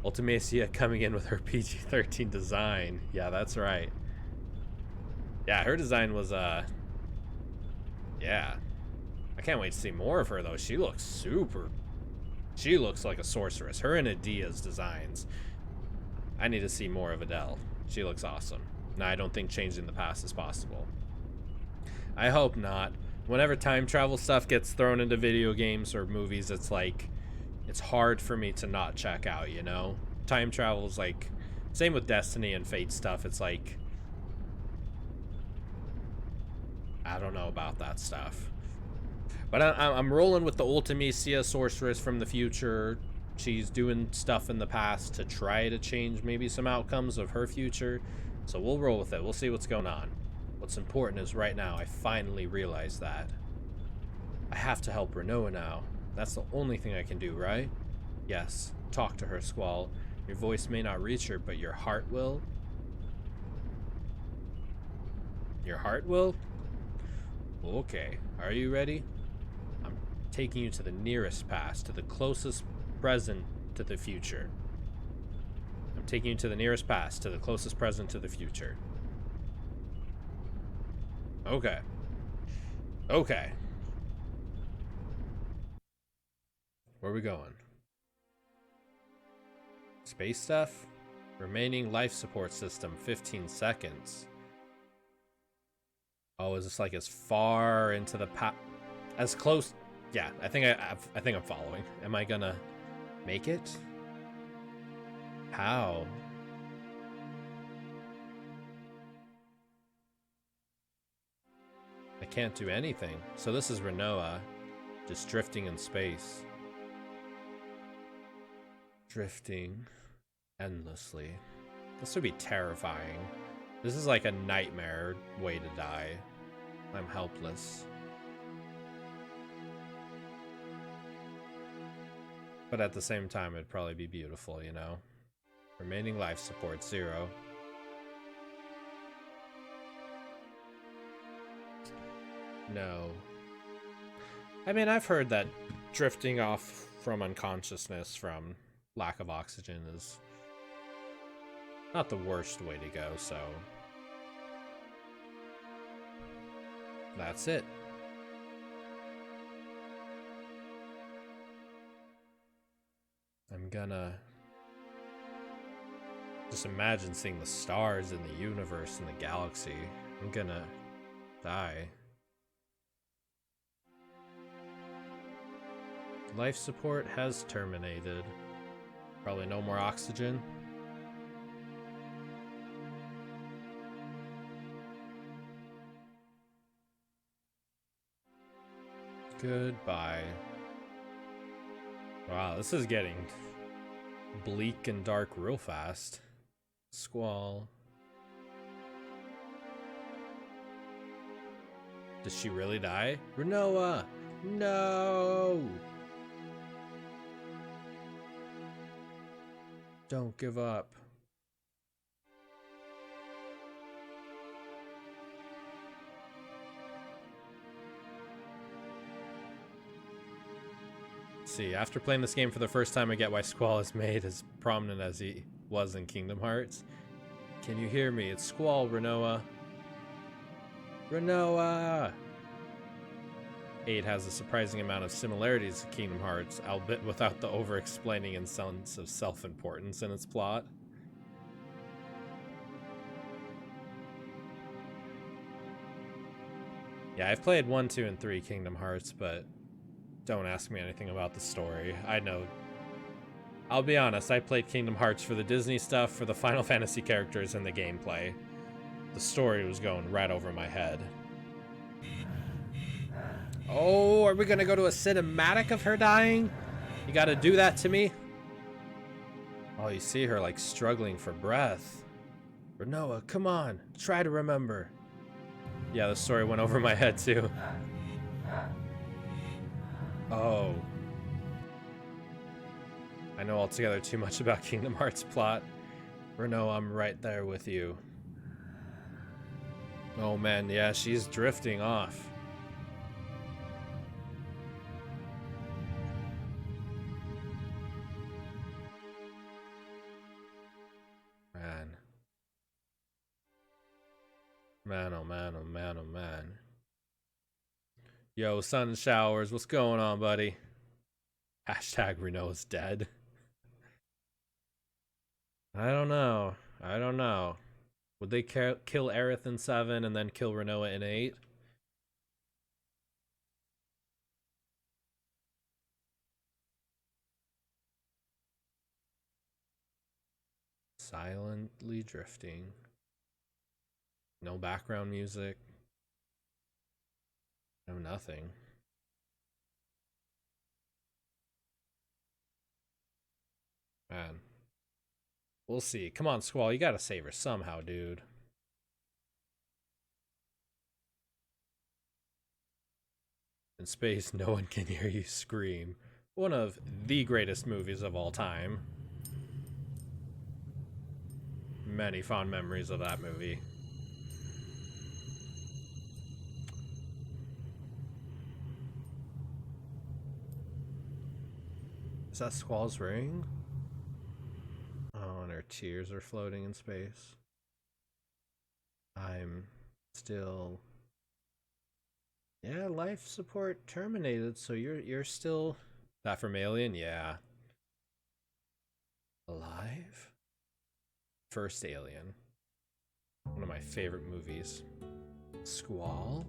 Ultimecia coming in with her Pt.13 design. Yeah, that's right. Yeah, her design was yeah. I can't wait to see more of her though. She looks like a sorceress. Her and Adia's designs. I need to see more of Adele. She looks awesome. Now, I don't think changing the past is possible. I hope not. Whenever time travel stuff gets thrown into video games or movies, it's like, it's hard for me to not check out, you know? Time travel is like, same with Destiny and Fate stuff. It's like, I don't know about that stuff. But I'm rolling with the Ultimecia sorceress from the future. She's doing stuff in the past to try to change maybe some outcomes of her future. So we'll roll with it. We'll see what's going on. What's important is right now I finally realized that. I have to help Renoa now. That's the only thing I can do, right? Yes. Talk to her, Squall. Your voice may not reach her, but your heart will. Your heart will? Okay. Are you ready? I'm taking you to the nearest past, to the closest present to the future. I'm taking you to the nearest past, to the closest present to the future. Okay. Okay. Where are we going? Space stuff? Remaining life support system, 15 seconds. Oh, is this like as far into the as close? Yeah, I think I'm following. Am I gonna make it? How? I can't do anything. So this is Renoa, just drifting in space. Drifting endlessly. This would be terrifying. This is like a nightmare way to die. I'm helpless. But at the same time, it'd probably be beautiful, you know? Remaining life support 0. No. I mean, I've heard that drifting off from unconsciousness from lack of oxygen is not the worst way to go, so that's it. I'm gonna just imagine seeing the stars in the universe and the galaxy. I'm gonna die. Life support has terminated. Probably no more oxygen. Goodbye. Wow, this is getting bleak and dark real fast. Squall. Does she really die? Renoa! No! Don't give up. See, after playing this game for the first time, I get why Squall is made as prominent as he was in Kingdom Hearts. Can you hear me? It's Squall, Renoa. Renoa! 8 has a surprising amount of similarities to Kingdom Hearts, albeit without the over-explaining and sense of self-importance in its plot. Yeah, I've played 1, 2, and 3 Kingdom Hearts, but don't ask me anything about the story. I know. I'll be honest, I played Kingdom Hearts for the Disney stuff, for the Final Fantasy characters, and the gameplay. The story was going right over my head. Oh, are we gonna go to a cinematic of her dying? You gotta do that to me? Oh, you see her like struggling for breath. Renoa, come on, try to remember. Yeah, the story went over my head too. Oh. I know altogether too much about Kingdom Hearts plot. Renoa, I'm right there with you. Oh man, yeah, she's drifting off. Man, oh man, oh man, oh man. Yo, sun showers, what's going on, buddy? Hashtag Renoa's dead. I don't know. I don't know. Would they kill Aerith in 7 and then kill Renoa in 8? Silently drifting. No background music. No nothing. Man. We'll see. Come on, Squall. You gotta save her somehow, dude. In space, no one can hear you scream. One of the greatest movies of all time. Many fond memories of that movie. Is that Squall's ring? Oh, and her tears are floating in space. I'm still... Yeah, life support terminated, so you're still... That from Alien? Yeah. Alive? First Alien. One of my favorite movies. Squall?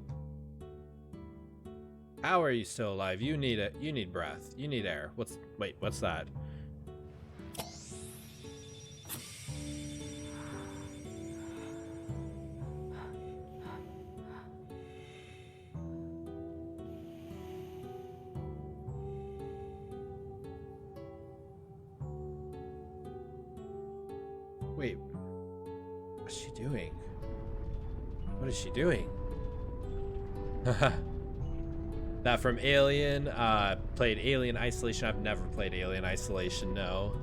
How are you still alive? You need it. You need breath. You need air. Wait, what's that? Wait. What's she doing? What is she doing? That from Alien. Played Alien Isolation. I've never played Alien Isolation, no.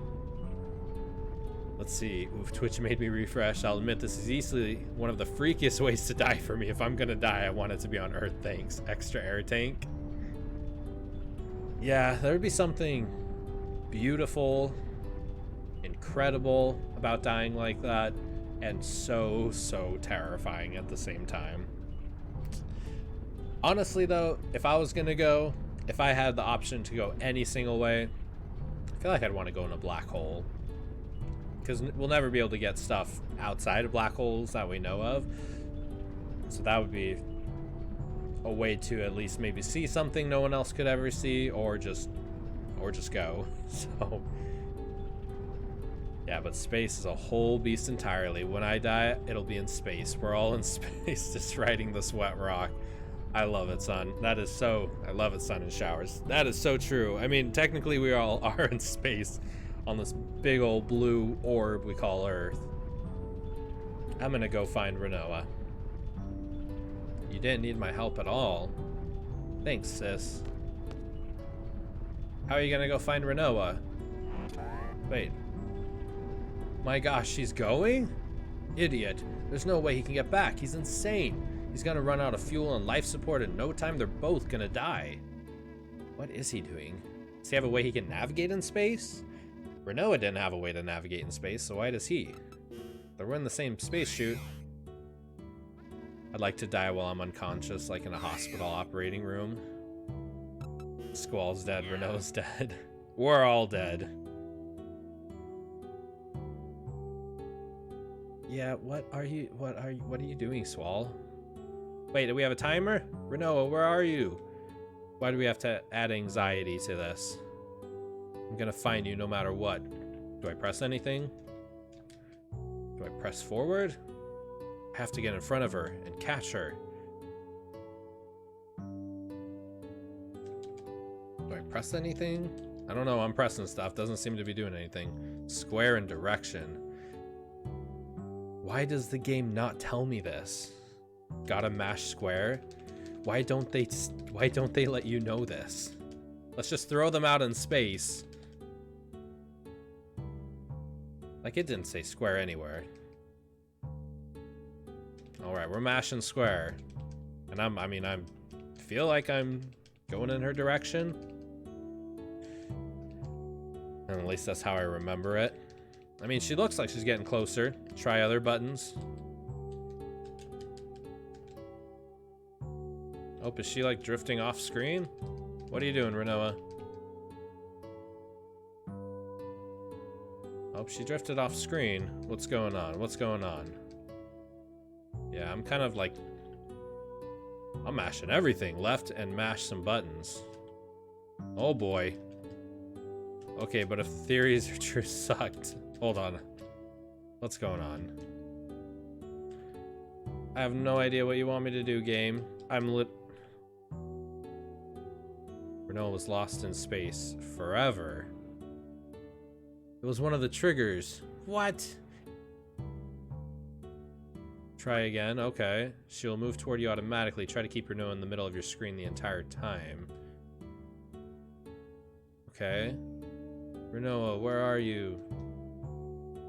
Let's see. Oof, Twitch made me refresh. I'll admit this is easily one of the freakiest ways to die for me. If I'm gonna die, I want it to be on Earth. Thanks. Extra air tank. Yeah, there would be something beautiful, incredible about dying like that, and so terrifying at the same time. Honestly though, if I was gonna go, if I had the option to go any single way, I feel like I'd want to go in a black hole. Because we'll never be able to get stuff outside of black holes that we know of. So that would be a way to at least maybe see something no one else could ever see, or just go. So yeah, but space is a whole beast entirely. When I die, it'll be in space. We're all in space just riding this wet rock. I love it, son. That is so... I love it, sun and showers. That is so true. I mean, technically we all are in space on this big old blue orb we call Earth. I'm gonna go find Renoa. You didn't need my help at all. Thanks, sis. How are you gonna go find Renoa? Wait. My gosh, she's going? Idiot. There's no way he can get back. He's insane. He's gonna run out of fuel and life support in no time. They're both gonna die. What is he doing? Does he have a way he can navigate in space? Renoa didn't have a way to navigate in space, so why does he? They're in the same space chute. I'd like to die while I'm unconscious, like in a hospital operating room. Squall's dead, Renoa's dead. We're all dead. Yeah, what are you doing, Swall? Wait, do we have a timer? Renoa, where are you? Why do we have to add anxiety to this? I'm gonna find you no matter what. Do I press anything? Do I press forward? I have to get in front of her and catch her. Do I press anything? I don't know, I'm pressing stuff. Doesn't seem to be doing anything. Square and direction. Why does the game not tell me this? Gotta mash square? Why don't they let you know this? Let's just throw them out in space. Like, it didn't say square anywhere. Alright, we're mashing square. And I feel like I'm going in her direction. And at least that's how I remember it. I mean, she looks like she's getting closer. Try other buttons. Oh, is she like drifting off screen? What are you doing, Renoa? Oh, she drifted off screen. What's going on? What's going on? Yeah, I'm kind of like... I'm mashing everything. Left and mash some buttons. Oh boy. Okay, but if the theories are true, sucked. Hold on. What's going on? I have no idea what you want me to do, game. Renoa was lost in space forever. It was one of the triggers. What? Try again. Okay. She'll move toward you automatically. Try to keep Renoa in the middle of your screen the entire time. Okay. Renoa, where are you?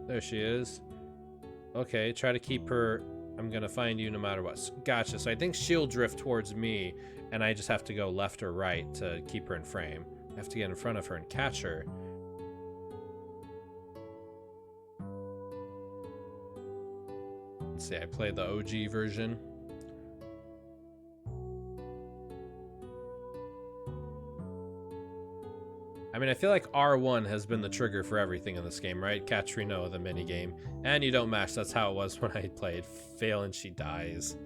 There she is. Okay, try to keep her... I'm gonna find you no matter what. Gotcha, so I think she'll drift towards me, and I just have to go left or right to keep her in frame. I have to get in front of her and catch her. Let's see, I played the OG version. I mean, I feel like R1 has been the trigger for everything in this game, right? Catch Renoa, the minigame. And you don't mash, that's how it was when I played. Fail and she dies.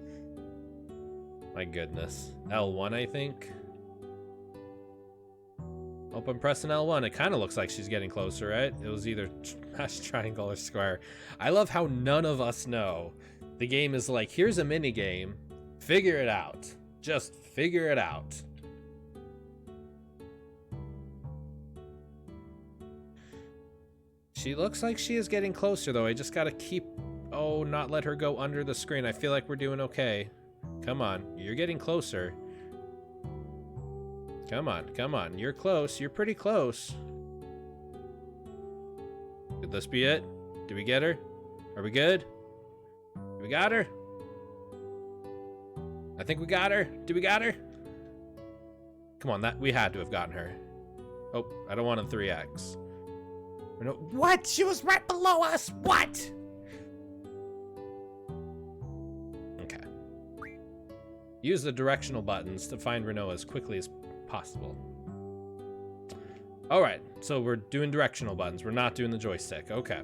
My goodness. L1, I think? Oh, I'm pressing L1. It kind of looks like she's getting closer, right? It was either mash triangle or square. I love how none of us know. The game is like, here's a minigame. Figure it out. Just figure it out. She looks like she is getting closer, though. I just gotta keep... Oh, not let her go under the screen. I feel like we're doing okay. Come on. You're getting closer. Come on, come on. You're close. You're pretty close. Could this be it? Did we get her? Are we good? We got her? I think we got her. Did we got her? Come on, we had to have gotten her. Oh, I don't want a 3x. No, what? She was right below us. What? Okay. Use the directional buttons to find Renoa as quickly as possible. All right, so we're doing directional buttons. We're not doing the joystick. Okay.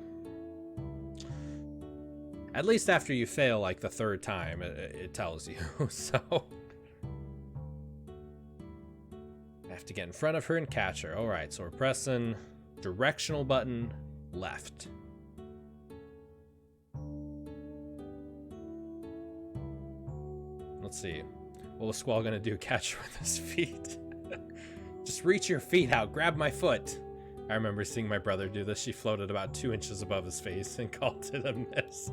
At least after you fail like the 3rd time, it tells you. So I have to get in front of her and catch her. All right, so we're pressing directional button left. Let's see. What was Squall gonna do? Catch her with his feet. Just reach your feet out. Grab my foot. I remember seeing my brother do this. She floated about 2 inches above his face and called it a miss.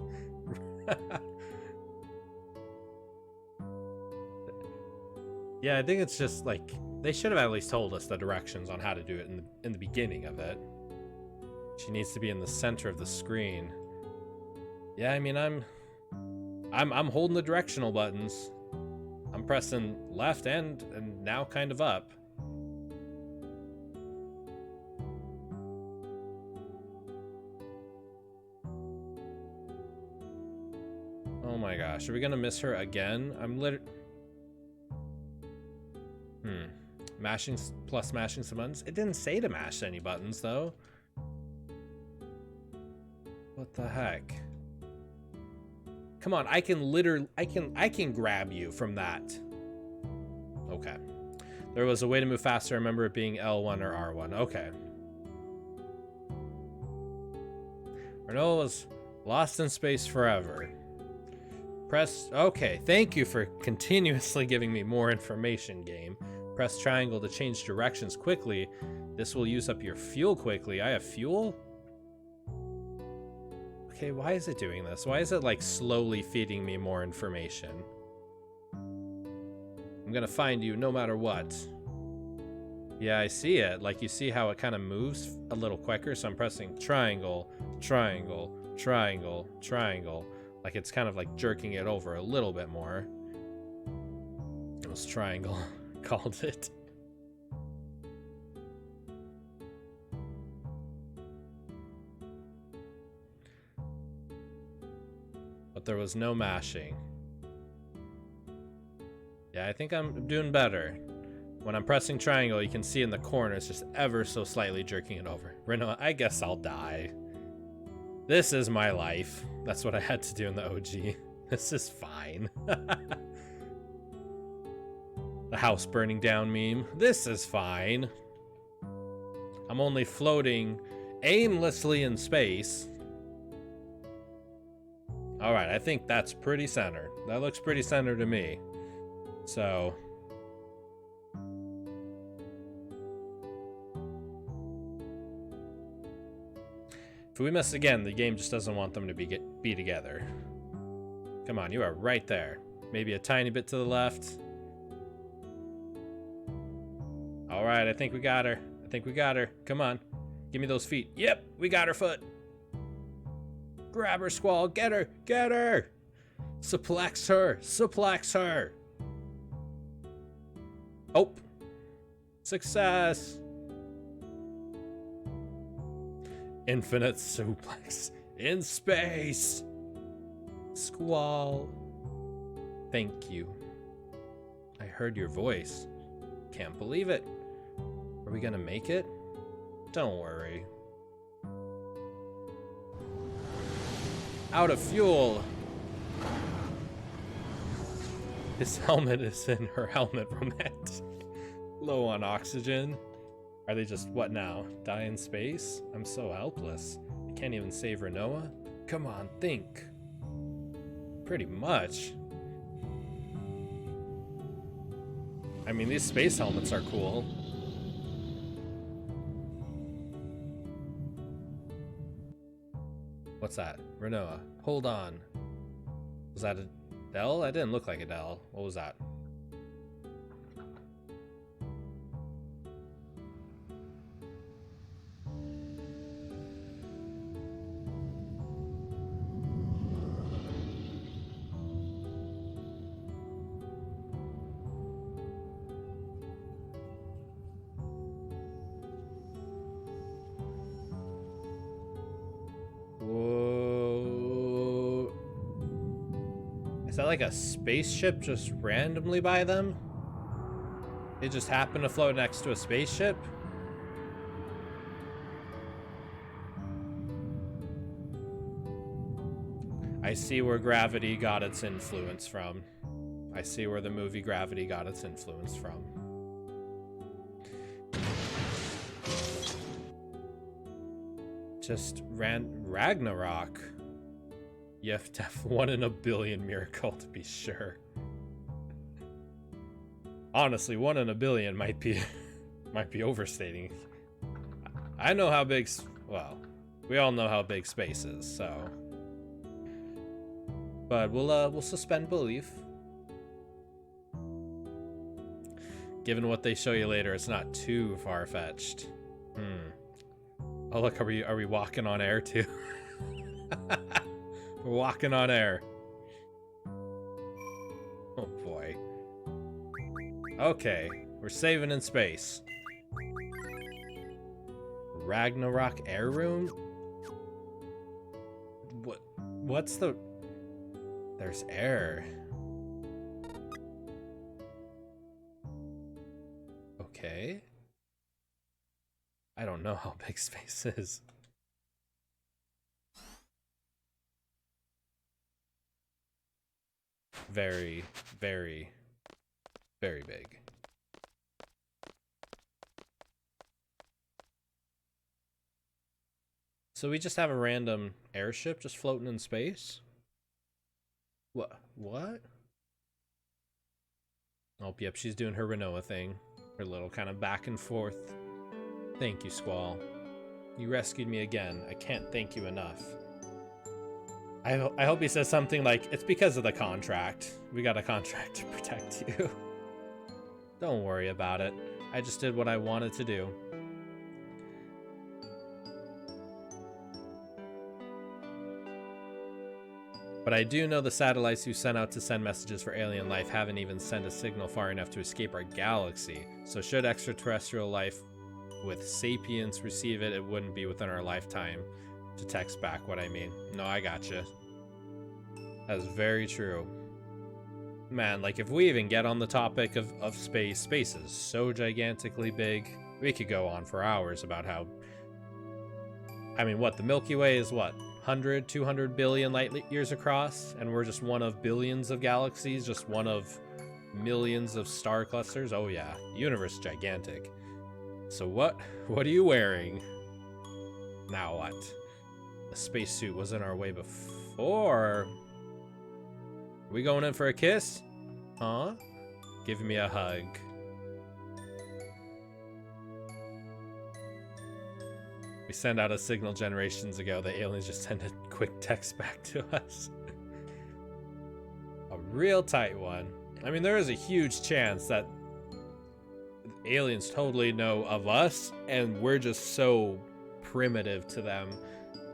Yeah, I think it's just like they should have at least told us the directions on how to do it in the beginning of it. She needs to be in the center of the screen. Yeah, I mean I'm holding the directional buttons. I'm pressing left and now kind of up. Oh my gosh, are we gonna miss her again? I'm mashing some buttons. It didn't say to mash any buttons though. What the heck? Come on, I can grab you from that. Okay. There was a way to move faster. I remember it being L1 or R1. Okay. Renault was lost in space forever. Press, okay, thank you for continuously giving me more information, game. Press triangle to change directions quickly. This will use up your fuel quickly. I have fuel? Okay, why is it doing this? Why is it like slowly feeding me more information? I'm gonna find you no matter what. Yeah, I see it. Like you see how it kind of moves a little quicker. So I'm pressing triangle, triangle, triangle, triangle. Like it's kind of like jerking it over a little bit more. It was triangle. Called it. But there was no mashing. Yeah, I think I'm doing better. When I'm pressing triangle, you can see in the corner it's just ever so slightly jerking it over. Reno, I guess I'll die. This is my life. That's what I had to do in the OG. This is fine. The house burning down meme. This is fine. I'm only floating aimlessly in space. All right, I think that's pretty center. That looks pretty center to me. So if we miss again, the game just doesn't want them to be together. Come on, you are right there. Maybe a tiny bit to the left. All right, I think we got her. I think we got her. Come on. Give me those feet. Yep, we got her foot. Grab her, Squall. Get her. Get her. Suplex her. Suplex her. Oh. Success. Infinite suplex in space. Squall. Thank you. I heard your voice. Can't believe it. Are we gonna make it? Don't worry. Out of fuel. His helmet is in her helmet romantic. Low on oxygen. Are they just, what now? Die in space? I'm so helpless. I can't even save Renoa? Come on, think. Pretty much. I mean, these space helmets are cool. What's that? Renoa. Hold on. Was that a Dell? That didn't look like a Dell. What was that? Whoa. Is that like a spaceship just randomly by them? It just happened to float next to a spaceship? I see where Gravity got its influence from. I see where the movie Gravity got its influence from. Just Ragnarok. You have to have 1 in a billion miracle to be sure. Honestly, 1 in a billion might be overstating. I know how big, well, we all know how big space is, so. But we'll suspend belief. Given what they show you later, it's not too far-fetched. Oh look, are we walking on air too? We're walking on air. Oh boy. Okay, we're saving in space. Ragnarok air room? What's the... There's air. Okay. I don't know how big space is. Very, very, very big. So we just have a random airship just floating in space? What? Oh, yep, she's doing her Renoa thing. Her little kind of back and forth. Thank you, Squall. You rescued me again. I can't thank you enough. I hope he says something like, it's because of the contract. We got a contract to protect you. Don't worry about it. I just did what I wanted to do. But I do know the satellites you sent out to send messages for alien life haven't even sent a signal far enough to escape our galaxy. So should extraterrestrial life with sapience receive it, it wouldn't be within our lifetime to text back what I mean. No, I gotcha. That's very true. Man, like if we even get on the topic of space, space is so gigantically big. We could go on for hours about how... I mean, what, the Milky Way is what? 100, 200 billion light years across, and we're just one of billions of galaxies, just one of millions of star clusters. Oh yeah, the universe is gigantic. So what are you wearing? Now what? The spacesuit was in our way before. We going in for a kiss? Huh? Give me a hug. We sent out a signal generations ago. The aliens just sent a quick text back to us. A real tight one. I mean, there is a huge chance that aliens totally know of us, and we're just so primitive to them.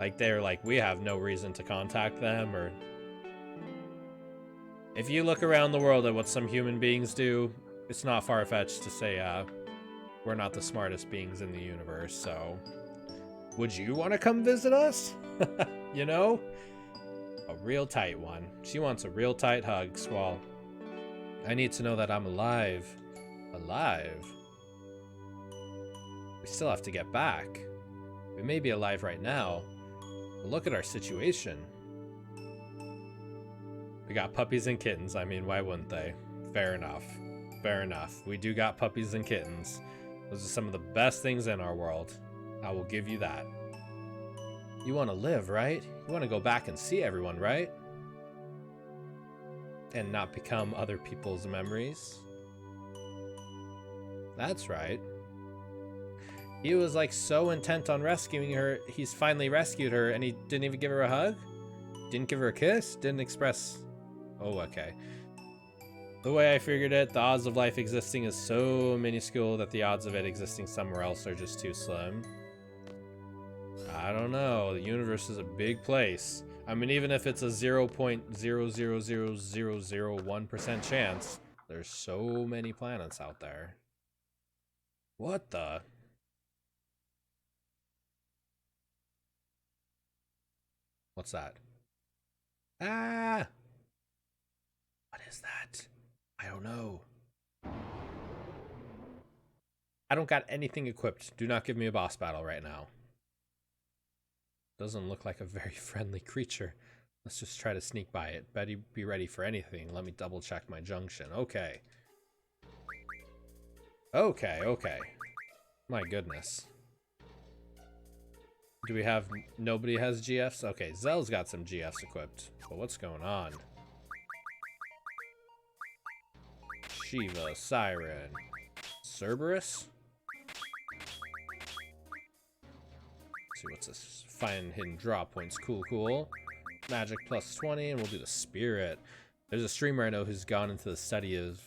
Like, they're like, we have no reason to contact them, or... If you look around the world at what some human beings do, it's not far-fetched to say, we're not the smartest beings in the universe, so... Would you want to come visit us? You know? A real tight one. She wants a real tight hug, Squall. I need to know that I'm alive. Alive? We still have to get back. We may be alive right now, but look at our situation. We got puppies and kittens. I mean, why wouldn't they? Fair enough. Fair enough. We do got puppies and kittens. Those are some of the best things in our world. I will give you that. You want to live, right? You want to go back and see everyone, right? And not become other people's memories. That's right. He was like so intent on rescuing her, he's finally rescued her, and he didn't even give her a hug? Didn't give her a kiss? Didn't express... Oh, okay. The way I figured it, the odds of life existing is so minuscule that the odds of it existing somewhere else are just too slim. I don't know. The universe is a big place. I mean, even if it's a 0.0000001% chance, there's so many planets out there. What the... What's that? Ah! What is that? I don't know. I don't got anything equipped. Do not give me a boss battle right now. Doesn't look like a very friendly creature. Let's just try to sneak by it. Better be ready for anything. Let me double check my junction. Okay. Okay, okay. My goodness. Do we have... Nobody has GFs? Okay, Zell's got some GFs equipped. But what's going on? Shiva, Siren, Cerberus? Let's see, what's this? Find hidden draw points. Cool, cool. Magic plus 20, and we'll do the Spirit. There's a streamer I know who's gone into the studies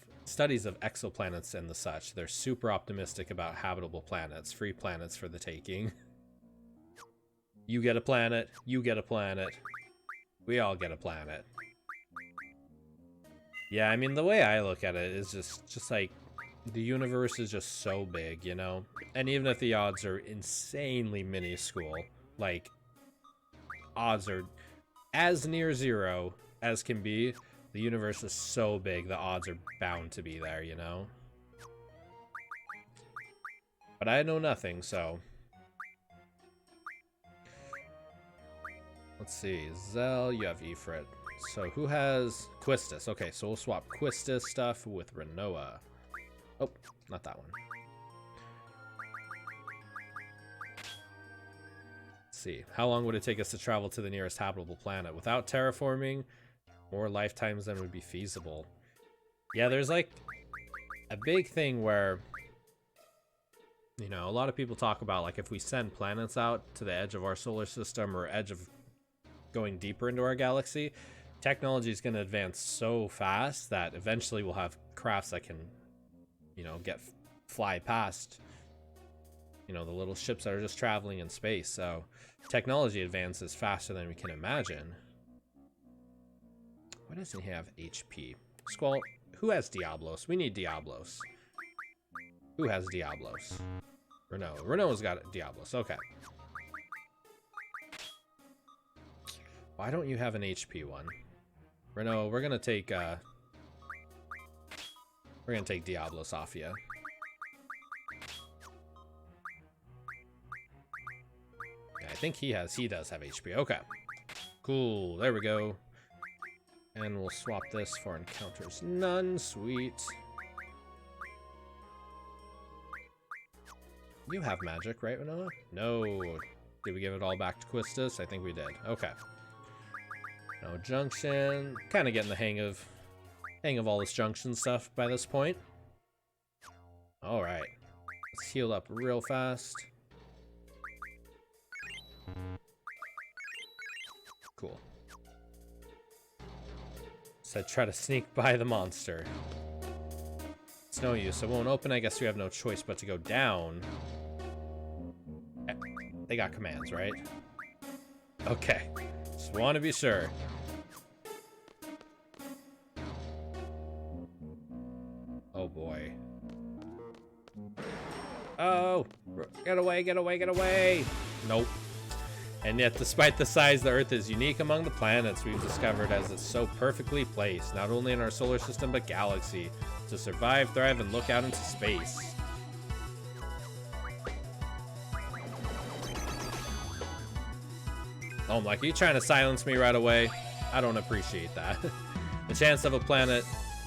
of exoplanets and the such. They're super optimistic about habitable planets, free planets for the taking. You get a planet, you get a planet, we all get a planet. Yeah, I mean, the way I look at it is just like, the universe is just so big, you know? And even if the odds are insanely minuscule, like, odds are as near zero as can be, the universe is so big, the odds are bound to be there, you know? But I know nothing, so... Let's see, Zell, you have Ifrit. So who has Quistis? Okay, so we'll swap Quistis stuff with Renoa. Oh, not that one. Let's see, how long would it take us to travel to the nearest habitable planet? Without terraforming, more lifetimes than would be feasible. Yeah, there's like a big thing where, you know, a lot of people talk about like if we send planets out to the edge of our solar system or edge of going deeper into our galaxy, technology is going to advance so fast that eventually we'll have crafts that can, you know, fly past, you know, the little ships that are just traveling in space. So technology advances faster than we can imagine. Why doesn't he have HP? Squall, who has Diablos? We need Diablos. Who has Diablos? Renault. Renault's got Diablos. Okay. Why don't you have an HP one? Renault, we're gonna take Diablos off you. Yeah, I think he does have HP. Okay. Cool, there we go. And we'll swap this for encounters none. Sweet. You have magic, right, Renault? No. Did we give it all back to Quistis? I think we did. Okay. No junction. Kind of getting the hang of all this junction stuff by this point. All right. Let's heal up real fast. Cool. Said try to sneak by the monster. It's no use. It won't open. I guess we have no choice but to go down. They got commands, right? Okay. Just want to be sure. Oh boy. Oh! Get away, get away, get away! Nope. And yet, despite the size, the Earth is unique among the planets we've discovered, as it's so perfectly placed, not only in our solar system but galaxy, to survive, thrive, and look out into space. Oh, I'm like, are you trying to silence me right away? I don't appreciate that. The chance of a planet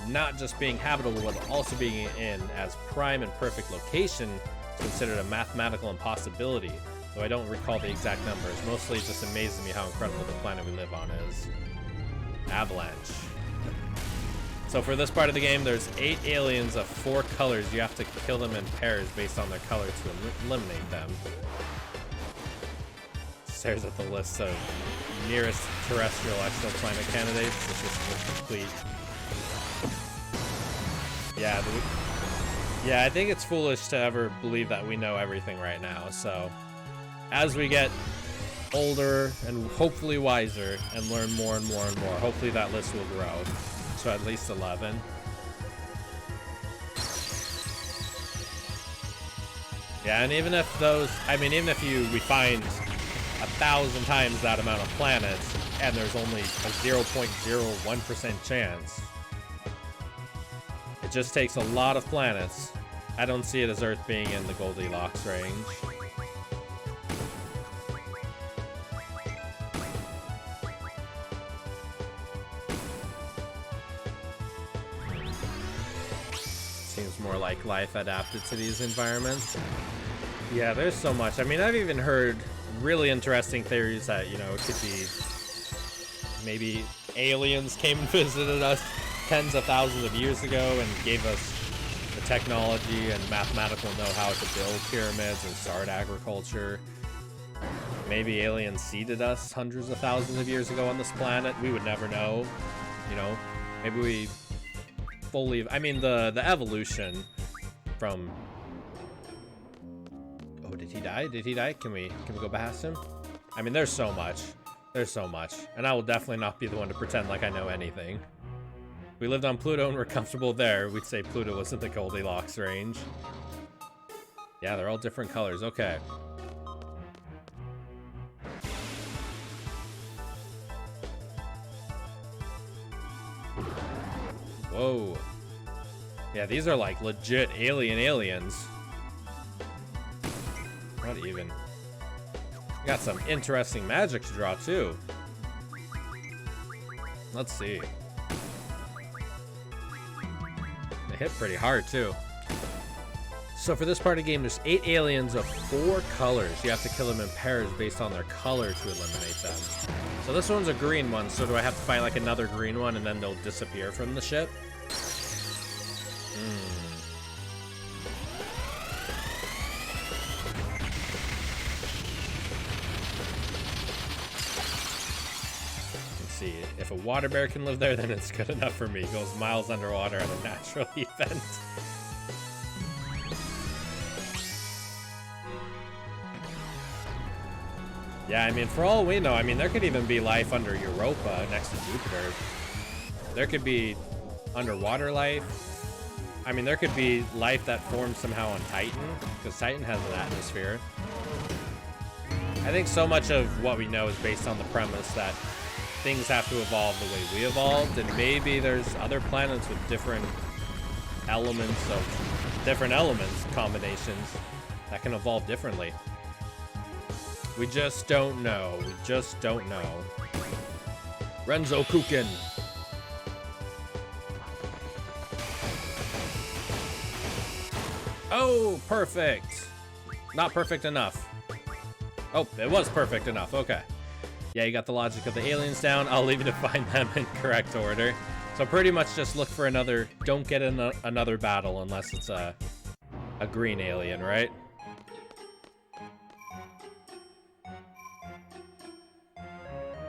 not just being habitable, but also being in as prime and perfect location is considered a mathematical impossibility. Though I don't recall the exact numbers. Mostly it just amazes me how incredible the planet we live on is. Avalanche. So for this part of the game, there's 8 aliens of 4 colors. You have to kill them in pairs based on their color to eliminate them. Stares at the list of nearest terrestrial exoplanet candidates. This is complete. Yeah, I think it's foolish to ever believe that we know everything right now. So as we get older and hopefully wiser and learn more and more and more, hopefully that list will grow. So at least 11. Yeah, and even if those, I mean, even if we find 1,000 times that amount of planets and there's only a 0.01% chance, it just takes a lot of planets. I don't see it as Earth being in the Goldilocks range. Seems more like life adapted to these environments. Yeah, there's so much. I mean, I've even heard really interesting theories that, you know, it could be maybe aliens came and visited us tens of thousands of years ago and gave us the technology and mathematical know-how to build pyramids and start agriculture. Maybe aliens seeded us hundreds of thousands of years ago on this planet. We would never know, you know. Maybe we fully, I mean, the evolution from, oh, did he die? Did he die? Can we go past him? I mean, there's so much. There's so much. And I will definitely not be the one to pretend like I know anything. If we lived on Pluto and we're comfortable there, we'd say Pluto was in the Goldilocks range. Yeah, they're all different colors. Okay. Whoa. Yeah, these are like legit aliens. What even? Got some interesting magic to draw too. Let's see. They hit pretty hard too. So for this part of the game, there's 8 aliens of 4 colors. You have to kill them in pairs based on their color to eliminate them. So this one's a green one, so do I have to find like another green one and then they'll disappear from the ship? See, if a water bear can live there, then it's good enough for me. It goes miles underwater at a natural event. Yeah, I mean, for all we know, I mean, there could even be life under Europa next to Jupiter. There could be underwater life. I mean, there could be life that forms somehow on Titan, because Titan has an atmosphere. I think so much of what we know is based on the premise that things have to evolve the way we evolved, and maybe there's other planets with different elements combinations that can evolve differently. We just don't know. We just don't know. Renzo Kukin. Oh, perfect. Not perfect enough. Oh, it was perfect enough. Okay. Yeah, you got the logic of the aliens down. I'll leave you to find them in correct order. So pretty much just look for another, don't get in another battle unless it's a green alien, right?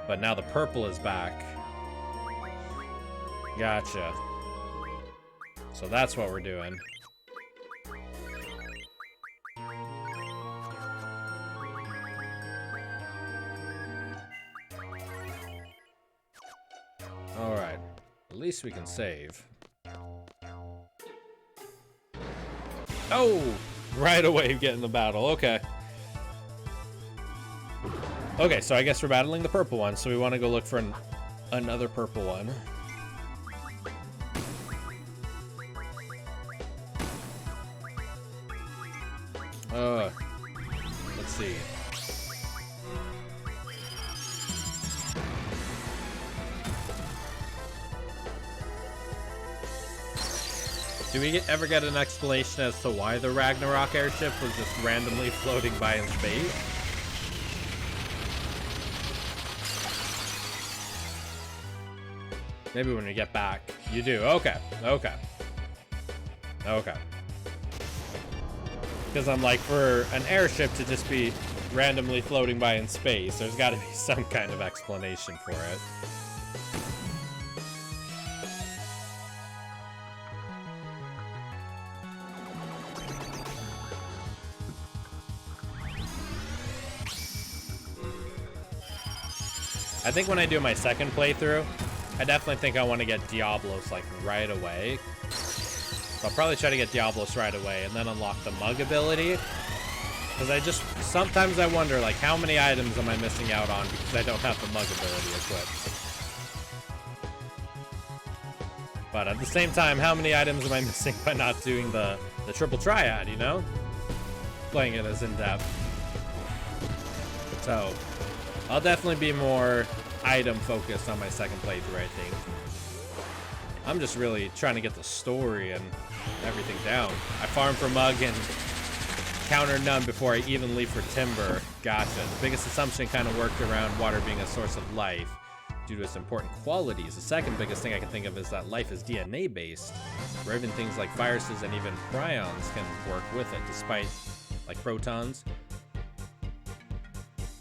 But now the purple is back. Gotcha. So that's what we're doing. Alright, at least we can save. Oh! Right away get in the battle, okay. Okay, so I guess we're battling the purple one, so we want to go look for another purple one. Let's see. Do we ever get an explanation as to why the Ragnarok airship was just randomly floating by in space? Maybe when we get back. You do. Okay. Okay. Okay. Because I'm like, for an airship to just be randomly floating by in space, there's got to be some kind of explanation for it. I think when I do my second playthrough, I definitely think I want to get Diablos like right away. So I'll probably try to get Diablos right away and then unlock the mug ability. Because sometimes I wonder like how many items am I missing out on because I don't have the mug ability equipped. But at the same time, how many items am I missing by not doing the triple triad, you know? Playing it as in-depth. So I'll definitely be more item focused on my second playthrough, I think. I'm just really trying to get the story and everything down. I farmed for mug and counter none before I even leave for timber. Gotcha. The biggest assumption kind of worked around water being a source of life due to its important qualities. The second biggest thing I can think of is that life is DNA based, where even things like viruses and even prions can work with it, despite like protons.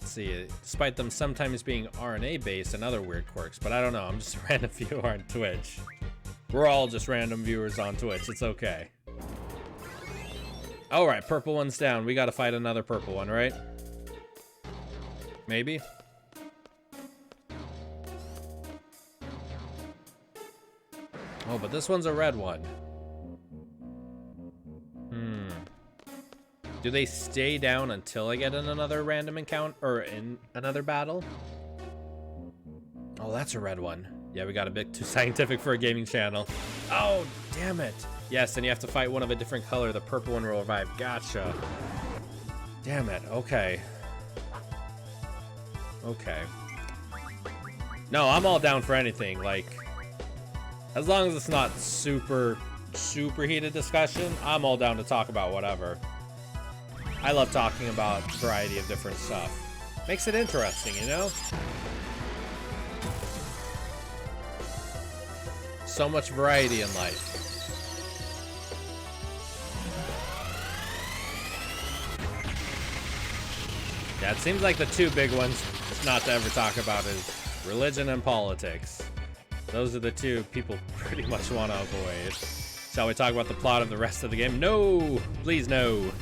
See, despite them sometimes being RNA based and other weird quirks, but I don't know, I'm just a random viewer on Twitch. We're all just random viewers on Twitch, it's okay. Alright, purple one's down. We gotta fight another purple one, right? Maybe? Oh, but this one's a red one. Do they stay down until I get in another random encounter or in another battle? Oh, that's a red one. Yeah, we got a bit too scientific for a gaming channel. Oh, damn it. Yes, and you have to fight one of a different color. The purple one will revive. Gotcha. Damn it. Okay. Okay. No, I'm all down for anything. Like, as long as it's not super heated discussion, I'm all down to talk about whatever. I love talking about a variety of different stuff. Makes it interesting, you know? So much variety in life. Yeah, it seems like the two big ones not to ever talk about is religion and politics. Those are the two people pretty much want to avoid. Shall we talk about the plot of the rest of the game? No! Please, no.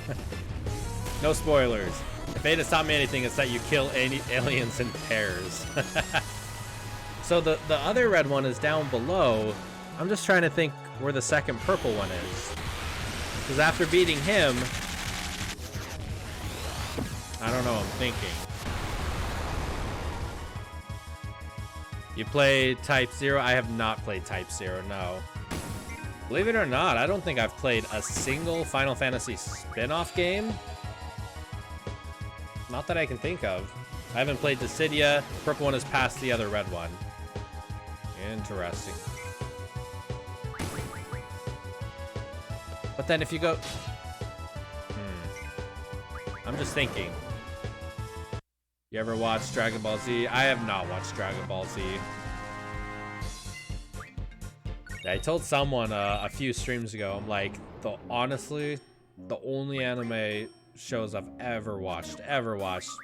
No spoilers. If VIII has taught me anything, it's that you kill aliens in pairs. So the other red one is down below. I'm just trying to think where the second purple one is. Because after beating him, I don't know, I'm thinking. You played Type 0? I have not played Type 0, no. Believe it or not, I don't think I've played a single Final Fantasy spin-off game. Not that I can think of. I haven't played Dissidia. Purple one is past the other red one. Interesting. But then if you go... I'm just thinking. You ever watch Dragon Ball Z? I have not watched Dragon Ball Z. Yeah, I told someone a few streams ago, I'm like, honestly, the only anime shows I've ever watched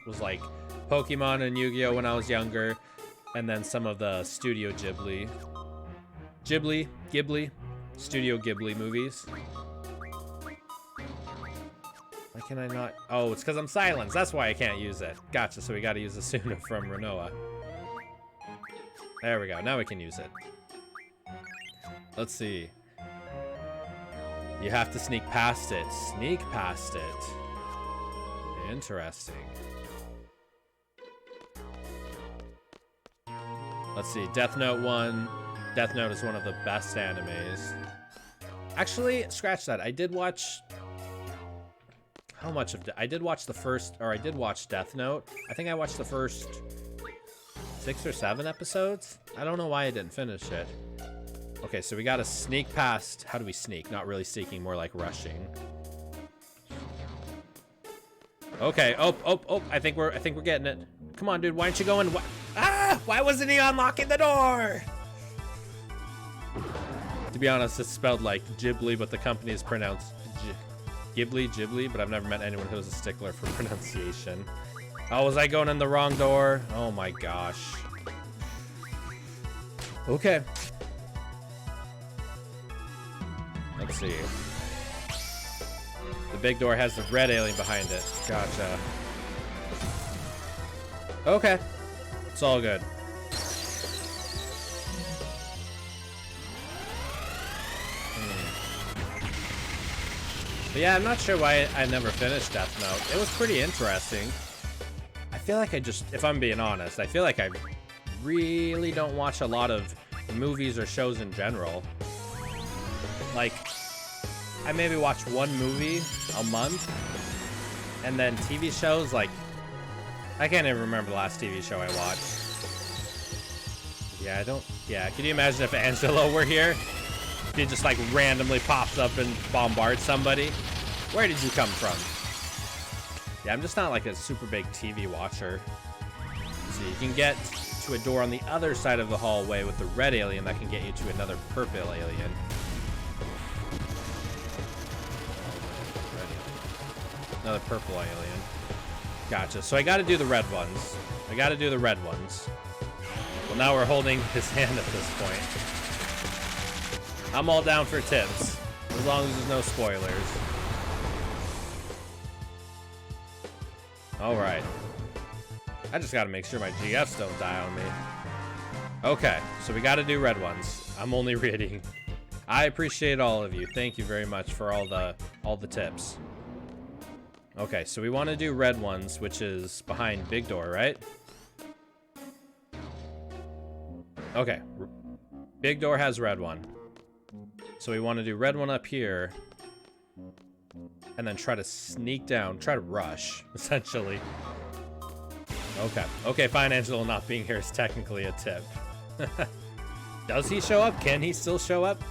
was like Pokemon and Yu-Gi-Oh! When I was younger, and then some of the Studio Ghibli, Studio Ghibli movies. Why can I not? Oh, it's because I'm silenced. That's why I can't use it. Gotcha, so we gotta use Asuna from Renoa. There we go, now we can use it. Let's see. You have to sneak past it. Sneak past it. Interesting. Let's see, Death Note 1. Death Note is one of the best animes. Actually, scratch that. I did watch... How much of... I did watch the first... Or I did watch Death Note. I think I watched the first 6 or 7 episodes. I don't know why I didn't finish it. Okay, so we gotta sneak past... How do we sneak? Not really sneaking, more like rushing. Okay, oh, I think we're getting it. Come on, dude, why aren't you going? Ah! Why wasn't he unlocking the door? To be honest, it's spelled like Ghibli, but the company is pronounced Ghibli, but I've never met anyone who's a stickler for pronunciation. Oh, was I going in the wrong door? Oh my gosh. Okay. Let's see. The big door has the red alien behind it. Gotcha. Okay. It's all good. But yeah, I'm not sure why I never finished Death Note. It was pretty interesting. I feel like if I'm being honest, I feel like I really don't watch a lot of movies or shows in general. Like, I maybe watch one movie a month, and then TV shows, like, I can't even remember the last TV show I watched. Yeah, can you imagine if Angelo were here? If he just, like, randomly pops up and bombards somebody? Where did you come from? Yeah, I'm just not, like, a super big TV watcher. So you can get to a door on the other side of the hallway with the red alien that can get you to another purple alien. Another purple alien. Gotcha. So I gotta do the red ones. Well, now we're holding his hand at this point. I'm all down for tips, as long as there's no spoilers. Alright. I just gotta make sure my GFs don't die on me. Okay, so we gotta do red ones. I'm only reading. I appreciate all of you. Thank you very much for all the tips. Okay, so we want to do red ones, which is behind big door, right? Okay. Big door has red one. So we want to do red one up here. And then try to sneak down. Try to rush, essentially. Okay. Okay, fine, Angelo not being here is technically a tip. Does he show up? Can he still show up?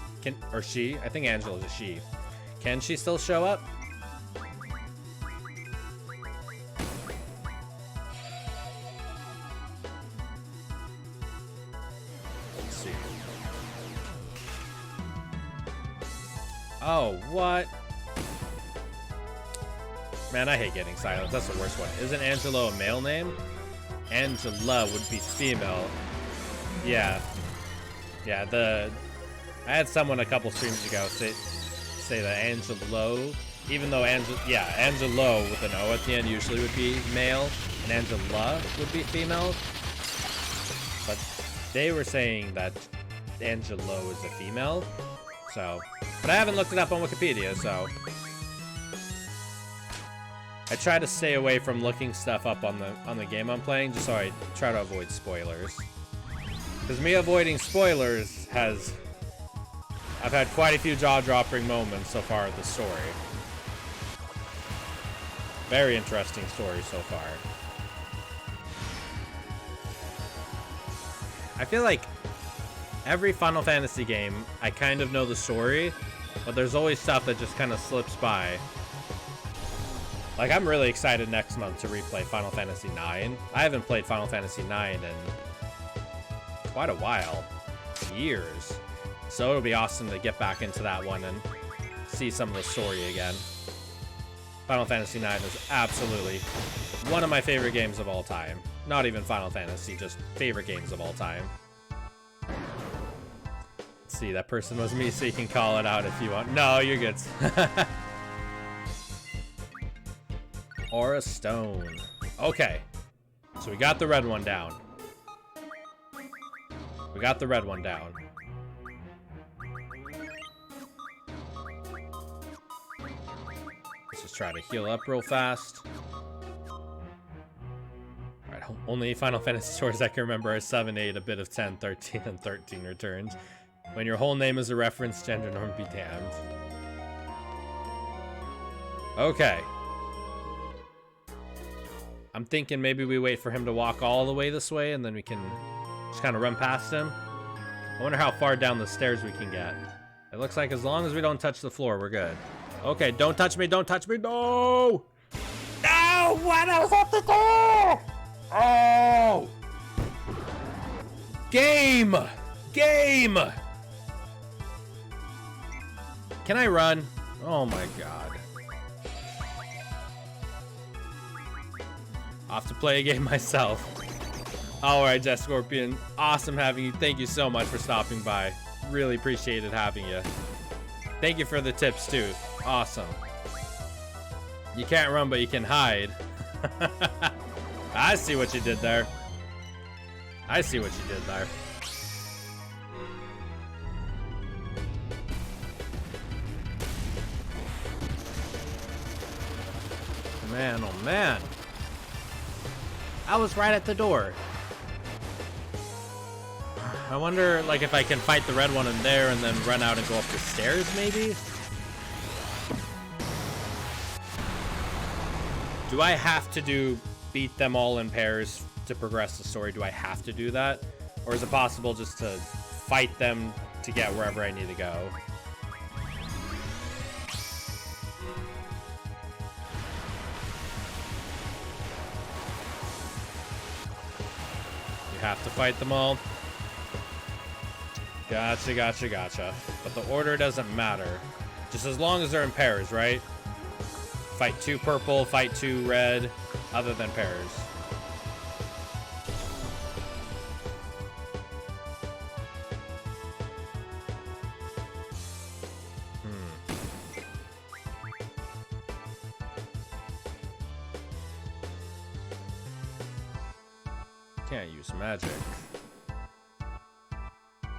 Or she? I think Angela's a she. Can she still show up? Let's see. Oh, what? Man, I hate getting silence. That's the worst one. Isn't Angelo a male name? Angela would be female. Yeah. Yeah, I had someone a couple streams ago say that Angelo, even though Angelo with an O at the end usually would be male, and Angela would be female. But they were saying that Angelo is a female. So, but I haven't looked it up on Wikipedia, so I try to stay away from looking stuff up on the game I'm playing, just so I try to avoid spoilers. Because me avoiding spoilers I've had quite a few jaw-dropping moments so far with the story. Very interesting story so far. I feel like every Final Fantasy game, I kind of know the story, but there's always stuff that just kind of slips by. Like, I'm really excited next month to replay Final Fantasy IX. I haven't played Final Fantasy IX in quite a while. Years. So it'll be awesome to get back into that one and see some of the story again. Final Fantasy IX is absolutely one of my favorite games of all time. Not even Final Fantasy, just favorite games of all time. Let's see, that person was me, so you can call it out if you want. No, you're good. Or a stone. Okay. So we got the red one down. Let's just try to heal up real fast. Alright, only Final Fantasy stories I can remember are 7, 8, a bit of 10, 13, and 13 returns. When your whole name is a reference, gender norm be damned. Okay. I'm thinking maybe we wait for him to walk all the way this way and then we can just kind of run past him. I wonder how far down the stairs we can get. It looks like as long as we don't touch the floor, we're good. Okay, don't touch me, don't touch me, no! No, what else up the door? Oh! Game! Can I run? Oh my god. Off to play a game myself. Alright, Jess Scorpion. Awesome having you. Thank you so much for stopping by. Really appreciated having you. Thank you for the tips too. Awesome. You can't run, but you can hide. I see what you did there. I see what you did there. Man, oh man. I was right at the door. I wonder, like, if I can fight the red one in there and then run out and go up the stairs, maybe? Do I have to beat them all in pairs to progress the story? Do I have to do that? Or is it possible just to fight them to get wherever I need to go? You have to fight them all? Gotcha, gotcha, gotcha. But the order doesn't matter. Just as long as they're in pairs, right? Fight 2 purple, fight 2 red, other than pairs. Can't use magic.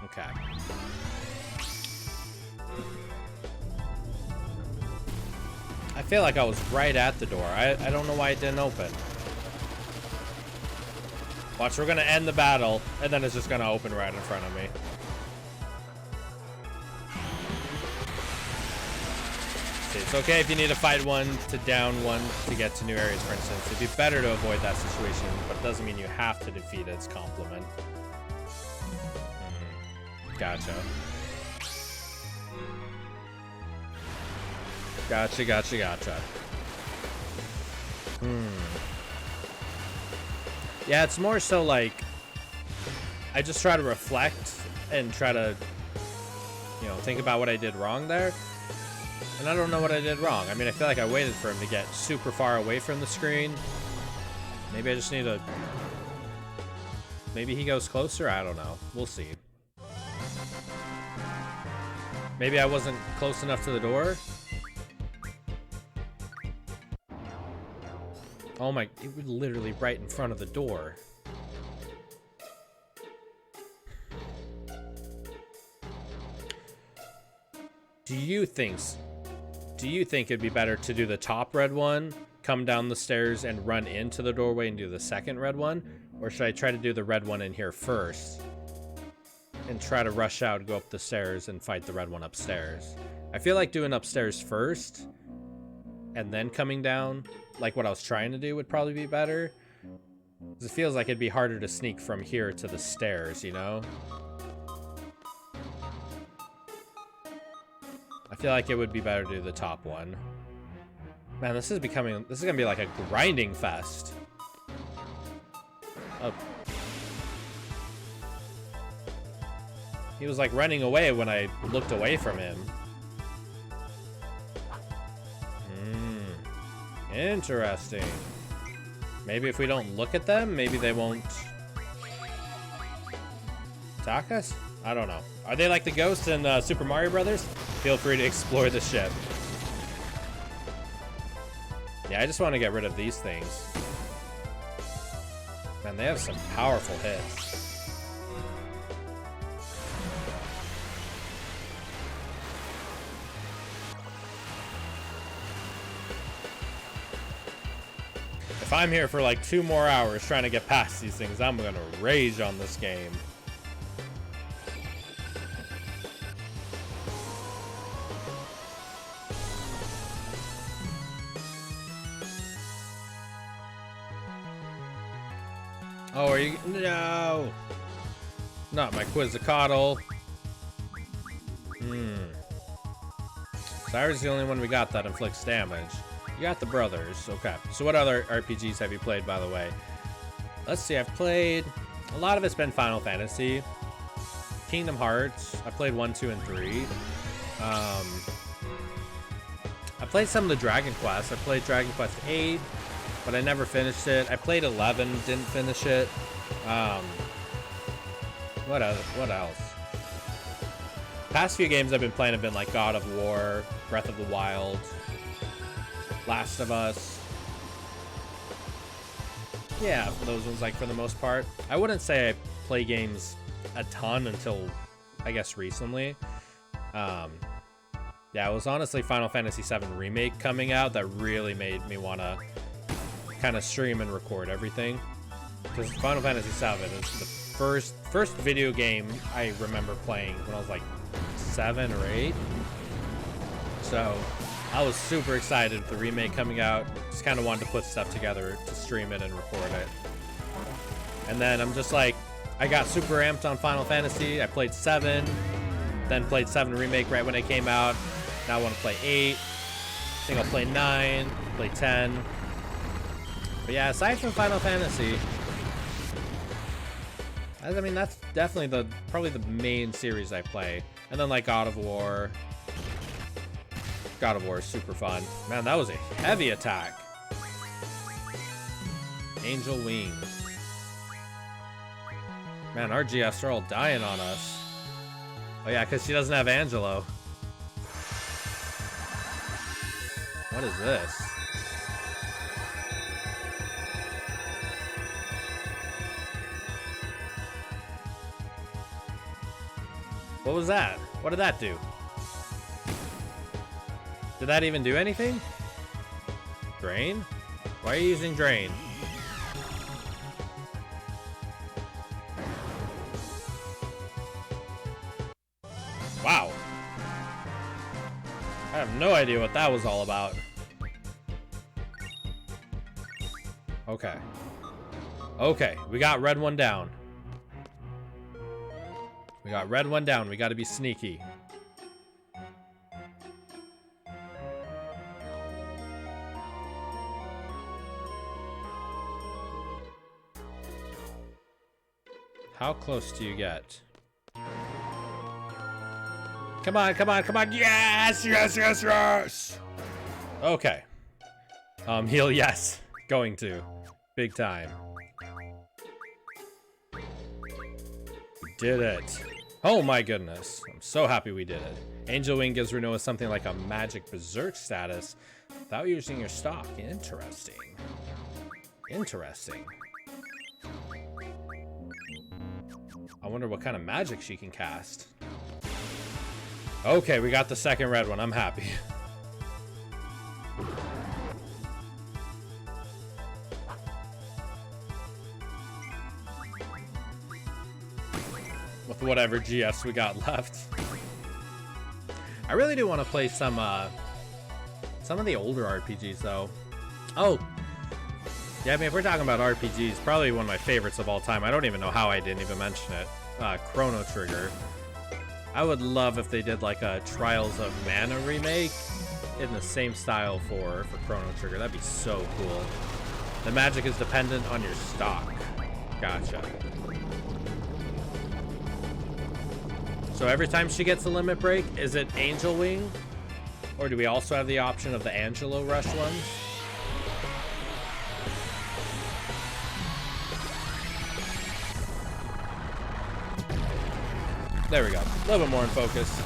Okay. I feel like I was right at the door. I don't know why it didn't open. Watch, we're gonna end the battle, and then it's just gonna open right in front of me. See, it's okay if you need to fight one to down one to get to new areas, for instance. It'd be better to avoid that situation, but it doesn't mean you have to defeat its complement. Gotcha. Gotcha, gotcha, gotcha. Yeah, it's more so like I just try to reflect and try to, you know, think about what I did wrong there. And I don't know what I did wrong. I mean, I feel like I waited for him to get super far away from the screen. Maybe I just need to... Maybe he goes closer? I don't know. We'll see. Maybe I wasn't close enough to the door? Oh my... It was literally right in front of the door. Do you think it'd be better to do the top red one, come down the stairs and run into the doorway and do the second red one? Or should I try to do the red one in here first and try to rush out, go up the stairs and fight the red one upstairs? I feel like doing upstairs first and then coming down, like what I was trying to do, would probably be better. 'Cause it feels like it'd be harder to sneak from here to the stairs, you know? I feel like it would be better to do the top one. Man, this is gonna be like a grinding fest. Oh. He was like running away when I looked away from him. Interesting. Maybe if we don't look at them, maybe they won't attack us? I don't know. Are they like the ghosts in Super Mario Brothers? Feel free to explore the ship. Yeah, I just want to get rid of these things. Man, they have some powerful hits. If I'm here for like 2 more hours trying to get past these things, I'm gonna rage on this game. Oh, are you? No! Not my Quizzicatle. Cyrus is the only one we got that inflicts damage. You got the brothers. Okay. So what other RPGs have you played, by the way? Let's see. I've played... A lot of it's been Final Fantasy. Kingdom Hearts. I played 1, 2, and 3. played some of the Dragon Quest. I played Dragon Quest 8, but I never finished it. I played 11, didn't finish it. What else? Past few games I've been playing have been like God of War, Breath of the Wild, Last of Us. Yeah, those ones, like, for the most part. I wouldn't say I play games a ton until, I guess, recently. Yeah, it was honestly Final Fantasy VII Remake coming out that really made me want to kind of stream and record everything. Because Final Fantasy VII is the first video game I remember playing when I was like 7 or 8. So I was super excited with the remake coming out. Just kind of wanted to put stuff together to stream it and record it. And then I'm just like, I got super amped on Final Fantasy. I played 7, then played 7 Remake right when it came out. Now I want to play 8. I think I'll play 9, play 10. But yeah, aside from Final Fantasy, I mean, that's definitely probably the main series I play. And then like God of War. God of War is super fun. Man, that was a heavy attack. Angel Wing. Man, our GFs are all dying on us. Oh yeah, because she doesn't have Angelo. What is this? What was that? What did that do? Did that even do anything? Drain? Why are you using Drain? Wow. I have no idea what that was all about. Okay. Okay, we got red one down. We got red one down. We got to be sneaky. How close do you get? Come on, come on, come on. Yes, yes, yes, yes. Okay. Heal, yes. Going to. Big time. We did it. Oh my goodness. I'm so happy we did it. Angel Wing gives Renoa something like a magic berserk status without using your stock. Interesting. Interesting. I wonder what kind of magic she can cast. Okay, we got the second red one. I'm happy. With whatever GFs we got left. I really do want to play some of the older RPGs though. Oh, yeah, I mean, if we're talking about RPGs, probably one of my favorites of all time. I don't even know how I didn't even mention it. Chrono Trigger. I would love if they did like a Trials of Mana remake in the same style for Chrono Trigger. That'd be so cool. The magic is dependent on your stock. Gotcha. So every time she gets a limit break, is it Angel Wing? Or do we also have the option of the Angelo Rush ones? There we go. A little bit more in focus.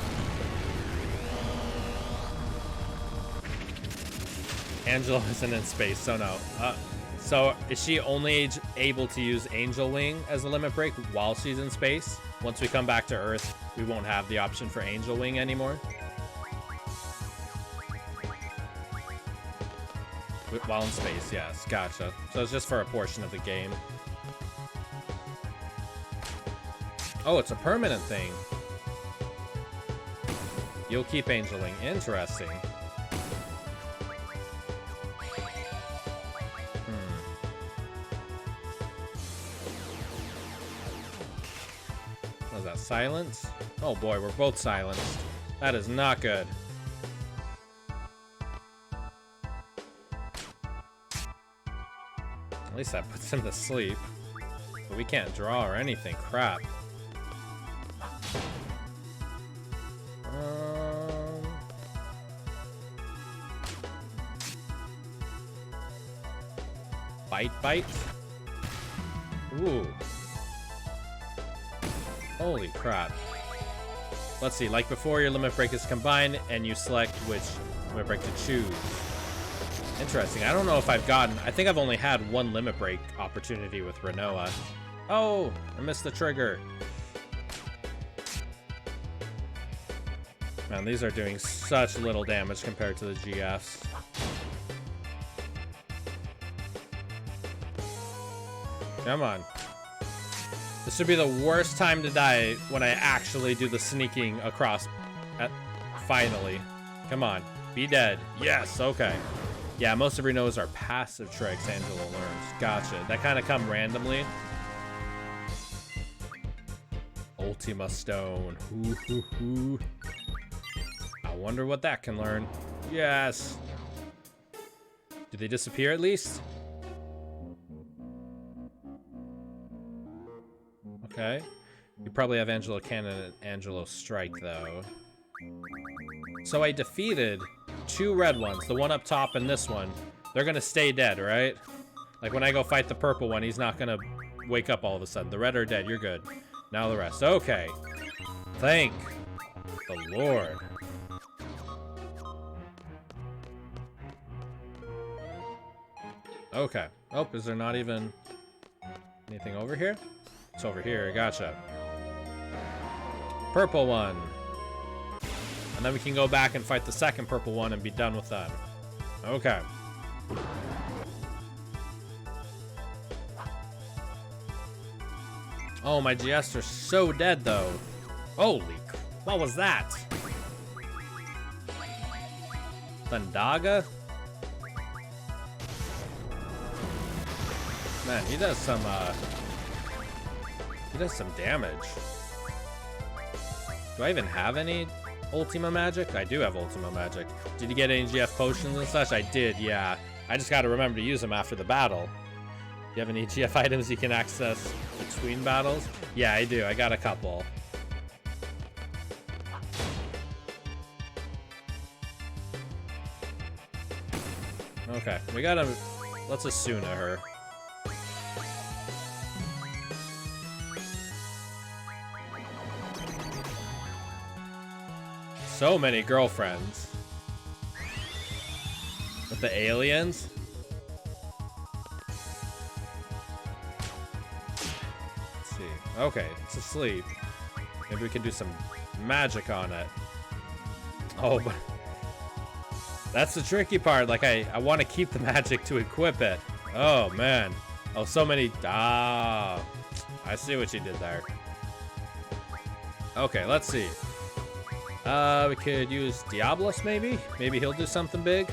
Angelo isn't in space, so no. So is she only able to use Angel Wing as a limit break while she's in space? Once we come back to Earth, we won't have the option for Angel Wing anymore? While in space, yes. Gotcha. So it's just for a portion of the game. Oh, it's a permanent thing. You'll keep Angeling. Interesting. What is that, silence? Oh boy, we're both silenced. That is not good. At least that puts him to sleep. But we can't draw or anything. Crap. Bite. Ooh. Holy crap. Let's see, like before, your limit break is combined, and you select which limit break to choose. Interesting. I don't know if I've gotten... I think I've only had one limit break opportunity with Renoa. Oh, I missed the trigger. Man, these are doing such little damage compared to the GFs. Come on. This would be the worst time to die when I actually do the sneaking across. Finally. Come on. Be dead. Yes, okay. Yeah, most of Reno's are passive tricks Angela learns. Gotcha. That kind of come randomly. Ultima Stone. Hoo. I wonder what that can learn. Yes. Do they disappear at least? Okay. You probably have Angelo Cannon and Angelo Strike, though. So I defeated 2 red ones, the one up top and this one. They're gonna stay dead, right? Like when I go fight the purple one, he's not gonna wake up all of a sudden. The red are dead, you're good. Now the rest. Okay. Thank the Lord. Okay. Oh, is there not even anything over here? It's over here, gotcha. Purple one. And then we can go back and fight the second purple one and be done with that. Okay. Oh, my GS are so dead, though. Holy, what was that? Thundaga? Man, he does some damage. Do I even have any Ultima magic? I do have Ultima magic. Did you get any GF potions and such? I did, yeah. I just gotta remember to use them after the battle. Do you have any GF items you can access between battles? Yeah, I do. I got a couple. Okay, we gotta... Let's Asuna her. So many girlfriends. With the aliens? Let's see. Okay, it's asleep. Maybe we can do some magic on it. Oh, but... That's the tricky part. Like, I want to keep the magic to equip it. Oh, man. Oh, so many... Ah. I see what you did there. Okay, let's see. We could use Diablos, maybe? Maybe he'll do something big?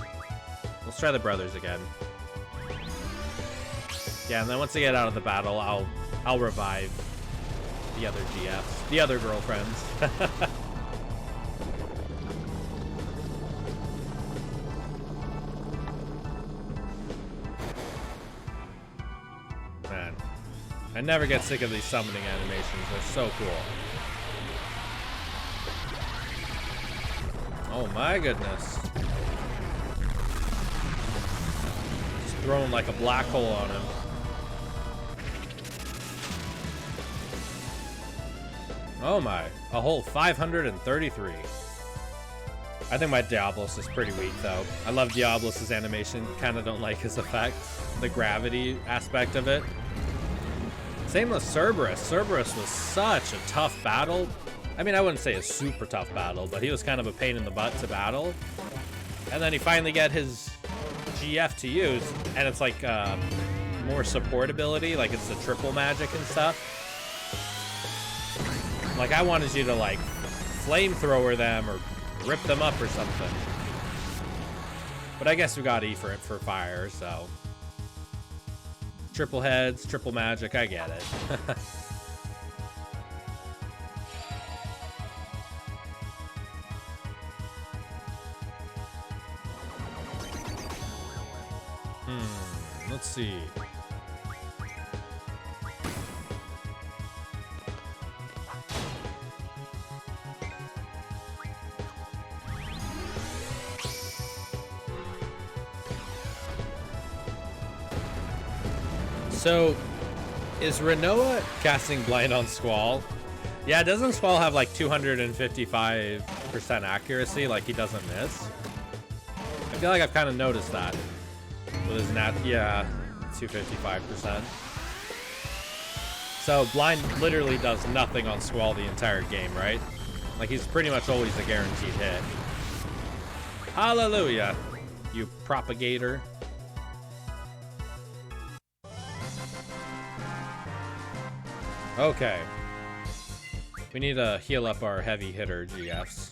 Let's try the brothers again. Yeah, and then once I get out of the battle, I'll revive the other GFs. The other girlfriends. Man. I never get sick of these summoning animations. They're so cool. Oh my goodness. Just throwing like a black hole on him. Oh my, a whole 533. I think my Diablos is pretty weak though. I love Diablos' animation, kind of don't like his effect. The gravity aspect of it. Same with Cerberus. Cerberus was such a tough battle. I mean, I wouldn't say a super tough battle, but he was kind of a pain in the butt to battle. And then he finally got his GF to use, and it's like more support ability, like it's the triple magic and stuff. Like I wanted you to like flamethrower them or rip them up or something. But I guess we got E for it for fire, so. Triple heads, triple magic, I get it. Let's see. So, is Renoa casting blind on Squall? Yeah, doesn't Squall have like 255% accuracy, like he doesn't miss? I feel like I've kind of noticed that. With his yeah, 255%. So blind literally does nothing on Squall the entire game, right? Like he's pretty much always a guaranteed hit. Hallelujah, you propagator. Okay. We need to heal up our heavy hitter GFs.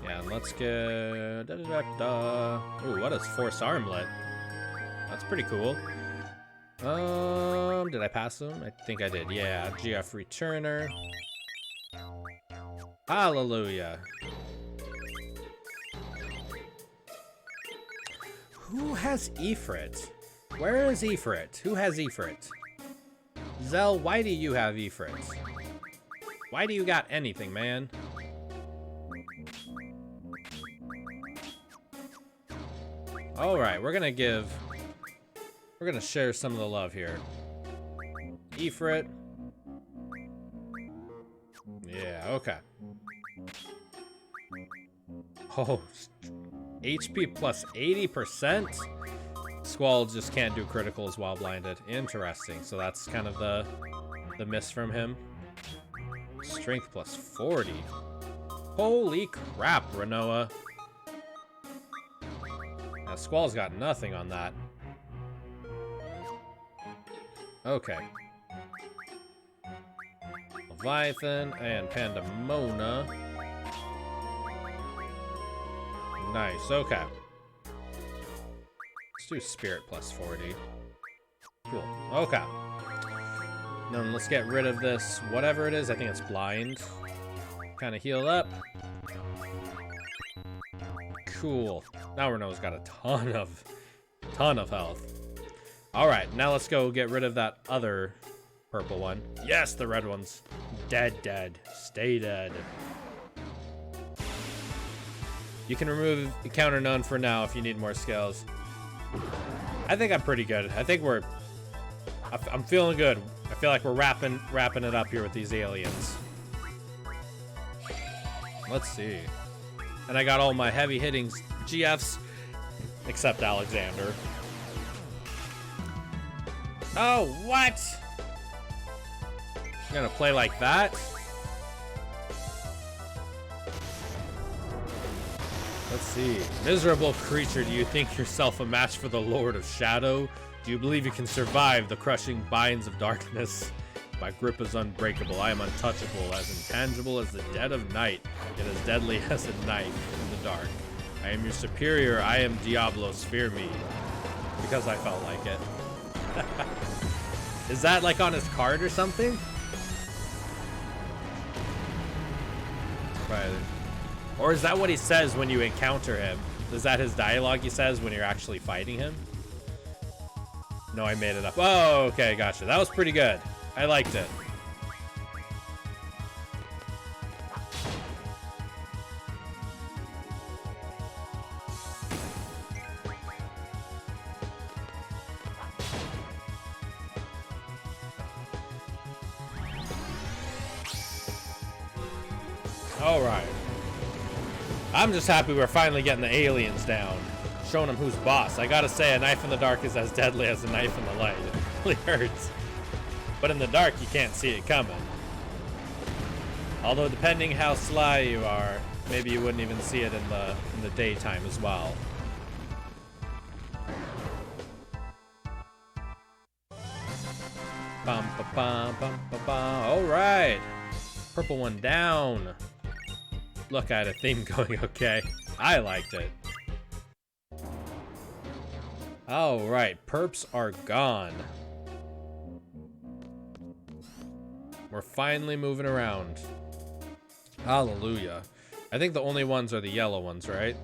Yeah, and let's get... Ooh, what is Force Armlet? That's pretty cool. Did I pass him? I think I did. Yeah, GF Returner. Hallelujah. Who has Ifrit? Where is Ifrit? Who has Ifrit? Zell, why do you have Ifrit? Why do you got anything, man? Alright, we're gonna share some of the love here. Ifrit. Yeah, okay. Oh, HP plus 80%? Squall just can't do criticals while blinded. Interesting. So that's kind of the miss from him. Strength plus 40. Holy crap, Renoa. Now, Squall's got nothing on that. Okay. Leviathan and Pandemona. Nice, okay. Let's do Spirit plus 40. Cool, okay. Then let's get rid of this, whatever it is. I think it's blind. Kind of heal up. Cool. Now Renoa's got a ton of health. Alright, now let's go get rid of that other purple one. Yes, the red one's dead. Stay dead. You can remove encounter none for now if you need more skills. I think I'm pretty good. I think I'm feeling good. I feel like we're wrapping it up here with these aliens. Let's see. And I got all my heavy hitting GFs, except Alexander. Oh, what? You're gonna play like that? Let's see. Miserable creature, do you think yourself a match for the Lord of Shadow? Do you believe you can survive the crushing binds of darkness? My grip is unbreakable. I am untouchable, as intangible as the dead of night, yet as deadly as a knife in the dark. I am your superior. I am Diablos. Fear me. Because I felt like it. Is that like on his card or something? Right. Or is that what he says when you encounter him? Is that his dialogue he says when you're actually fighting him? No, I made it up. Oh, okay, gotcha. That was pretty good. I liked it. All right. I'm just happy we're finally getting the aliens down. Showing them who's boss. I gotta say, a knife in the dark is as deadly as a knife in the light. It really hurts. But in the dark, you can't see it coming. Although, depending how sly you are, maybe you wouldn't even see it in the daytime as well. Bum ba bum bum ba bum. All right, purple one down. Look at it, theme going okay. I liked it. All right, perps are gone. We're finally moving around. Hallelujah. I think the only ones are the yellow ones, right?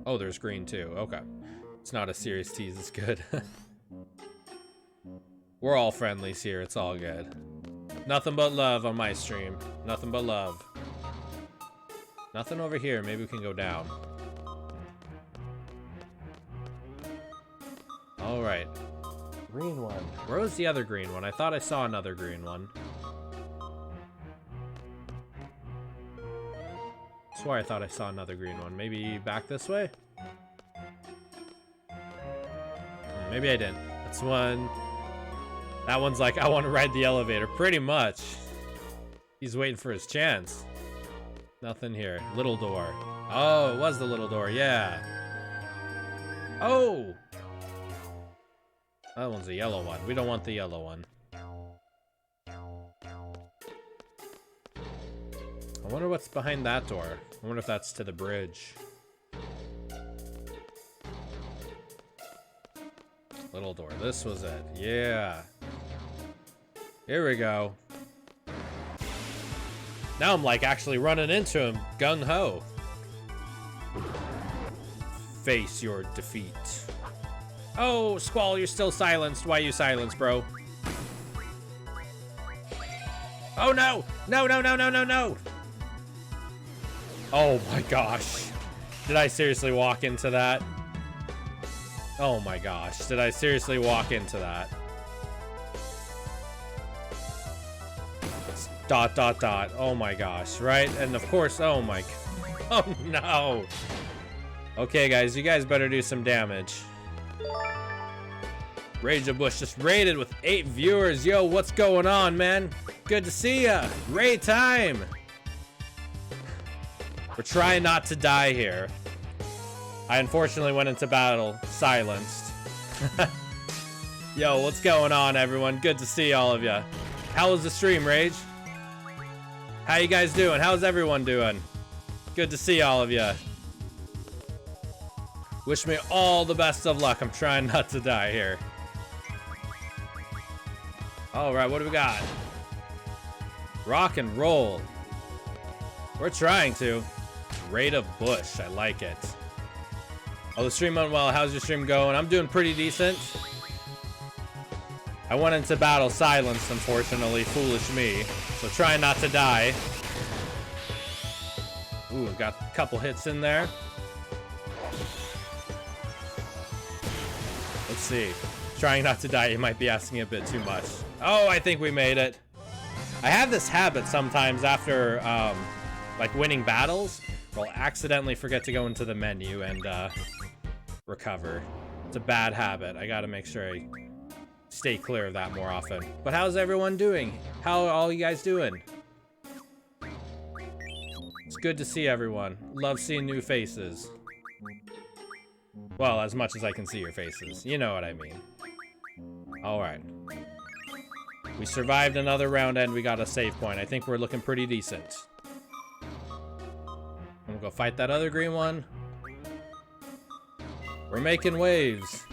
Oh, there's green too. Okay. It's not a serious tease. It's good. We're all friendlies here. It's all good. Nothing but love on my stream. Nothing but love. Nothing over here. Maybe we can go down. All right. Green one. Where was the other green one? I thought I saw another green one. I swear I thought I saw another green one. Maybe back this way? Maybe I didn't. That's one. That one's like, I want to ride the elevator. Pretty much. He's waiting for his chance. Nothing here. Little door. Oh, it was the little door. Yeah. Oh! That one's a yellow one. We don't want the yellow one. I wonder what's behind that door. I wonder if that's to the bridge. Little door. This was it. Yeah. Here we go. Now I'm like actually running into him. Gung-ho. Face your defeat. Oh, Squall, you're still silenced. Why are you silenced, bro? Oh, no. No, no, no, no, no, no. Oh, my gosh. Did I seriously walk into that? Oh, my gosh. Did I seriously walk into that? Dot, dot, dot. Oh, my gosh. Right? And, of course, oh, my... Oh, no. Okay, guys. You guys better do some damage. Rage the Bush just raided with 8 viewers. Yo, what's going on, man? Good to see ya. Raid time. We're trying not to die here. I unfortunately went into battle silenced. Yo, what's going on, everyone? Good to see all of ya. How was the stream, Rage? How you guys doing? How's everyone doing? Good to see all of ya. Wish me all the best of luck. I'm trying not to die here. All right, what do we got? Rock and roll. We're trying to. Raid a bush. I like it. Oh, the stream went well. How's your stream going? I'm doing pretty decent. I went into battle silenced, unfortunately. Foolish me. So trying not to die. Ooh, got a couple hits in there. Let's see. Trying not to die, you might be asking a bit too much. Oh, I think we made it. I have this habit sometimes after, like, winning battles. I'll accidentally forget to go into the menu and, recover. It's a bad habit. I gotta make sure I stay clear of that more often. But how's everyone doing? How are all you guys doing? It's good to see everyone. Love seeing new faces. Well, as much as I can see your faces. You know what I mean. Alright. We survived another round and we got a save point. I think we're looking pretty decent. I'm gonna go fight that other green one. We're making waves.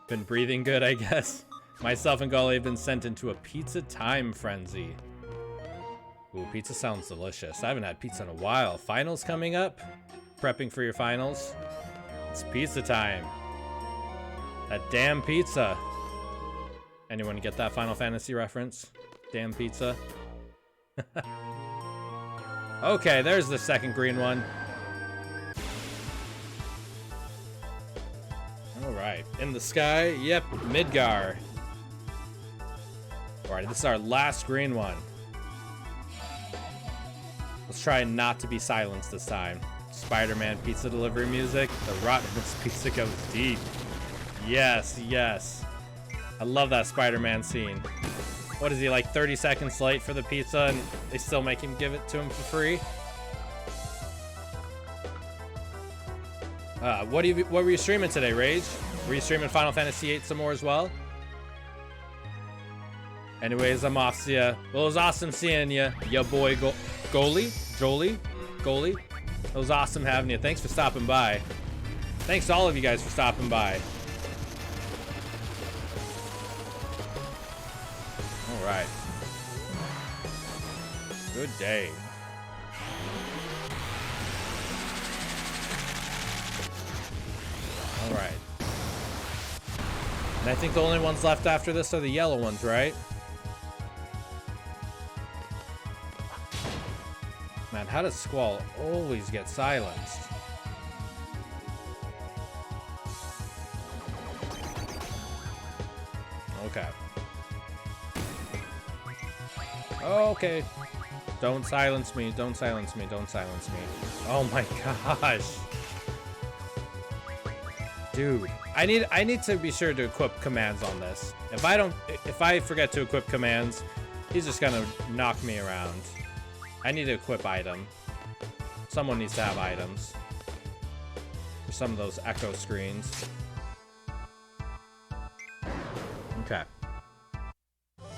Been breathing good, I guess. Myself and Gully have been sent into a pizza time frenzy. Ooh, pizza sounds delicious. I haven't had pizza in a while. Finals coming up? Prepping for your finals? It's pizza time. That damn pizza. Anyone get that Final Fantasy reference? Damn pizza. Okay, there's the second green one. Alright, in the sky. Yep, Midgar. Alright, this is our last green one. Let's try not to be silenced this time. Spider-Man pizza delivery music. The rottenness pizza goes deep. Yes, yes. I love that Spider-Man scene. What is he, like 30 seconds late for the pizza and they still make him give it to him for free? What were you streaming today, Rage? Were you streaming Final Fantasy VIII some more as well? Anyways, I'm off. See ya. Well, it was awesome seeing ya, ya boy Goalie? It was awesome having you. Thanks for stopping by. Thanks to all of you guys for stopping by. All right. Good day. All right. And I think the only ones left after this are the yellow ones, right? Man, how does Squall always get silenced? Okay. Okay. Don't silence me. Don't silence me. Don't silence me. Oh my gosh. Dude, I need to be sure to equip commands on this. If I forget to equip commands, he's just gonna knock me around. I need to equip item. Someone needs to have items for some of those echo screens. Okay.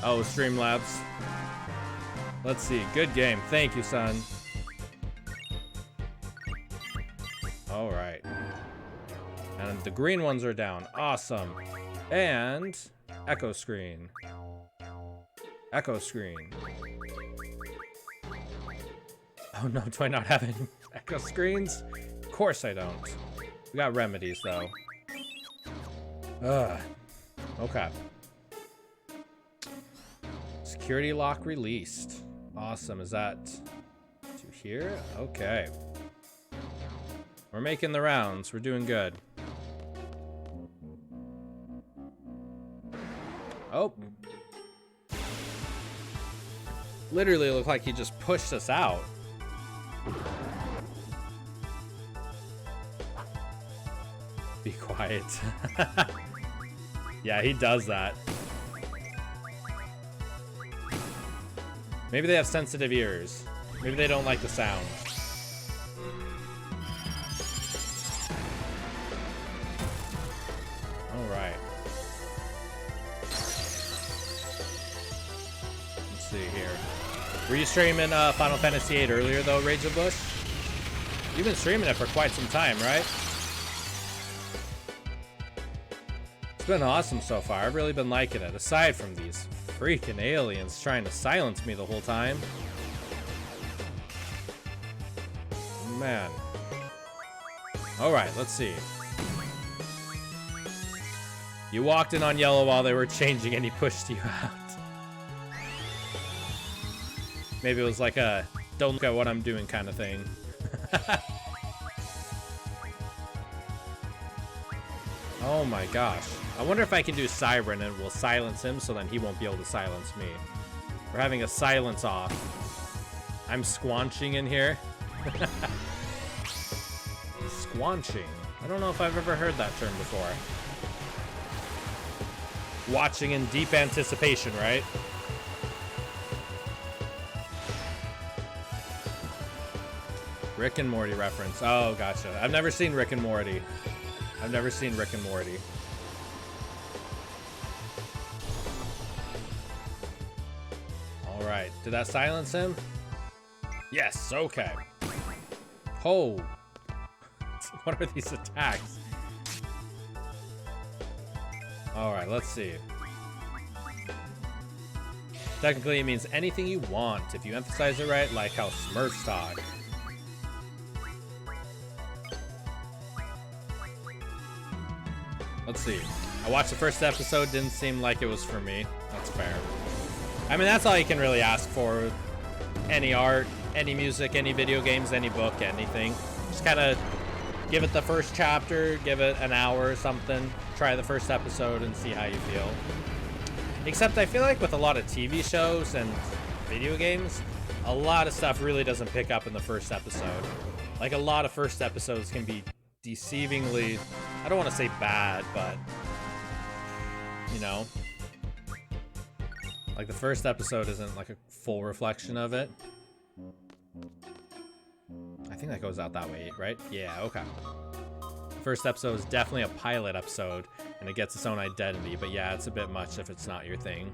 Oh, Streamlabs. Let's see. Good game. Thank you, son. All right. And the green ones are down. Awesome. And echo screen. Echo screen. Oh no, do I not have any echo screens? Of course I don't. We got remedies though. Ugh. Okay. Security lock released. Awesome. Is that to here? Okay. We're making the rounds. We're doing good. Oh. Literally looked like he just pushed us out. Be quiet. Yeah, he does that. Maybe they have sensitive ears. Maybe they don't like the sound. All right. Let's see here. Were you streaming Final Fantasy VIII earlier though, Rage of Bush? You've been streaming it for quite some time, right? It's been awesome so far. I've really been liking it, aside from these freaking aliens trying to silence me the whole time. Man. Alright, let's see. You walked in on yellow while they were changing and he pushed you out. Maybe it was like a don't look at what I'm doing kind of thing. Oh my gosh. I wonder if I can do Siren and we'll silence him so then he won't be able to silence me. We're having a silence off. I'm squanching in here. Squanching. I don't know if I've ever heard that term before. Watching in deep anticipation, right? Rick and Morty reference. Oh, gotcha. I've never seen Rick and Morty. I've never seen Rick and Morty. All right. Did that silence him? Yes. Okay. Oh. What are these attacks? All right. Let's see. Technically, it means anything you want if you emphasize it right, like how Smurfs talk. Let's see. I watched the first episode, didn't seem like it was for me. That's fair. I mean, that's all you can really ask for. Any art, any music, any video games, any book, anything. Just kind of give it the first chapter, give it an hour or something. Try the first episode and see how you feel. Except I feel like with a lot of TV shows and video games, a lot of stuff really doesn't pick up in the first episode. Like a lot of first episodes can be deceivingly, I don't want to say bad, but you know, like the first episode isn't like a full reflection of it. I think that goes out that way, right? Yeah, okay. First episode is definitely a pilot episode and it gets its own identity, but yeah, it's a bit much if it's not your thing.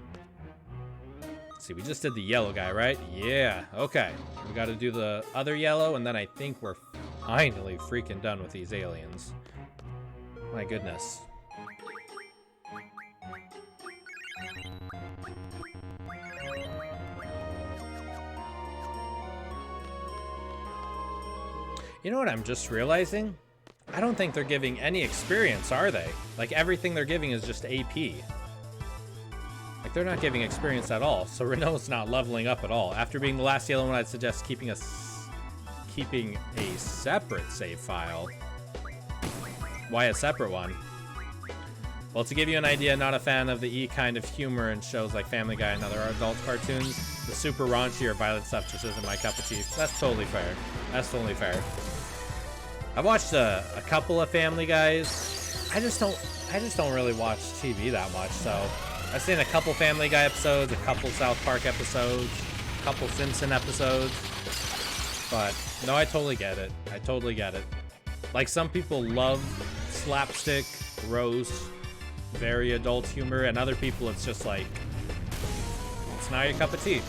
Let's see, we just did the yellow guy, right? Yeah, okay. We got to do the other yellow and then I think we're finally freaking done with these aliens. My goodness. You know what I'm just realizing? I don't think they're giving any experience, are they? Like everything they're giving is just AP. Like they're not giving experience at all. So Renault's not leveling up at all. After being the last yellow one, I'd suggest keeping a separate save file. Why a separate one? Well, to give you an idea, not a fan of the E kind of humor in shows like Family Guy and other adult cartoons. The super raunchy or violent stuff just isn't my cup of tea. That's totally fair. That's totally fair. I've watched a couple of Family Guys. I just don't really watch TV that much, so I've seen a couple Family Guy episodes, a couple South Park episodes, a couple Simpson episodes. But no, I totally get it. I totally get it. Like, some people love slapstick, roast, very adult humor, and other people it's just like, it's not your cup of tea.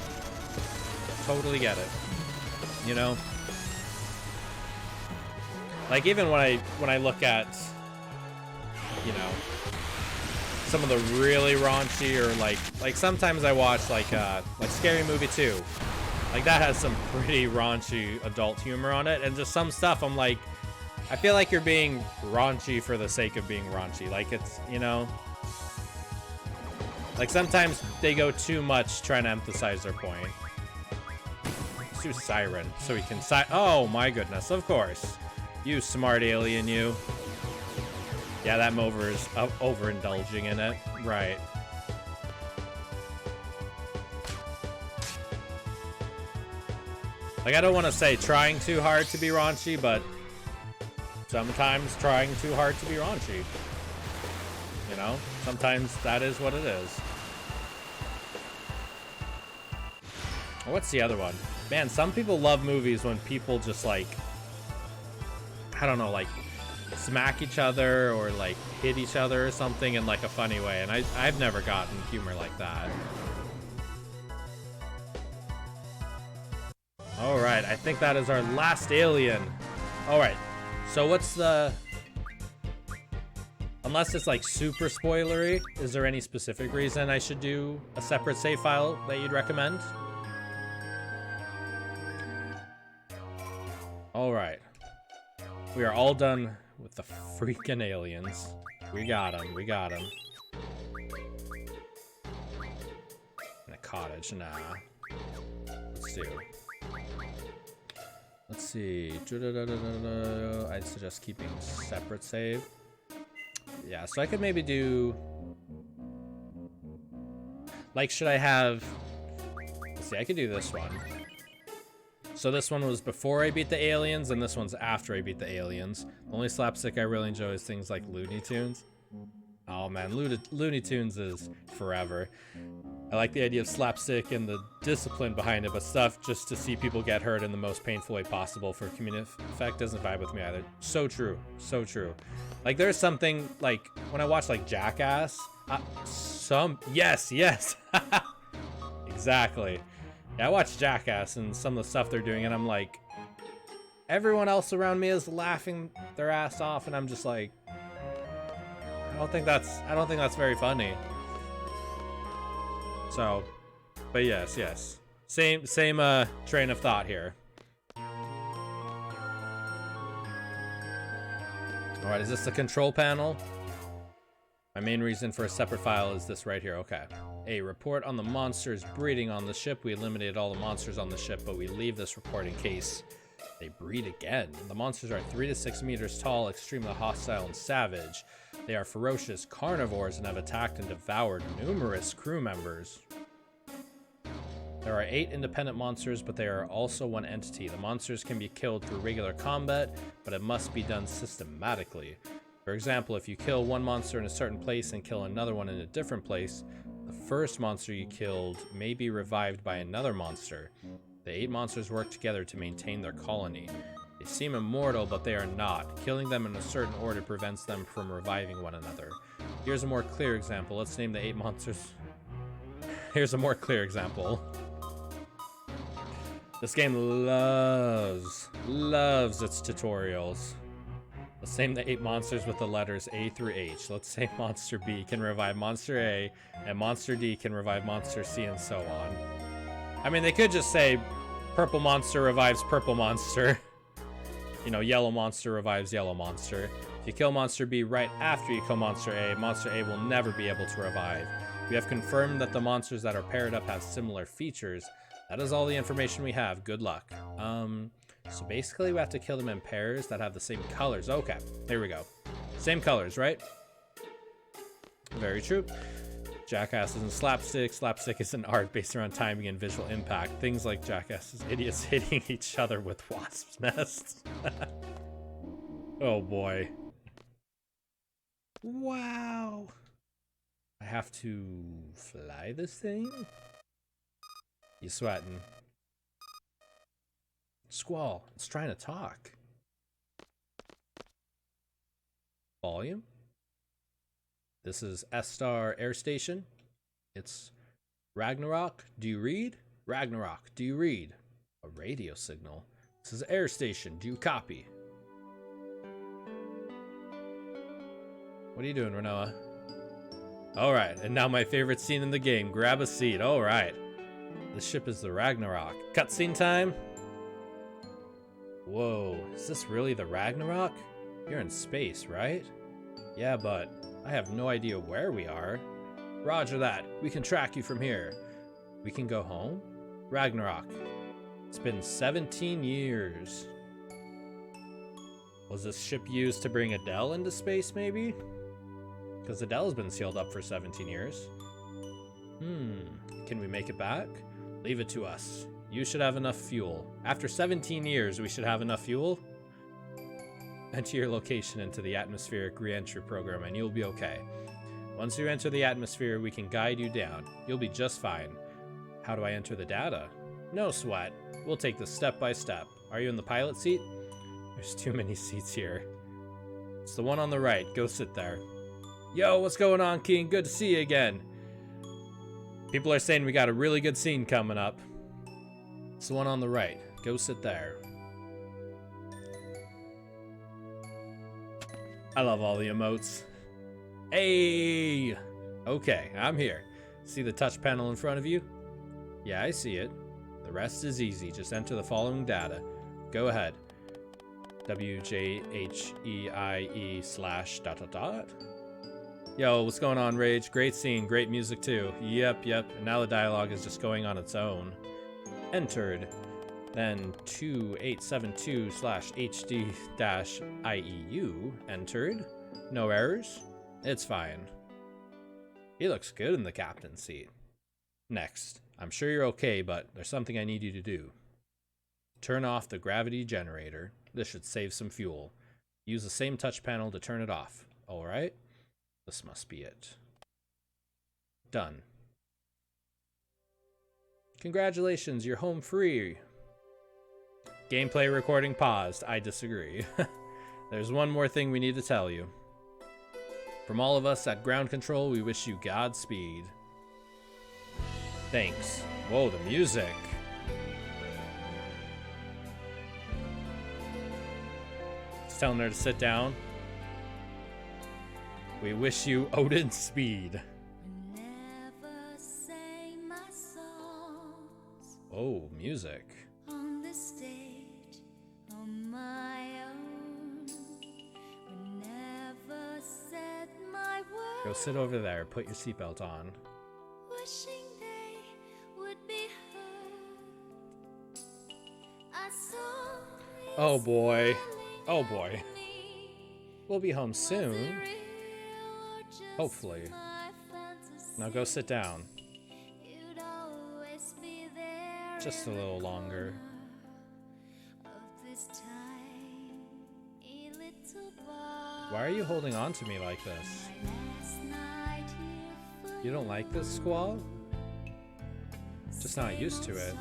Totally get it. You know? Like, even when I look at, you know, some of the really raunchy, or like sometimes I watch like Scary Movie 2. Like, that has some pretty raunchy adult humor on it, and just some stuff I'm like, I feel like you're being raunchy for the sake of being raunchy. Like, it's, you know, like sometimes they go too much trying to emphasize their point. Let's do Siren so we can oh my goodness, of course. You smart alien, you. Yeah, that Mover is overindulging in it. Right. Like, I don't want to say trying too hard to be raunchy, but sometimes trying too hard to be raunchy. You know? Sometimes that is what it is. What's the other one? Man, some people love movies when people just, like, I don't know, like, smack each other or, like, hit each other or something in, like, a funny way. And I've never gotten humor like that. Alright, I think that is our last alien. Alright, so what's the... Unless it's like super spoilery, is there any specific reason I should do a separate save file that you'd recommend? Alright. We are all done with the freaking aliens. We got them, we got them. In a cottage, nah. Let's do... Let's see. I'd suggest keeping separate save. Yeah, so I could maybe do... Like, should I have... Let's see, I could do this one. So this one was before I beat the aliens, and this one's after I beat the aliens. The only slapstick I really enjoy is things like Looney Tunes. Oh man, Looney Tunes is forever. I like the idea of slapstick and the discipline behind it, but stuff just to see people get hurt in the most painful way possible for comedic effect doesn't vibe with me either. So true, so true. Like, there's something, like, when I watch, like, Jackass, yes, exactly. Yeah, I watch Jackass and some of the stuff they're doing, and I'm like, everyone else around me is laughing their ass off, and I'm just like, I don't think that's very funny. So, but yes. Same train of thought here. Alright, is this the control panel? My main reason for a separate file is this right here, okay. A report on the monsters breeding on the ship. We eliminated all the monsters on the ship, but we leave this report in case they breed again. The monsters are 3 to 6 meters tall, extremely hostile and savage. They are ferocious carnivores and have attacked and devoured numerous crew members. There are 8 independent monsters, but they are also one entity. The monsters can be killed through regular combat, but it must be done systematically. For example, if you kill one monster in a certain place and kill another one in a different place, the first monster you killed may be revived by another monster. The 8 monsters work together to maintain their colony. They seem immortal, but they are not. Killing them in a certain order prevents them from reviving one another. Here's a more clear example. Let's name the 8 monsters. Here's a more clear example. This game loves its tutorials. Let's name the 8 monsters with the letters A through H. Let's say Monster B can revive Monster A, and Monster D can revive Monster C, and so on. I mean, they could just say Purple Monster revives Purple Monster. You know, Yellow Monster revives Yellow Monster. If you kill Monster B right after you kill Monster A will never be able to revive. We have confirmed that the monsters that are paired up have similar features. That is all the information we have. Good luck. So basically we have to kill them in pairs that have the same colors. Okay, there we go. Same colors, right? Very true. Jackass isn't slapstick. Slapstick is an art based around timing and visual impact. Things like jackasses, idiots hitting each other with wasps' nests. Oh boy. Wow. I have to fly this thing? You sweating. Squall, it's trying to talk. Volume. This is S-Star Air Station. It's Ragnarok. Do you read? Ragnarok. Do you read? A radio signal. This is Air Station. Do you copy? What are you doing, Renoa? Alright, and now my favorite scene in the game. Grab a seat. Alright. The ship is the Ragnarok. Cutscene time? Whoa, is this really the Ragnarok? You're in space, right? Yeah, but I have no idea where we are. Roger that. We can track you from here. We can go home? Ragnarok. It's been 17 years. Was this ship used to bring Adele into space, maybe? Because Adele's been sealed up for 17 years. Can we make it back? Leave it to us. You should have enough fuel. After 17 years, we should have enough fuel? Enter your location into the atmospheric re-entry program and you'll be okay. Once you enter the atmosphere, we can guide you down. You'll be just fine. How do I enter the data? No sweat. We'll take this step by step. Are you in the pilot seat? There's too many seats here. It's the one on the right. Go sit there. Yo, what's going on, King? Good to see you again. People are saying we got a really good scene coming up. It's the one on the right. Go sit there. I love all the emotes. Hey! Okay, I'm here. See the touch panel in front of you? Yeah, I see it. The rest is easy. Just enter the following data. Go ahead. WJHEIE/... Yo, what's going on, Rage? Great scene, great music too. Yep. And now the dialogue is just going on its own. Entered. Then 2872/HD-IEU entered. No errors? It's fine. He looks good in the captain's seat. Next. I'm sure you're okay, but there's something I need you to do. Turn off the gravity generator. This should save some fuel. Use the same touch panel to turn it off. Alright? This must be it. Done. Congratulations, you're home free. Gameplay recording paused. I disagree. There's one more thing we need to tell you. From all of us at Ground Control, we wish you Godspeed. Thanks. Whoa, the music. Just telling her to sit down. We wish you Odin speed. Oh, music. On the stage on my own. Never said my words. Go sit over there. Put your seatbelt on. Wishing they would be heard. I saw Oh boy. Oh boy. We'll be home soon. Hopefully. Now go sit down. Just a little longer. Why are you holding on to me like this? You don't like this, Squall? Just not used to it.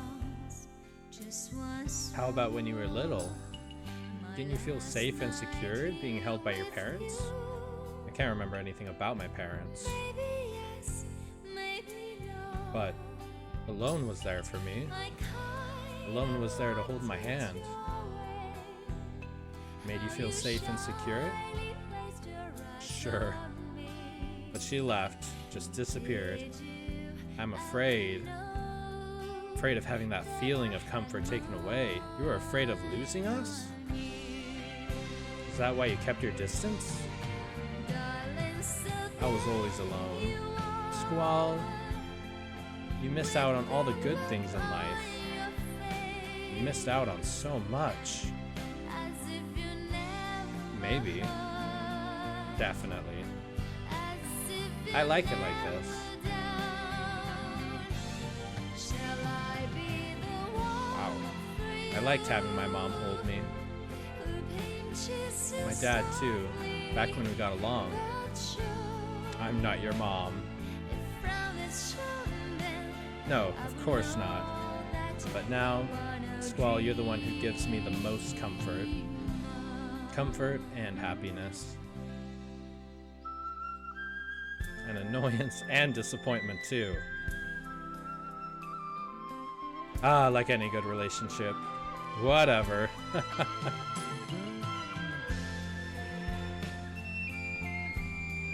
How about when you were little? Didn't you feel safe and secure being held by your parents? I can't remember anything about my parents. But Alone was there for me. Alone was there to hold my hand. Made you feel safe and secure? Sure. But she left, just disappeared. I'm afraid. Afraid of having that feeling of comfort taken away. You were afraid of losing us? Is that why you kept your distance? I was always alone. Squall. You missed out on all the good things in life. You missed out on so much. Maybe. Definitely. I like it like this. Wow. I liked having my mom hold me. My dad too, back when we got along. I'm not your mom. No, of course not. But now, Squall, you're the one who gives me the most comfort. Comfort and happiness. And annoyance and disappointment too. Ah, like any good relationship. Whatever.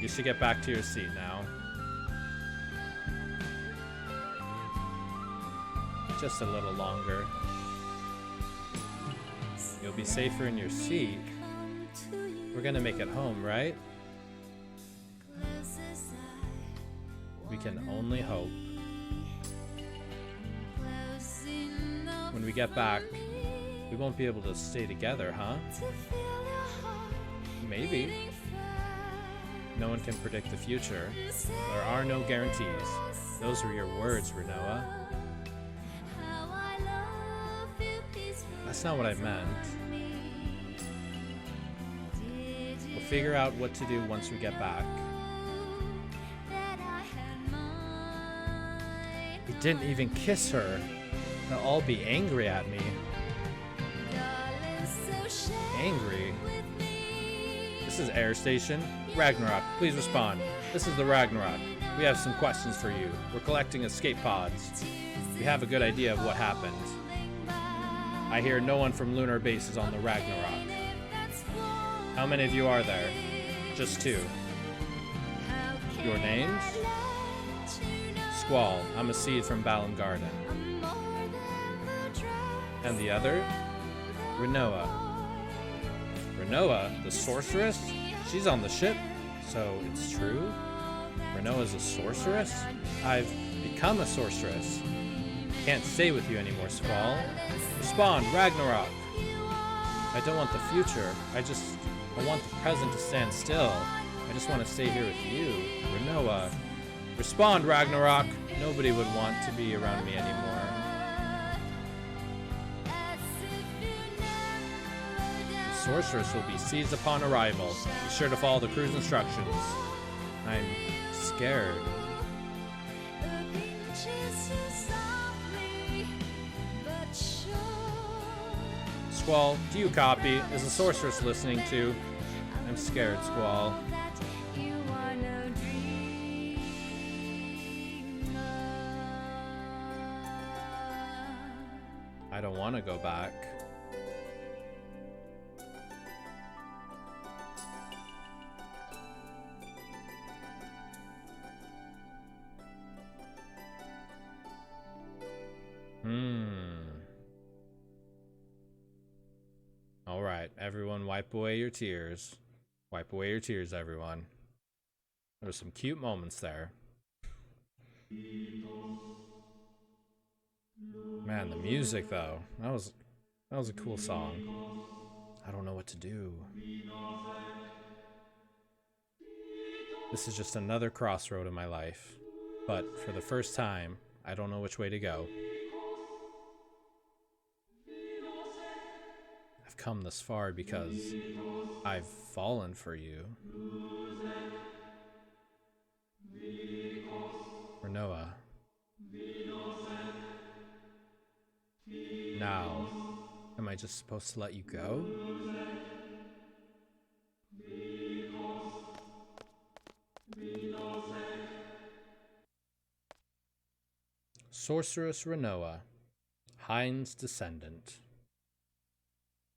You should get back to your seat now. Just a little longer. You'll be safer in your seat. We're gonna make it home, right? We can only hope. When we get back, we won't be able to stay together, huh? Maybe. No one can predict the future. There are no guarantees. Those were your words, Renoa. That's not what I meant. We'll figure out what to do once we get back. You didn't even kiss her. They'll all be angry at me. Angry? This is Air Station. Ragnarok, please respond. This is the Ragnarok. We have some questions for you. We're collecting escape pods. We have a good idea of what happened. I hear no one from Lunar Base is on the Ragnarok. How many of you are there? Just 2. Your names? Squall, I'm a seed from Balam Garden. And the other? Renoa. Renoa, the sorceress? She's on the ship, so it's true? Renoa's a sorceress? I've become a sorceress. Can't stay with you anymore, Squall. Respond, Ragnarok! I don't want the future. I want the present to stand still. I just want to stay here with you. Renoa. Respond, Ragnarok! Nobody would want to be around me anymore. The sorceress will be seized upon arrival. Be sure to follow the crew's instructions. I'm scared. Squall, do you copy? Is the sorceress listening too? I'm scared, Squall. I don't want to go back. Alright, everyone wipe away your tears. Wipe away your tears, everyone. There were some cute moments there. Man, the music though, that was a cool song. I don't know what to do. This is just another crossroad in my life. But for the first time, I don't know which way to go. I've come this far because I've fallen for you. Renoa. Now, am I just supposed to let you go? Sorceress Renoa, Hein's descendant.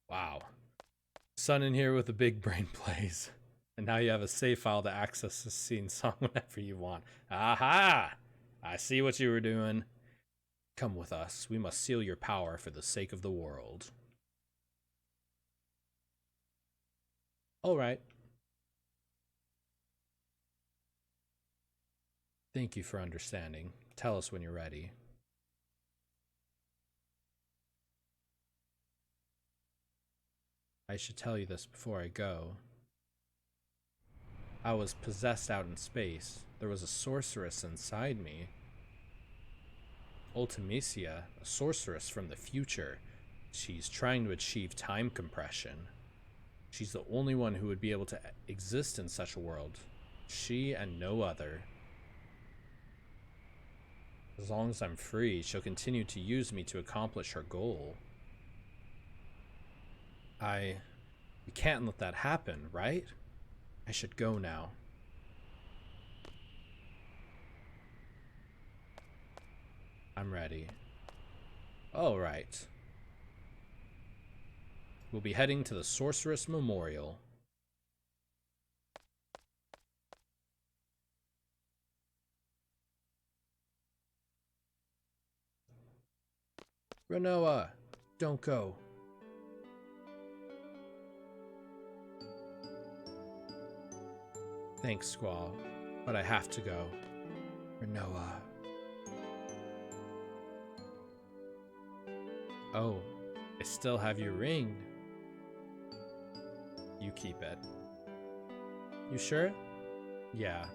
Wow. Son in here with a big brain plays. And now you have a save file to access the scene song whenever you want. Aha! I see what you were doing. Come with us. We must seal your power for the sake of the world. All right. Thank you for understanding. Tell us when you're ready. I should tell you this before I go. I was possessed out in space. There was a sorceress inside me. Ultimecia, a sorceress from the future. She's trying to achieve time compression. She's the only one who would be able to exist in such a world. She and no other. As long as I'm free, she'll continue to use me to accomplish her goal. We can't let that happen, right? I should go now. I'm ready. All right. We'll be heading to the Sorceress Memorial. Renoa, don't go. Thanks, Squall, but I have to go. Renoa. Oh, I still have your ring. You keep it. You sure? Yeah.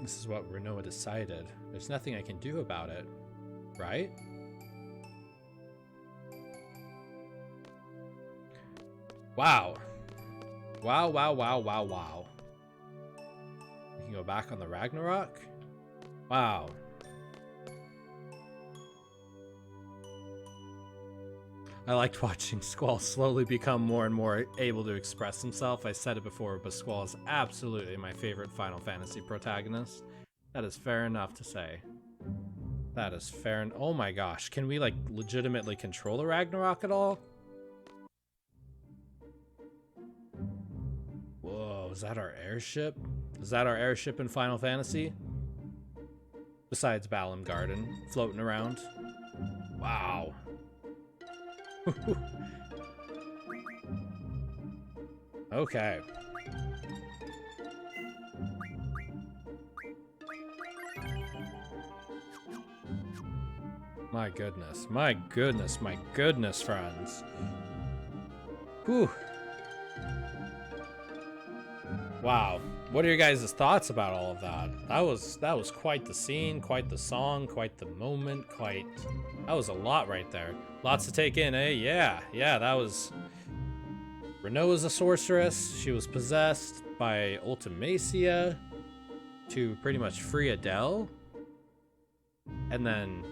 This is what Renoa decided. There's nothing I can do about it, right? Wow. Wow, wow, wow, wow, wow. We can go back on the Ragnarok? Wow. I liked watching Squall slowly become more and more able to express himself. I said it before, but Squall is absolutely my favorite Final Fantasy protagonist. That is fair enough to say. That is fair. Oh my gosh, can we like legitimately control the Ragnarok at all? Whoa, is that our airship? Is that our airship in Final Fantasy? Besides Balam Garden, floating around. Wow. Okay. My goodness, my goodness, my goodness, friends. Whew. Wow. What are your guys' thoughts about all of that? That was quite the scene, quite the song, quite the moment, that was a lot right there. Lots to take in, eh? Yeah, that was... Renoa's a sorceress. She was possessed by Ultimecia to pretty much free Adele. And then,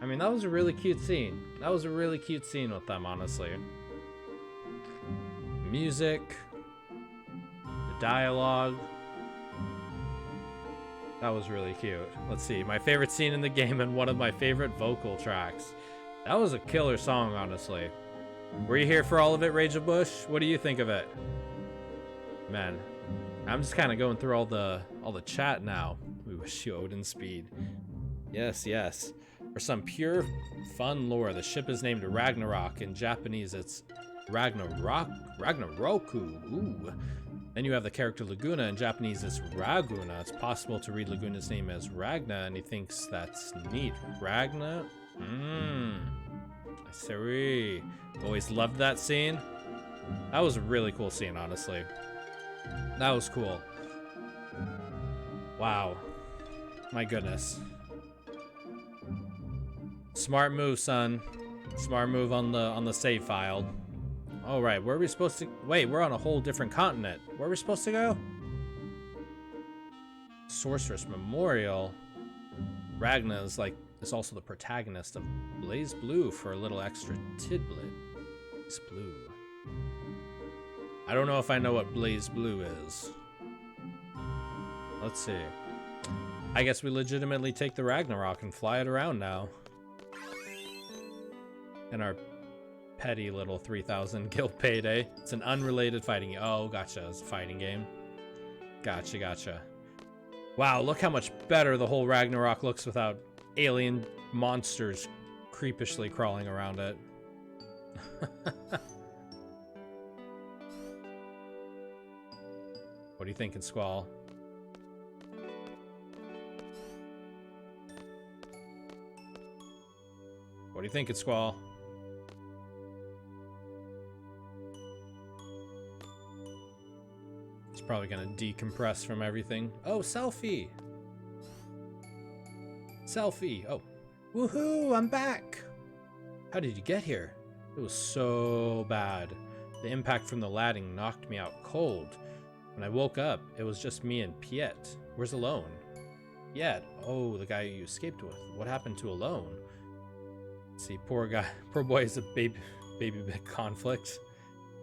I mean, that was a really cute scene. That was a really cute scene with them, honestly. Music, the dialogue. That was really cute. Let's see, my favorite scene in the game and one of my favorite vocal tracks. That was a killer song, honestly. Were you here for all of it, Rachel Bush? What do you think of it? Man, I'm just kind of going through all the chat now. We wish you Odin speed. Yes. For some pure fun lore, the ship is named Ragnarok. In Japanese, it's Ragnaroku. Ooh. Then you have the character Laguna. In Japanese, it's Raguna. It's possible to read Laguna's name as Ragna, and he thinks that's neat. Ragna? I see. Always loved that scene. That was a really cool scene, honestly. That was cool. Wow. My goodness. Smart move, son. Smart move on the save file. All right, where are we supposed to... Wait, we're on a whole different continent. Where are we supposed to go? Sorceress Memorial. Ragna is also the protagonist of Blaze Blue for a little extra tidbit. Blaze Blue. I don't know if I know what Blaze Blue is. Let's see. I guess we legitimately take the Ragnarok and fly it around now. In our petty little 3,000 guild payday. It's an unrelated fighting game. Oh, gotcha. It's a fighting game. Gotcha. Wow, look how much better the whole Ragnarok looks without alien monsters creepishly crawling around it. What are you thinking, Squall? What are you thinking, Squall? It's probably gonna decompress from everything. Oh, selfie! Selfie! Oh. Woohoo! I'm back! How did you get here? It was so bad. The impact from the landing knocked me out cold. When I woke up, it was just me and Piet. Where's Alone? Piet? Oh, the guy you escaped with. What happened to Alone? See, poor guy. Poor boy is a baby bit conflict.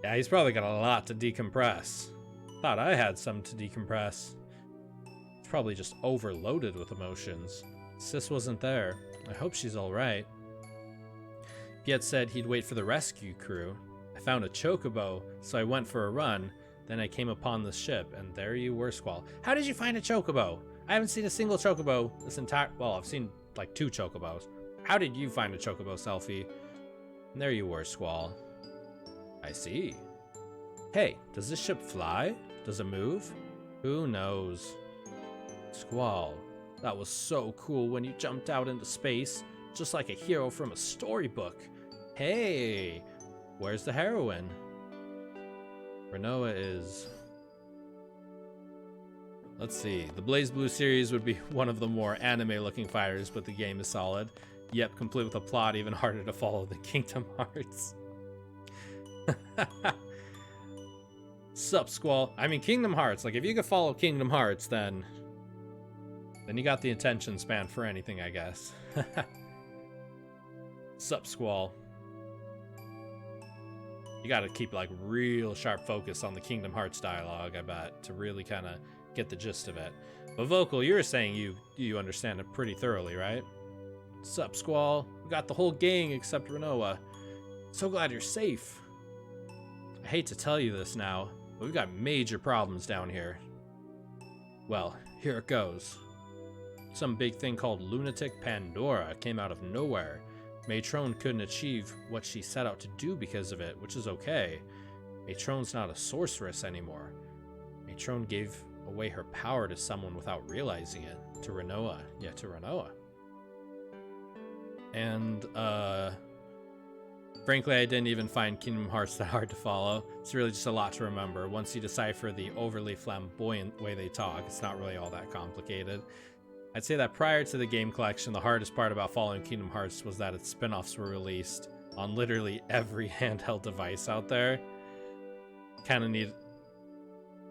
Yeah, he's probably got a lot to decompress. Thought I had some to decompress. He's probably just overloaded with emotions. Sis wasn't there. I hope she's alright. Piet said he'd wait for the rescue crew. I found a chocobo, so I went for a run. Then I came upon the ship, and there you were, Squall. How did you find a chocobo? I haven't seen a single chocobo this entire... Well, I've seen, like, 2 chocobos. How did you find a chocobo, Selfie? And there you were, Squall. I see. Hey, does this ship fly? Does it move? Who knows? Squall, that was so cool when you jumped out into space, just like a hero from a storybook. Hey, where's the heroine? Renoa is... Let's see. The Blaze Blue series would be one of the more anime-looking fighters, but the game is solid. Yep, complete with a plot even harder to follow than Kingdom Hearts. Sup, Squall? I mean, Kingdom Hearts. Like, if you could follow Kingdom Hearts, then you got the attention span for anything, I guess. Sup, Squall? You gotta keep, like, real sharp focus on the Kingdom Hearts dialogue, I bet, to really kind of get the gist of it. But Vocal, you were saying you understand it pretty thoroughly, right? Sup, Squall? We got the whole gang except Renoa. So glad you're safe. I hate to tell you this now, but we've got major problems down here. Well, here it goes. Some big thing called Lunatic Pandora came out of nowhere. Matrone couldn't achieve what she set out to do because of it, which is okay. Matrone's not a sorceress anymore. Matrone gave away her power to someone without realizing it. To Renoa. Yeah, to Renoa. And, frankly, I didn't even find Kingdom Hearts that hard to follow. It's really just a lot to remember. Once you decipher the overly flamboyant way they talk, it's not really all that complicated. I'd say that prior to the game collection, the hardest part about following Kingdom Hearts was that its spin-offs were released on literally every handheld device out there. Kind of need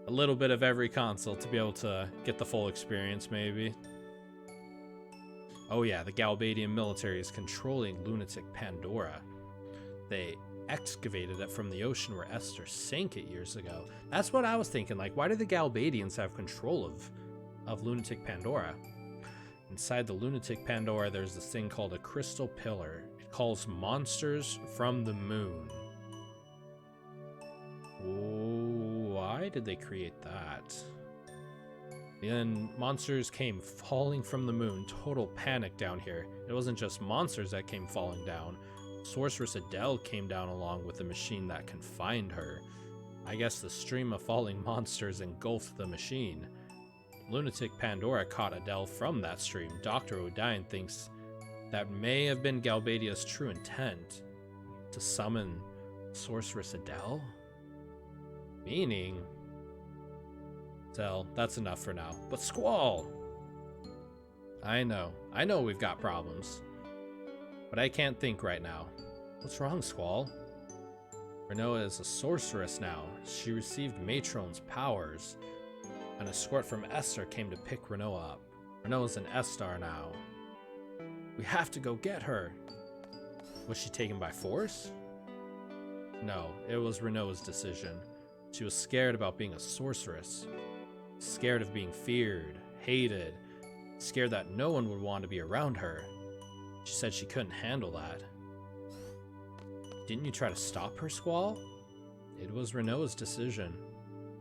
a little bit of every console to be able to get the full experience, maybe. Oh yeah, the Galbadian military is controlling Lunatic Pandora. They excavated it from the ocean where Esther sank it years ago. That's what I was thinking, like, why do the Galbadians have control of Lunatic Pandora? Inside the Lunatic Pandora, there's this thing called a crystal pillar. It calls monsters from the moon. Why did they create that? Then monsters came falling from the moon. Total panic down here. It wasn't just monsters that came falling down. Sorceress Adele came down along with the machine that confined her. I guess the stream of falling monsters engulfed the machine. Lunatic Pandora caught Adele from that stream. Dr. Odine thinks that may have been Galbadia's true intent. To summon Sorceress Adele? Meaning... Tell, that's enough for now. But Squall! I know we've got problems. But I can't think right now. What's wrong, Squall? Renoa is a sorceress now. She received Matrone's powers. An escort from Esther came to pick Renoa up. Renoa's an S-star now. We have to go get her. Was she taken by force? No, it was Renoa's decision. She was scared about being a sorceress. Scared of being feared, hated, scared that no one would want to be around her. She said she couldn't handle that. Didn't you try to stop her, Squall? It was Renoa's decision.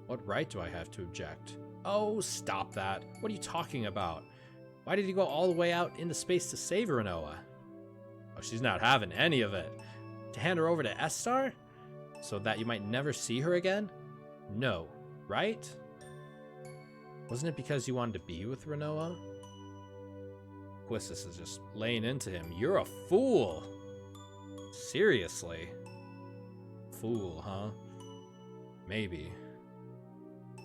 What right do I have to object? Oh, stop that. What are you talking about? Why did you go all the way out into space to save Renoa? Oh, she's not having any of it. To hand her over to S-Star? So that you might never see her again? No, right? Wasn't it because you wanted to be with Renoa? Quistis is just laying into him. You're a fool! Seriously? Fool, huh? Maybe.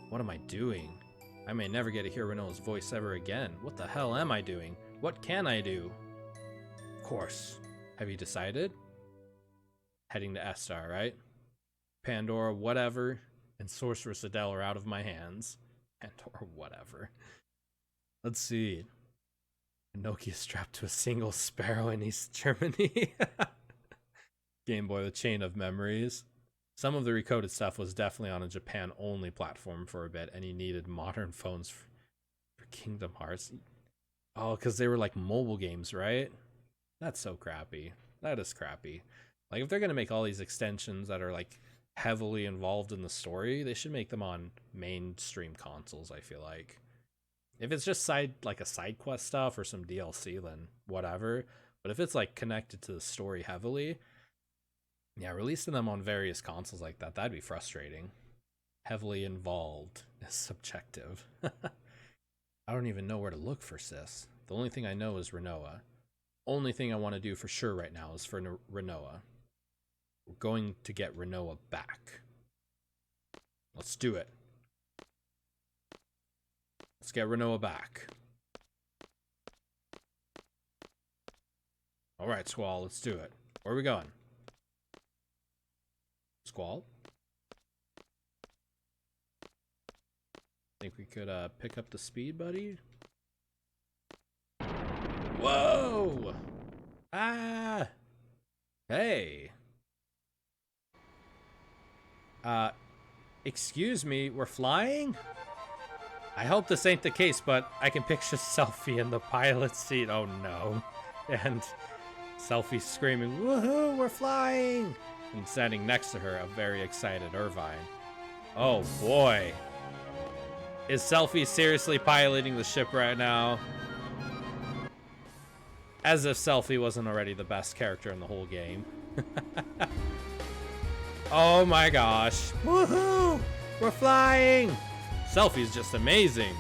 What am I doing? I may never get to hear Renoa's voice ever again. What the hell am I doing? What can I do? Of course. Have you decided? Heading to Estar, right? Pandora, whatever, and Sorceress Adele are out of my hands. Pandora, whatever. Let's see. Nokia strapped to a single sparrow in East Germany. Game Boy, the chain of memories. Some of the recoded stuff was definitely on a Japan-only platform for a bit, and you needed modern phones for Kingdom Hearts. Oh, because they were like mobile games, right? That's so crappy. That is crappy. Like, if they're going to make all these extensions that are like heavily involved in the story, they should make them on mainstream consoles, I feel like. If it's just like a side quest stuff or some DLC, then whatever. But if it's like connected to the story heavily, yeah, releasing them on various consoles like that, that'd be frustrating. Heavily involved is subjective. I don't even know where to look for Sis. The only thing I know is Renoa. Only thing I want to do for sure right now is for Renoa. We're going to get Renoa back. Let's do it. Let's get Renoa back. Alright, Squall, let's do it. Where are we going? Squall? Think we could pick up the speed, buddy? Whoa! Ah! Hey! Excuse me, we're flying? I hope this ain't the case, but I can picture Selphie in the pilot's seat. Oh no. And Selphie screaming, woohoo, we're flying! And standing next to her, a very excited Irvine. Oh boy. Is Selphie seriously piloting the ship right now? As if Selphie wasn't already the best character in the whole game. Oh my gosh. Woohoo! We're flying! Selphie's just amazing.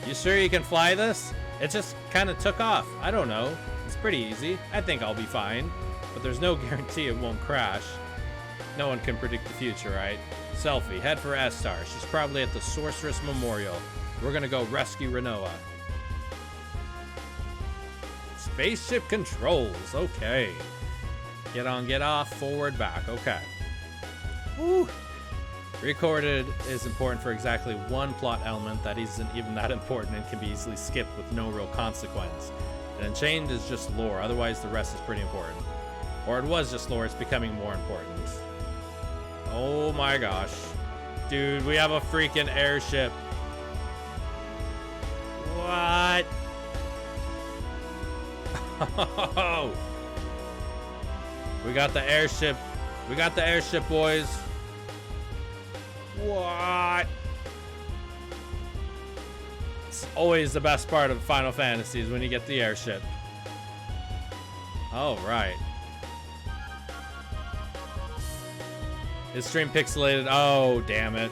You sure you can fly this? It just kind of took off. I don't know. It's pretty easy. I think I'll be fine. But there's no guarantee it won't crash. No one can predict the future, right? Selphie, head for Estar. She's probably at the Sorceress Memorial. We're gonna go rescue Renoa. Spaceship controls. Okay. Get on, get off, forward, back. Okay. Woo. Recorded is important for exactly one plot element that isn't even that important and can be easily skipped with no real consequence. And Unchained is just lore, otherwise the rest is pretty important. Or it was just lore, it's becoming more important. Oh my gosh. Dude, we have a freaking airship. What? Oh. We got the airship. We got the airship, boys. What? It's always the best part of Final Fantasy is when you get the airship. All right. Is stream pixelated? Oh, damn it.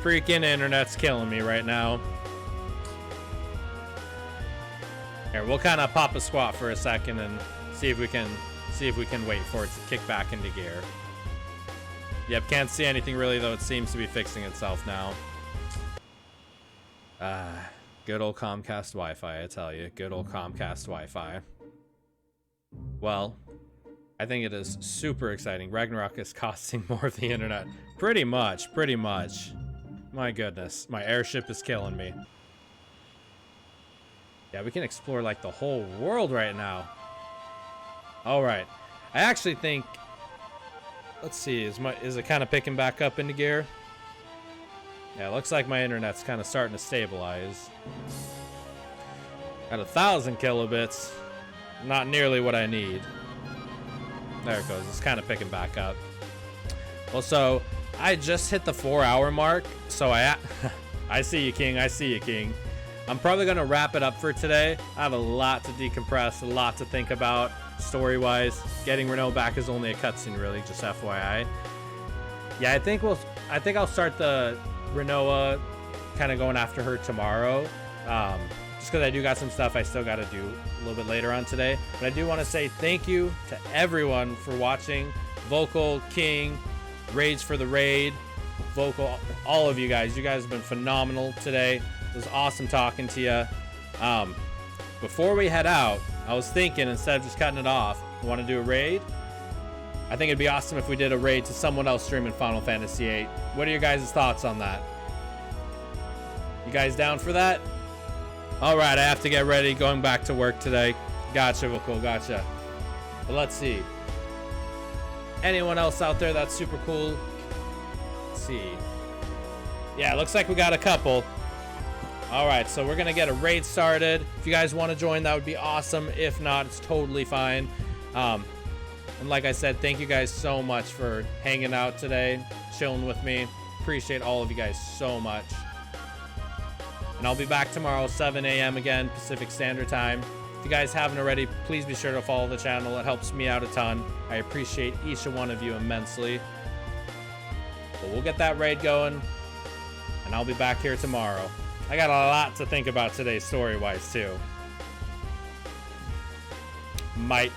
Freaking internet's killing me right now. Here, we'll kind of pop a squat for a second and see if we can wait for it to kick back into gear. Yep, can't see anything really, though it seems to be fixing itself now. Good old Comcast Wi-Fi, I tell you. Good old Comcast Wi-Fi. Well, I think it is super exciting. Ragnarok is costing more of the internet. Pretty much, pretty much. My goodness, my airship is killing me. Yeah, we can explore like the whole world right now. All right, I actually think. Let's see, is it kind of picking back up into gear? Yeah, it looks like my internet's kind of starting to stabilize. At 1,000 kilobits, not nearly what I need. There it goes. It's kind of picking back up. Well, so I just hit the 4-hour mark, so I see you, King. I see you, King. I'm probably gonna wrap it up for today. I have a lot to decompress, a lot to think about story-wise. Getting Renoa back is only a cutscene, really, just FYI. Yeah, I think I'll start the Renoa kind of going after her tomorrow. Just because I do got some stuff I still got to do a little bit later on today. But I do want to say thank you to everyone for watching. Vocal, King, Raids for the Raid, Vocal, all of you guys. You guys have been phenomenal today. It was awesome talking to you. Before we head out, I was thinking instead of just cutting it off, I want to do a raid. I think it'd be awesome if we did a raid to someone else streaming Final Fantasy VIII. What are your guys' thoughts on that? You guys down for that? All right, I have to get ready. Going back to work today. Gotcha, Vocal, gotcha. But let's see. Anyone else out there that's super cool? Let's see. Yeah, looks like we got a couple. All right, so we're gonna get a raid started. If you guys want to join, that would be awesome. If not, it's totally fine. And like I said, thank you guys so much for hanging out today, chilling with me. Appreciate all of you guys so much. And I'll be back tomorrow, 7 a.m. again, Pacific Standard Time. If you guys haven't already, please be sure to follow the channel. It helps me out a ton. I appreciate each one of you immensely. But we'll get that raid going, and I'll be back here tomorrow. I got a lot to think about today, story-wise, too. Might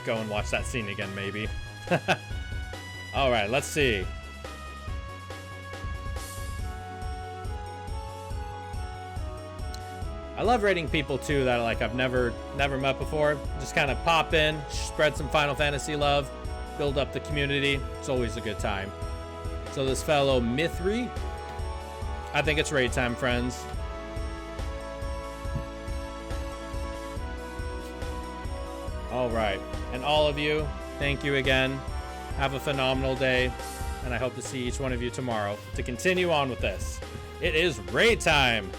go and watch that scene again, maybe. All right, let's see. I love raiding people too that like I've never met before. Just kind of pop in, spread some Final Fantasy love, build up the community. It's always a good time. So this fellow Mithri, I think it's raid time, friends. All right, and all of you, thank you again. Have a phenomenal day, and I hope to see each one of you tomorrow to continue on with this. It is raid time.